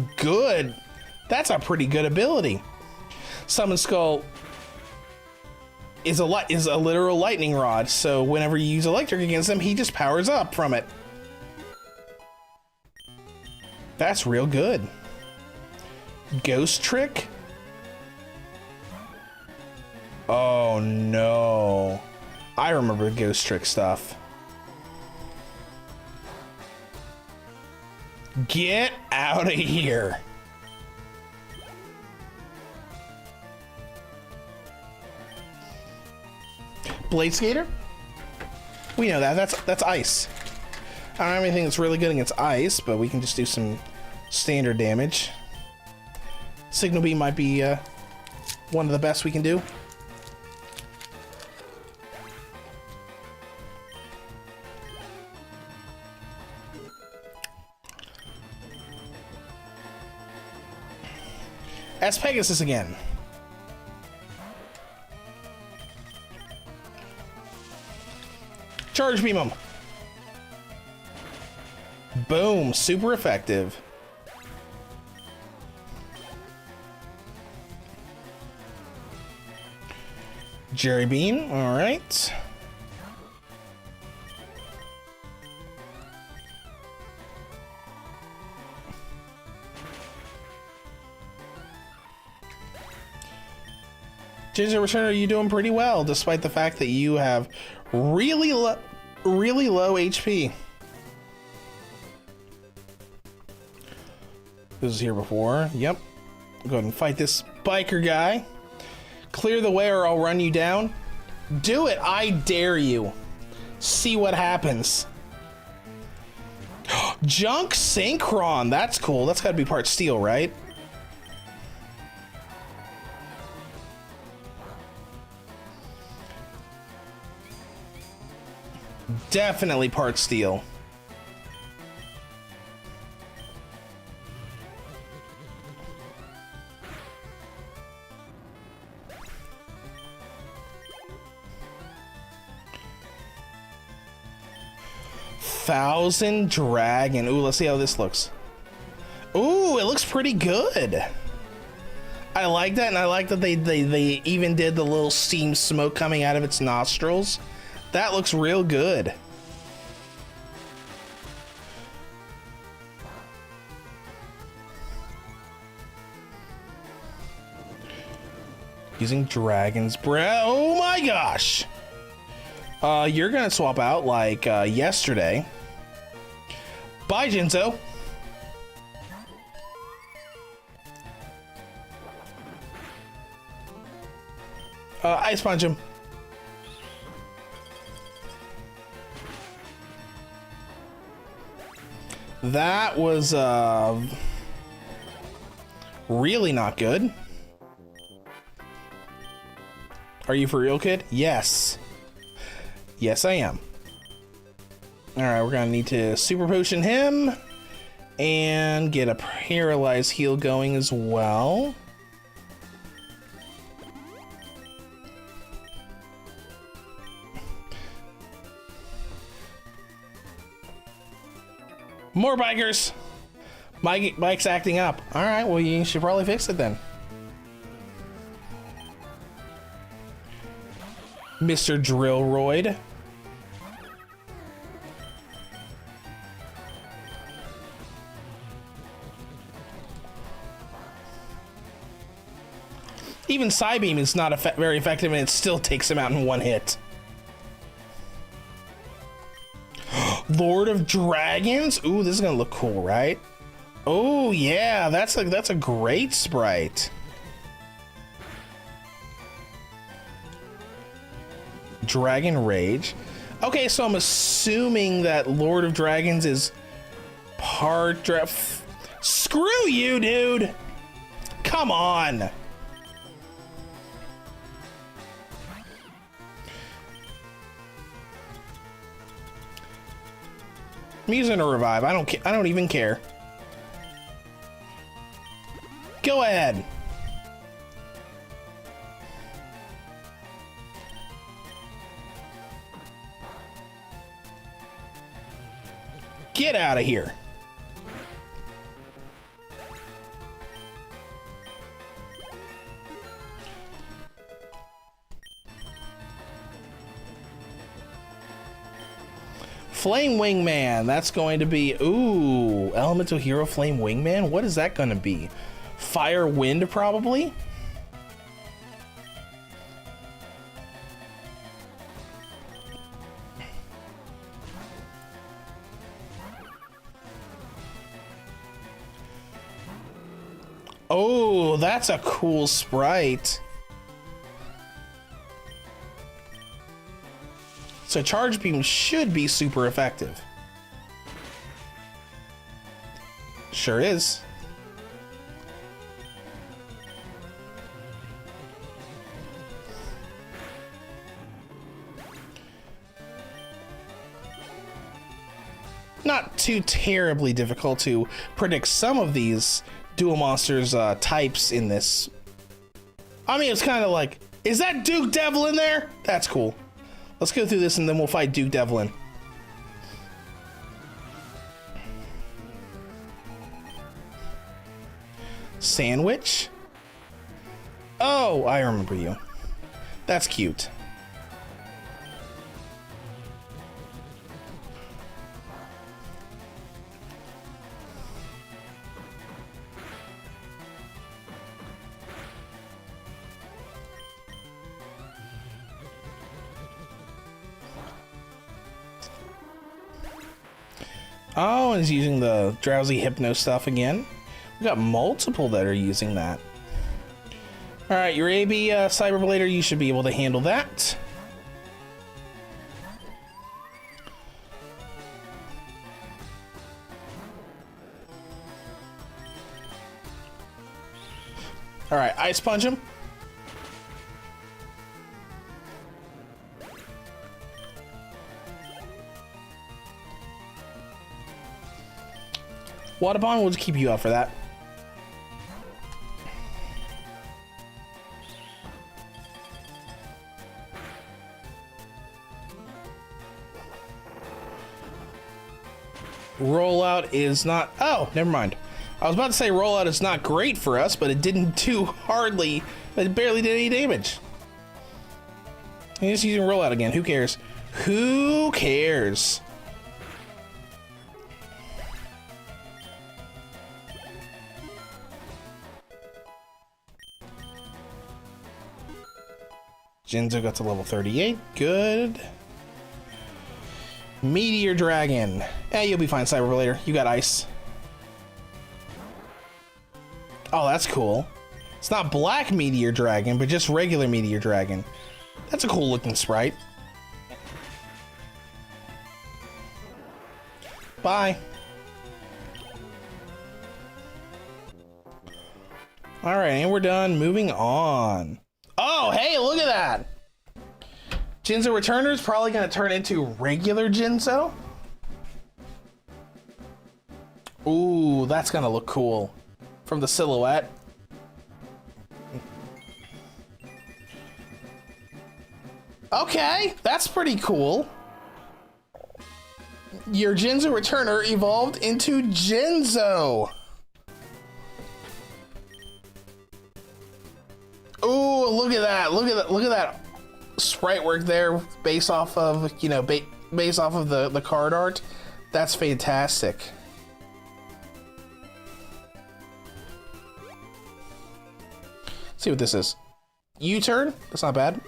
[SPEAKER 2] pretty good ability. Summon Skull is a literal lightning rod, so whenever you use electric against him, he just powers up from it. That's real good. Ghost Trick? Oh no. I remember the Ghost Trick stuff. Get out of here. Blade Skater? We know that. That's ice. I don't have anything that's really good against ice, but we can just do some standard damage. Signal Beam might be one of the best we can do. As Pegasus again. Charge beam him. Boom, super effective. Jerry Bean, all right. Ginger Returner, you doing pretty well, despite the fact that you have really low HP. This was here before. Yep. Go ahead and fight this biker guy. Clear the way or I'll run you down. Do it, I dare you. See what happens. Junk Synchron, that's cool. That's gotta be part steel, right? Definitely part steel. Thousand Dragon. Ooh, let's see how this looks. Ooh, it looks pretty good. I like that, and I like that they even did the little steam smoke coming out of its nostrils. That looks real good. Using Dragon's Breath. Oh my gosh. You're gonna swap out like yesterday. Bye, Jinzo. Ice Punch him. That was really not good. Are you for real, kid? Yes. Yes, I am. Alright, we're gonna need to super potion him. And get a paralyzed heal going as well. More bikers. Mike's acting up. All right, well, you should probably fix it then. Mr. Drillroid. Even Psybeam is not very effective, and it still takes him out in one hit. Lord of Dragons? Ooh, this is gonna look cool, right? Oh yeah, that's a great sprite. Dragon Rage. Okay, so I'm assuming that Lord of Dragons is part Screw you, dude! Come on! I'm using a revive. I don't even care. Go ahead. Get out of here. Flame Wingman, that's going to be, ooh, Elemental Hero Flame Wingman? What is that going to be? Fire Wind, probably? Oh, that's a cool sprite. So Charge Beam should be super effective. Sure is. Not too terribly difficult to predict some of these Duel Monsters types in this. I mean, it's kind of like, is that Duke Devil in there? That's cool. Let's go through this and then we'll fight Duke Devlin. Sandwich? Oh, I remember you. That's cute. Oh, he's using the Drowsy Hypno stuff again. We got multiple that are using that. All right, your AB Cyberblader, you should be able to handle that. All right, Ice Punch him. Water Bomb will just keep you up for that. Rollout is not... Oh, never mind. I was about to say rollout is not great for us, but it didn't do hardly... It barely did any damage. He's using rollout again. Who cares? Who cares? Jinzo got to level 38. Good. Meteor Dragon. Eh, you'll be fine, Cyberblader. You got ice. Oh, that's cool. It's not Black Meteor Dragon, but just regular Meteor Dragon. That's a cool looking sprite. Bye. Alright, and we're done. Moving on. Oh, hey, look at that! Jinzo Returner is probably going to turn into regular Jinzo. Ooh, that's gonna look cool from the silhouette. Okay, that's pretty cool. Your Jinzo returner evolved into Jinzo. Ooh, look at that. Look at that sprite work there based off of, you know, based off of the card art. That's fantastic. See what this is. U-turn? That's not bad.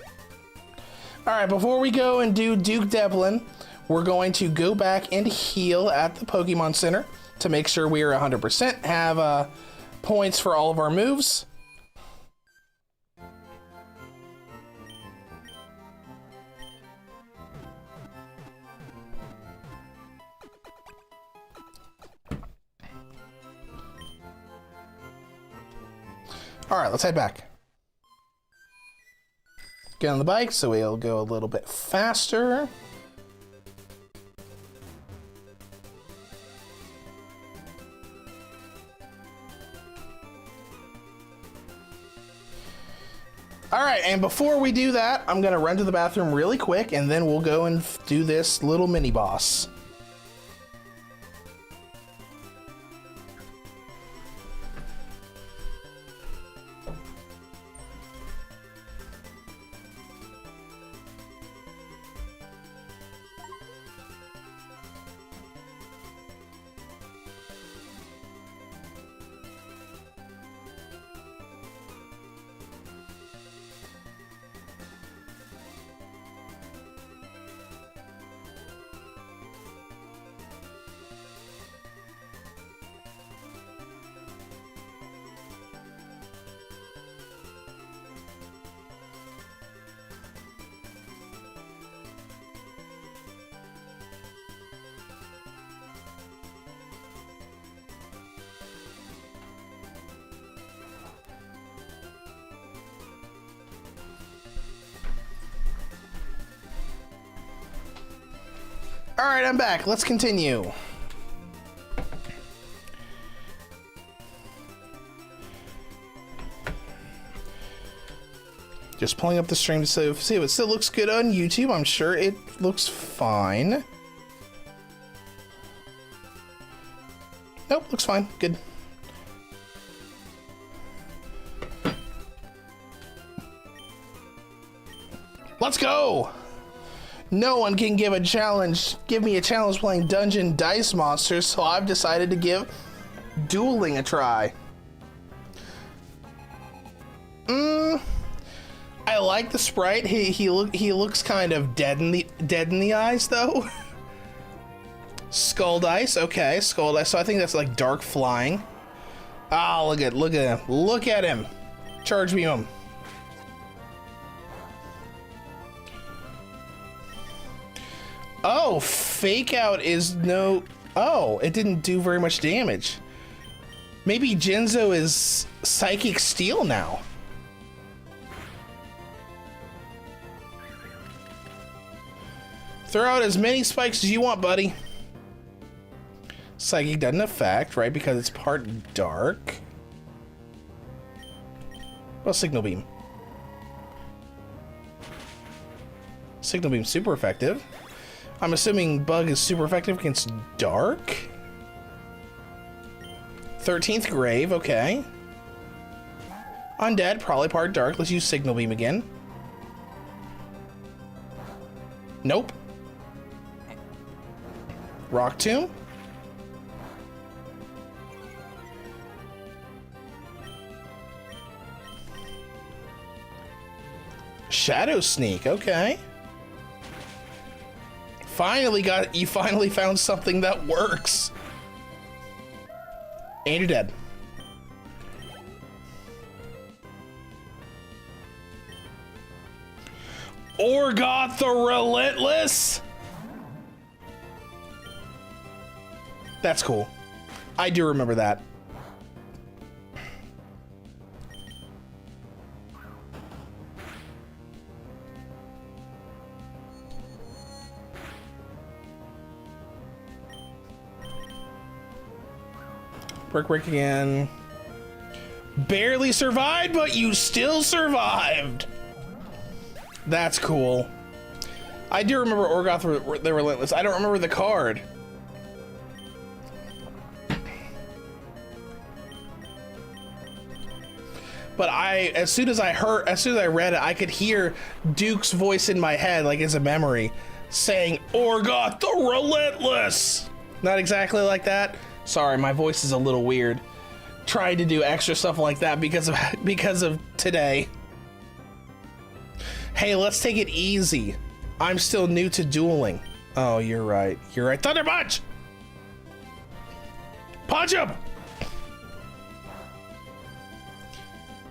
[SPEAKER 2] Alright, before we go and do Duke Devlin, we're going to go back and heal at the Pokemon Center to make sure we are 100%, have points for all of our moves. Alright, let's head back. Get on the bike so we'll go a little bit faster. Alright, and before we do that, I'm gonna run to the bathroom really quick and then we'll go and do this little mini boss. Alright, I'm back. Let's continue. Just pulling up the stream to see if it still looks good on YouTube. I'm sure it looks fine. Nope, looks fine. Good. Let's go! No one can give me a challenge playing Dungeon Dice Monsters, so I've decided to give dueling a try. I like the sprite. He looks kind of dead in the eyes though. Skull Dice, okay, Skull Dice. So I think that's like dark flying. Ah, look at him. Look at him. Charge beam him. Oh, Fake Out is no... Oh, it didn't do very much damage. Maybe Jinzo is Psychic Steel now. Throw out as many spikes as you want, buddy. Psychic doesn't affect, right? Because it's part dark. Well, Signal Beam. Signal Beam super effective. I'm assuming Bug is super effective against Dark. 13th Grave, okay. Undead, probably part Dark. Let's use Signal Beam again. Nope. Rock Tomb. Shadow Sneak, okay. You finally found something that works. And you're dead. Orgoth the Relentless? That's cool. I do remember that. Brick again. Barely survived, but you still survived. That's cool. I do remember Orgoth the Relentless. I don't remember the card. But as soon as I read it, I could hear Duke's voice in my head, like it's a memory, saying, Orgoth the Relentless! Not exactly like that. Sorry, my voice is a little weird. Tried to do extra stuff like that because of today. Hey, let's take it easy. I'm still new to dueling. Oh, you're right. You're right. Thunder Punch! Punch him!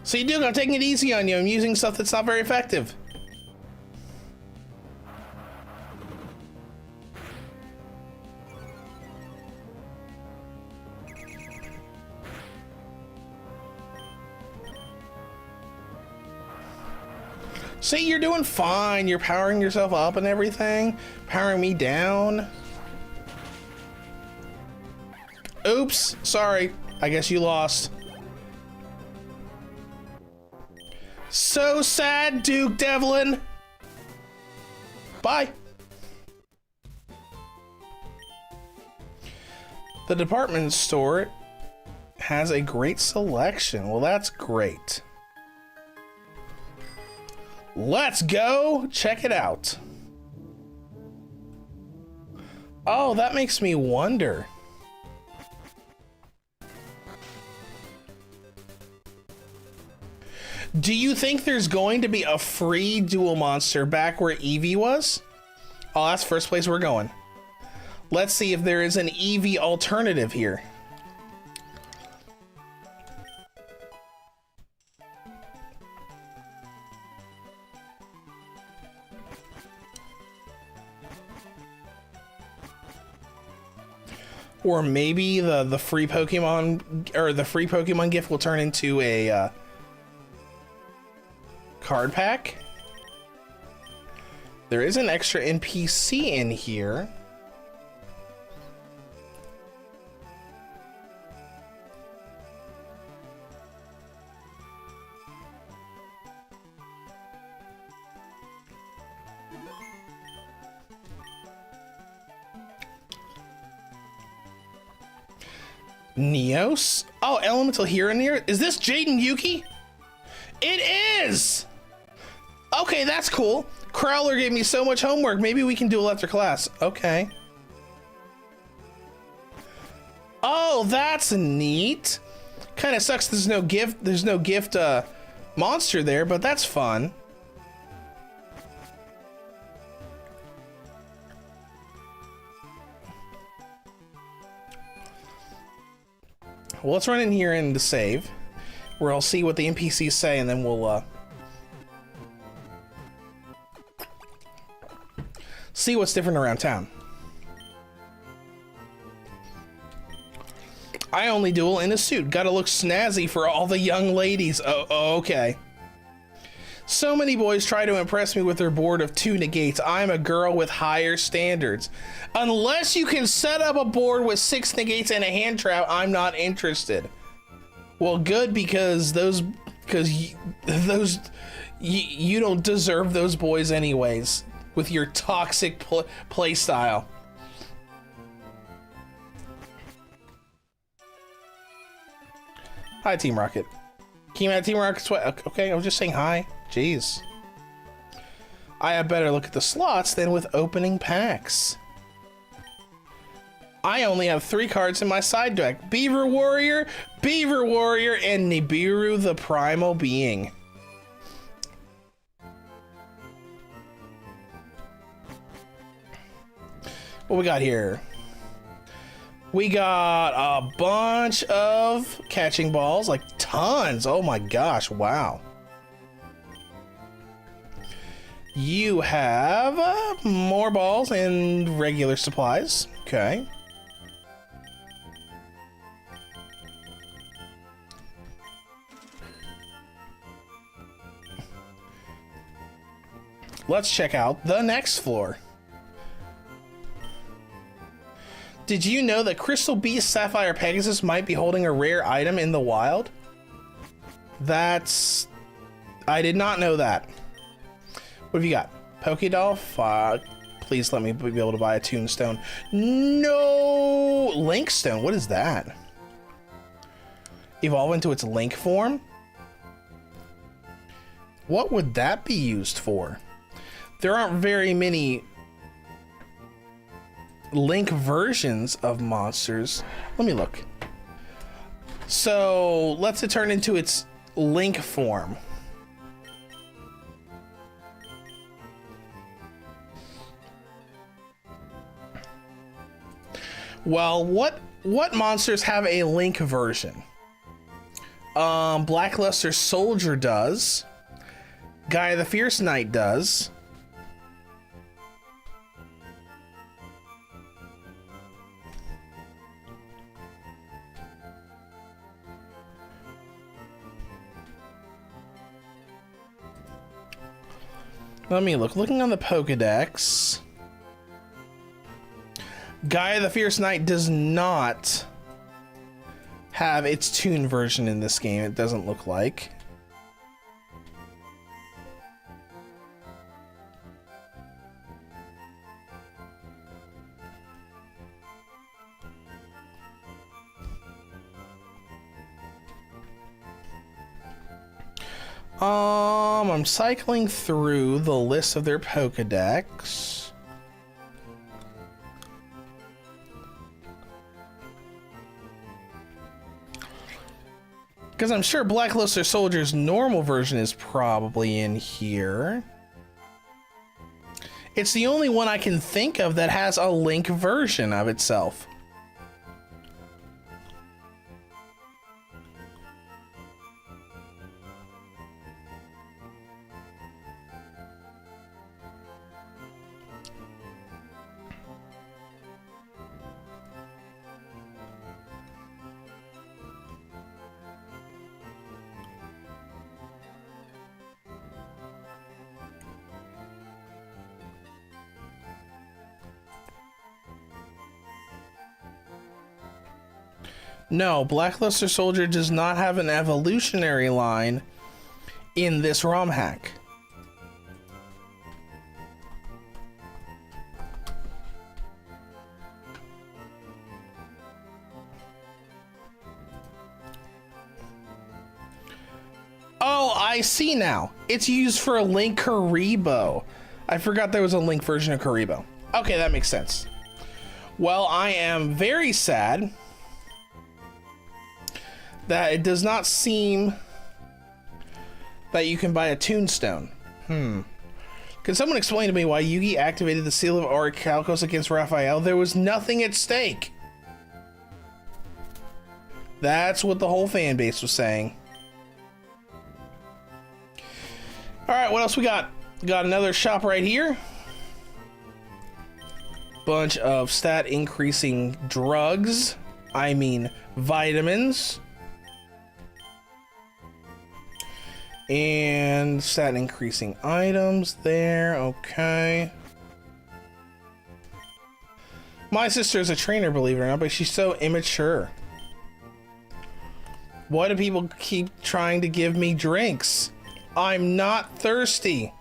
[SPEAKER 2] See, Duke, I'm taking it easy on you. I'm using stuff that's not very effective. See, you're doing fine. You're powering yourself up and everything. Powering me down. Oops. Sorry. I guess you lost. So sad, Duke Devlin. Bye. The department store has a great selection. Well, that's great. Let's go check it out. Oh, that makes me wonder. Do you think there's going to be a free duel monster back where Eevee was? Oh, that's first place we're going. Let's see if there is an Eevee alternative here. Or maybe the free Pokemon, or the free Pokemon gift will turn into a card pack. There is an extra NPC in here. Neos? Oh, Elemental Hero near. Is this Jaden Yuki? It is! Okay, that's cool. Crowler gave me so much homework. Maybe we can duel after class. Okay. Oh, that's neat. Kind of sucks there's no gift monster there, but that's fun. Well, let's run in here and save, where I'll see what the NPCs say, and then we'll see what's different around town. I only duel in a suit. Gotta look snazzy for all the young ladies. Oh, okay. So many boys try to impress me with their board of 2 negates. I'm a girl with higher standards. Unless you can set up a board with 6 negates and a hand trap, I'm not interested. Well, good, because you don't deserve those boys anyways with your toxic play style. Hi, Team Rocket. Came out Team Rocket Sweat. Okay, I was just saying hi. Jeez. I had better look at the slots than with opening packs. I only have 3 cards in my side deck. Beaver Warrior, and Nibiru the Primal Being. What we got here? We got a bunch of catching balls, like tons. Oh my gosh, wow. You have more balls and regular supplies. Okay. Let's check out the next floor. Did you know that Crystal Beast Sapphire Pegasus might be holding a rare item in the wild? I did not know that. What have you got? PokeDuel? Please let me be able to buy a Toonstone. No! Linkstone, what is that? Evolve into its Link form? What would that be used for? There aren't very many Link versions of monsters. Let me look. So let's it turn into its Link form. Well, what monsters have a Link version? Blackluster Soldier does. Gaia the Fierce Knight does. Let me look. Looking on the Pokedex, Gaia the Fierce Knight does not have its Toon version in this game, it doesn't look like. I'm cycling through the list of their Pokedex. Because I'm sure Blackluster Soldier's normal version is probably in here. It's the only one I can think of that has a Link version of itself. No, Blackluster Soldier does not have an evolutionary line in this Romhack. Oh, I see now. It's used for a Link Karibo. I forgot there was a Link version of Karibo. Okay, that makes sense. Well, I am very sad that it does not seem that you can buy a Toonstone. Can someone explain to me why Yugi activated the seal of Orichalcos against Raphael? There was nothing at stake. That's what the whole fan base was saying. Alright, what else we got? Got another shop right here. Bunch of stat increasing drugs. I mean vitamins. And stat increasing items there, okay. My sister's a trainer, believe it or not, but she's so immature. Why do people keep trying to give me drinks? I'm not thirsty.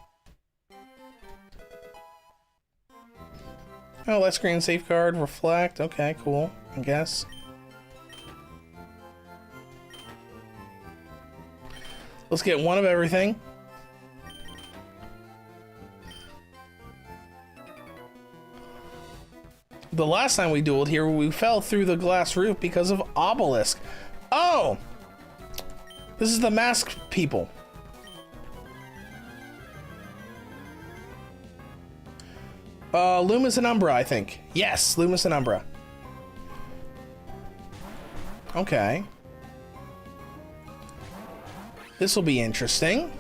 [SPEAKER 2] Oh, less screen safeguard, reflect, okay, cool, I guess. Let's get one of everything. The last time we dueled here, we fell through the glass roof because of Obelisk. Oh! This is the masked people. Loomis and Umbra, I think. Yes, Loomis and Umbra. Okay. This will be interesting.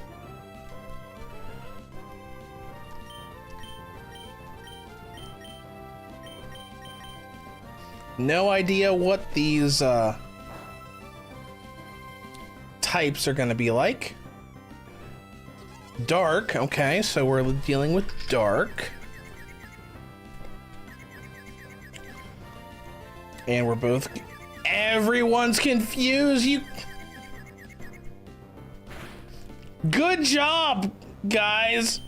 [SPEAKER 2] No idea what these types are going to be like. Dark, okay, so we're dealing with dark. And we're both... Everyone's confused. You... Good job, guys.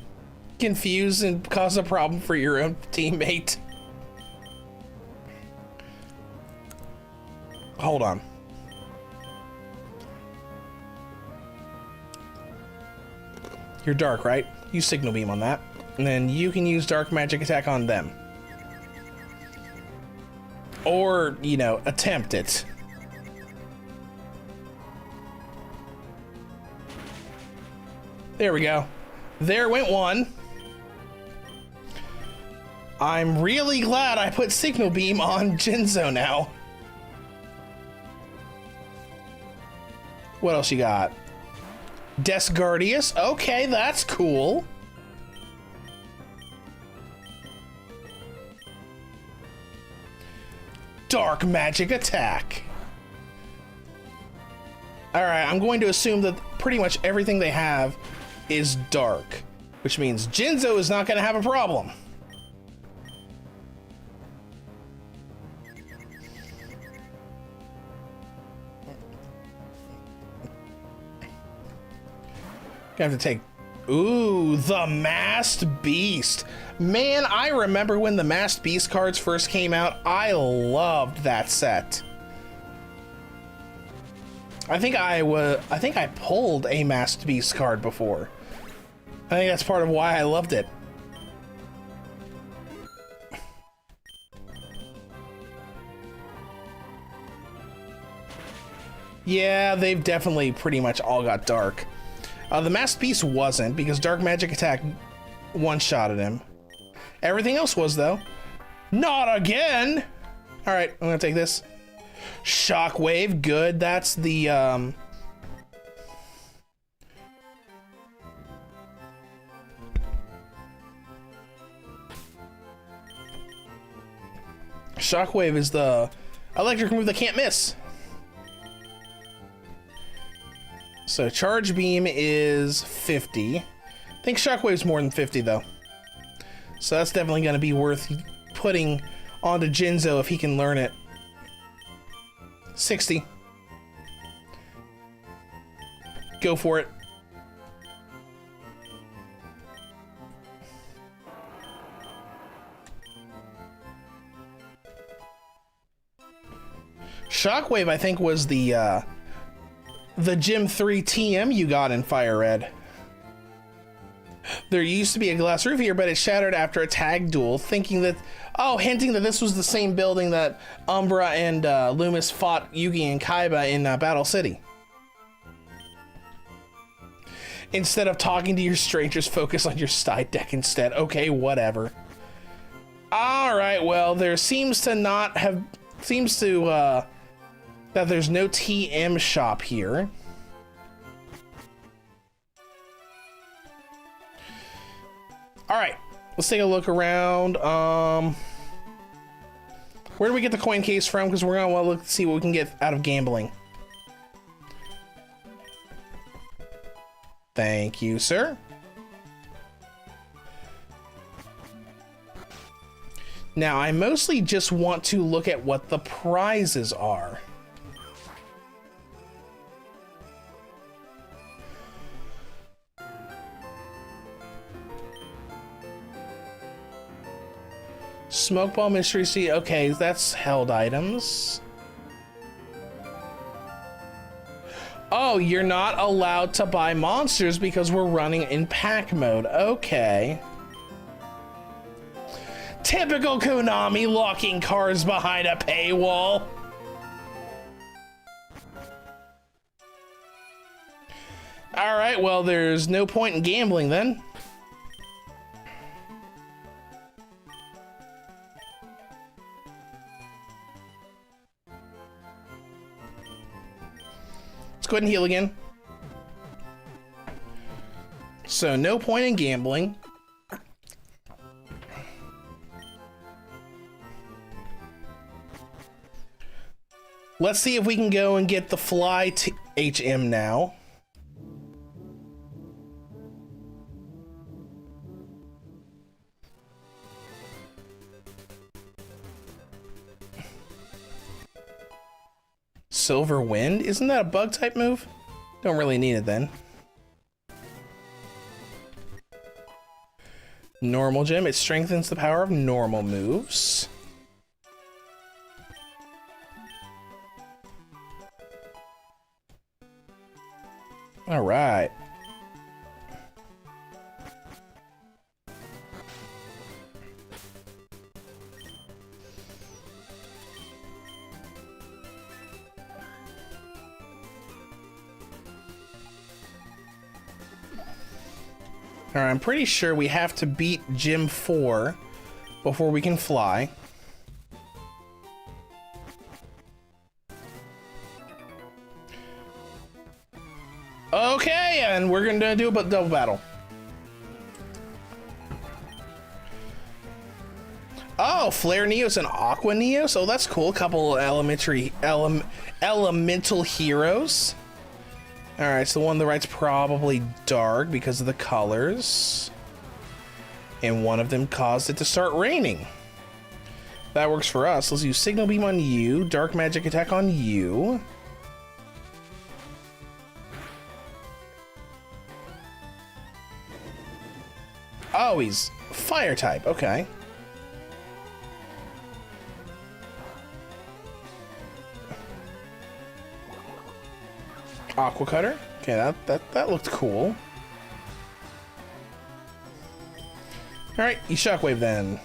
[SPEAKER 2] Confuse and cause a problem for your own teammate. Hold on. You're dark, right? Use signal beam on that. And then you can use dark magic attack on them. Or, you know, attempt it. There we go. There went one. I'm really glad I put signal beam on Jinzo now. What else you got? Desgardius. Okay, that's cool. Dark magic attack. Alright, I'm going to assume that pretty much everything they have is dark, which means Jinzo is not going to have a problem. Gonna have to take... Ooh, the Masked Beast. Man, I remember when the Masked Beast cards first came out. I loved that set. I think I pulled a Masked Beast card before. I think that's part of why I loved it. Yeah, they've definitely pretty much all got dark. The Masked Beast wasn't, because Dark Magic Attack one-shotted him. Everything else was, though. Not again! Alright, I'm gonna take this. Shockwave, good. That's the, Shockwave is the electric move that can't miss. So Charge Beam is 50. I think Shockwave's more than 50 though. So that's definitely going to be worth putting onto Jinzo if he can learn it. 60. Go for it. Shockwave, I think, was the Gym 3 TM you got in Fire Red. There used to be a glass roof here, but it shattered after a tag duel, hinting that this was the same building that Umbra and Loomis fought Yugi and Kaiba in Battle City. Instead of talking to your strangers, focus on your side deck instead. Okay, whatever. Alright, well, there seems to that there's no TM shop here. Alright, let's take a look around. Where do we get the coin case from? Because we're gonna want to look to see what we can get out of gambling. Thank you, sir. Now, I mostly just want to look at what the prizes are. Smokeball Mystery Seed. Okay, that's held items. Oh, you're not allowed to buy monsters because we're running in pack mode. Okay. Typical Konami, locking cars behind a paywall. Alright, well, there's no point in gambling then. Let's go ahead and heal again. So, no point in gambling. Let's see if we can go and get the Fly HM now. Silver Wind? Isn't that a bug type move? Don't really need it then. Normal gem. It strengthens the power of normal moves. All right. All right, I'm pretty sure we have to beat Gym 4 before we can fly. Okay, and we're gonna do a double battle. Oh, Flare Neos and Aqua Neos. Oh, that's cool. A couple elemental heroes. All right, so the one on the right's probably dark because of the colors. And one of them caused it to start raining. That works for us. Let's use Signal Beam on you, Dark Magic Attack on you. Oh, he's fire type. Okay. Aqua Cutter. Okay, that looked cool. All right, you Shockwave then.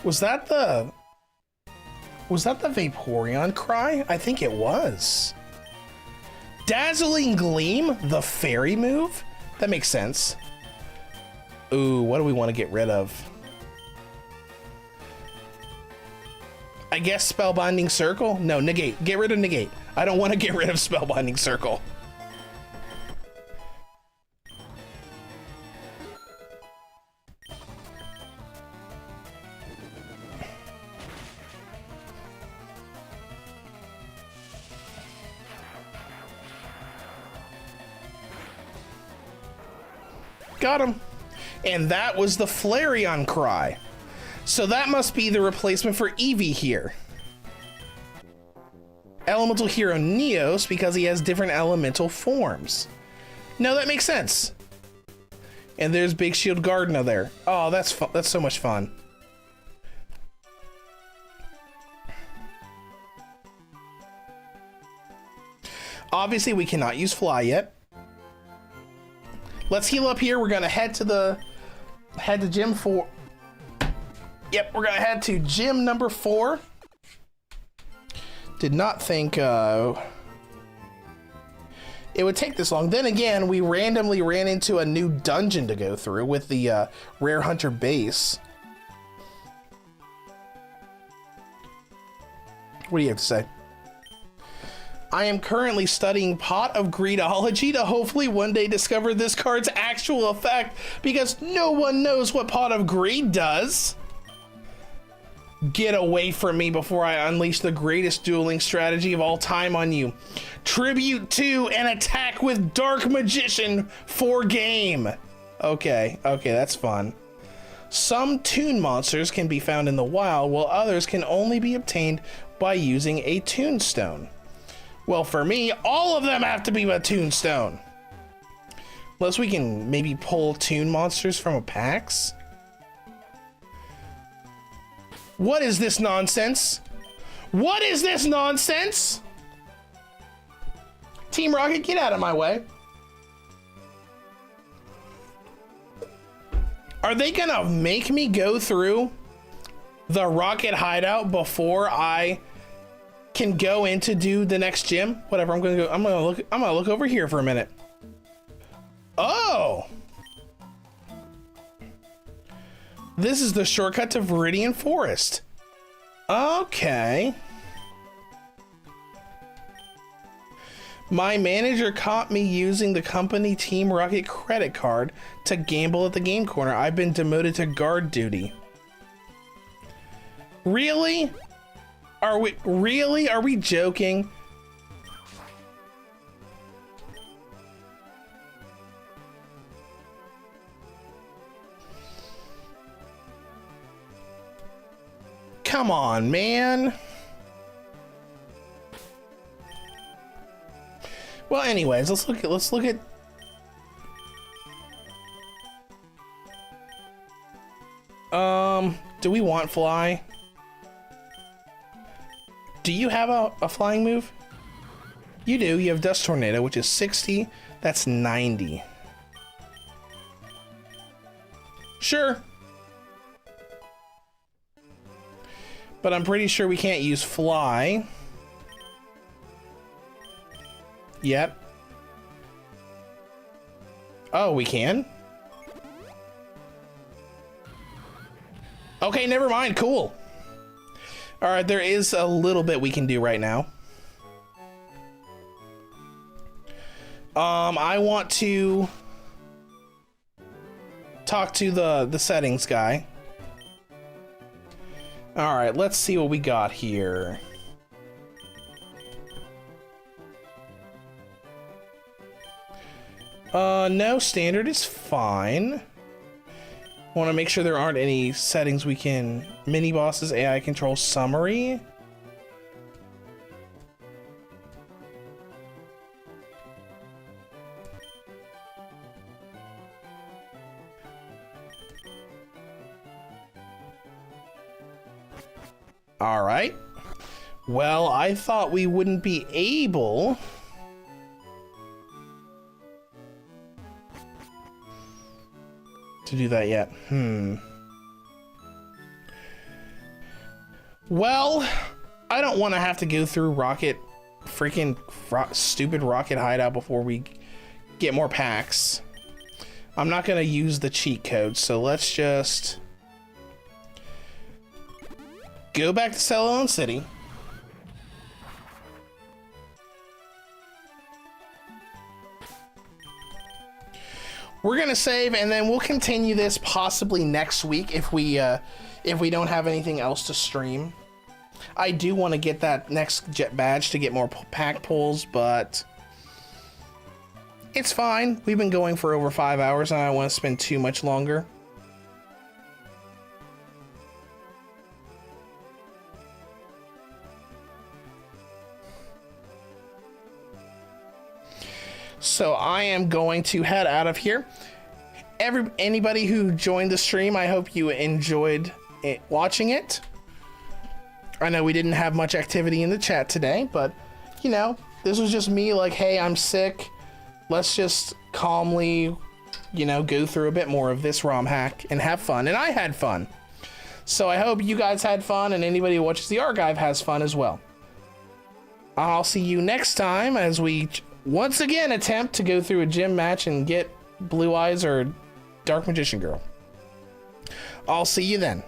[SPEAKER 2] Was that the Vaporeon cry? I think it was. Dazzling Gleam, the fairy move? That makes sense. Ooh, what do we want to get rid of? I guess Spellbinding Circle? No, Negate. Get rid of Negate. I don't want to get rid of Spellbinding Circle. Got him. And that was the Flareon cry. So that must be the replacement for Eevee here. Elemental Hero Neos because he has different elemental forms. No, that makes sense. And there's Big Shield Gardena there. Oh, that's so much fun. Obviously, we cannot use Fly yet. Let's heal up here. We're gonna head to Gym 4. Yep, we're gonna head to Gym number 4. Did not think it would take this long. Then again, we randomly ran into a new dungeon to go through with the Rare Hunter base. What do you have to say? I am currently studying Pot of Greedology to hopefully one day discover this card's actual effect because no one knows what Pot of Greed does. Get away from me before I unleash the greatest dueling strategy of all time on you. Tribute to and attack with Dark Magician for game. Okay, that's fun. Some toon monsters can be found in the wild, while others can only be obtained by using a toonstone. Well, for me, all of them have to be a toonstone. Unless we can maybe pull toon monsters from a PAX. What is this nonsense? What is this nonsense? Team Rocket, get out of my way. Are they gonna make me go through the Rocket hideout before I can go in to do the next gym? Whatever, I'm gonna look over here for a minute. Oh! This is the shortcut to Viridian Forest. Okay. My manager caught me using the company Team Rocket credit card to gamble at the game corner. I've been demoted to guard duty. Really? Are we joking? come on, man. Well, anyways, let's look at do we want fly? Do you have a flying move? You do. You have Dust Tornado, which is 60. That's 90. Sure. But I'm pretty sure we can't use fly yet. Oh, we can? Okay, never mind. Cool. All right, there is a little bit we can do right now. I want to talk to the settings guy. All right, let's see what we got here. No, standard is fine. Want to make sure there aren't any settings we can... Mini bosses, AI control, summary. All right. Well, I thought we wouldn't be able... to do that yet. Well, I don't want to have to go through stupid Rocket Hideout before we get more packs. I'm not going to use the cheat code, so let's just go back to Celadon City. We're gonna save, and then we'll continue this possibly next week if we don't have anything else to stream. I do want to get that next jet badge to get more pack pulls, but it's fine. We've been going for over 5 hours, and I don't want to spend too much longer. So I am going to head out of here. Anybody who joined the stream, I hope you enjoyed watching it. I know we didn't have much activity in the chat today, but you know, this was just me like, hey, I'm sick. Let's just calmly, you know, go through a bit more of this Romhack and have fun. And I had fun. So I hope you guys had fun, and anybody who watches the archive has fun as well. I'll see you next time as we once again attempt to go through a gym match and get Blue Eyes or Dark Magician Girl. I'll see you then.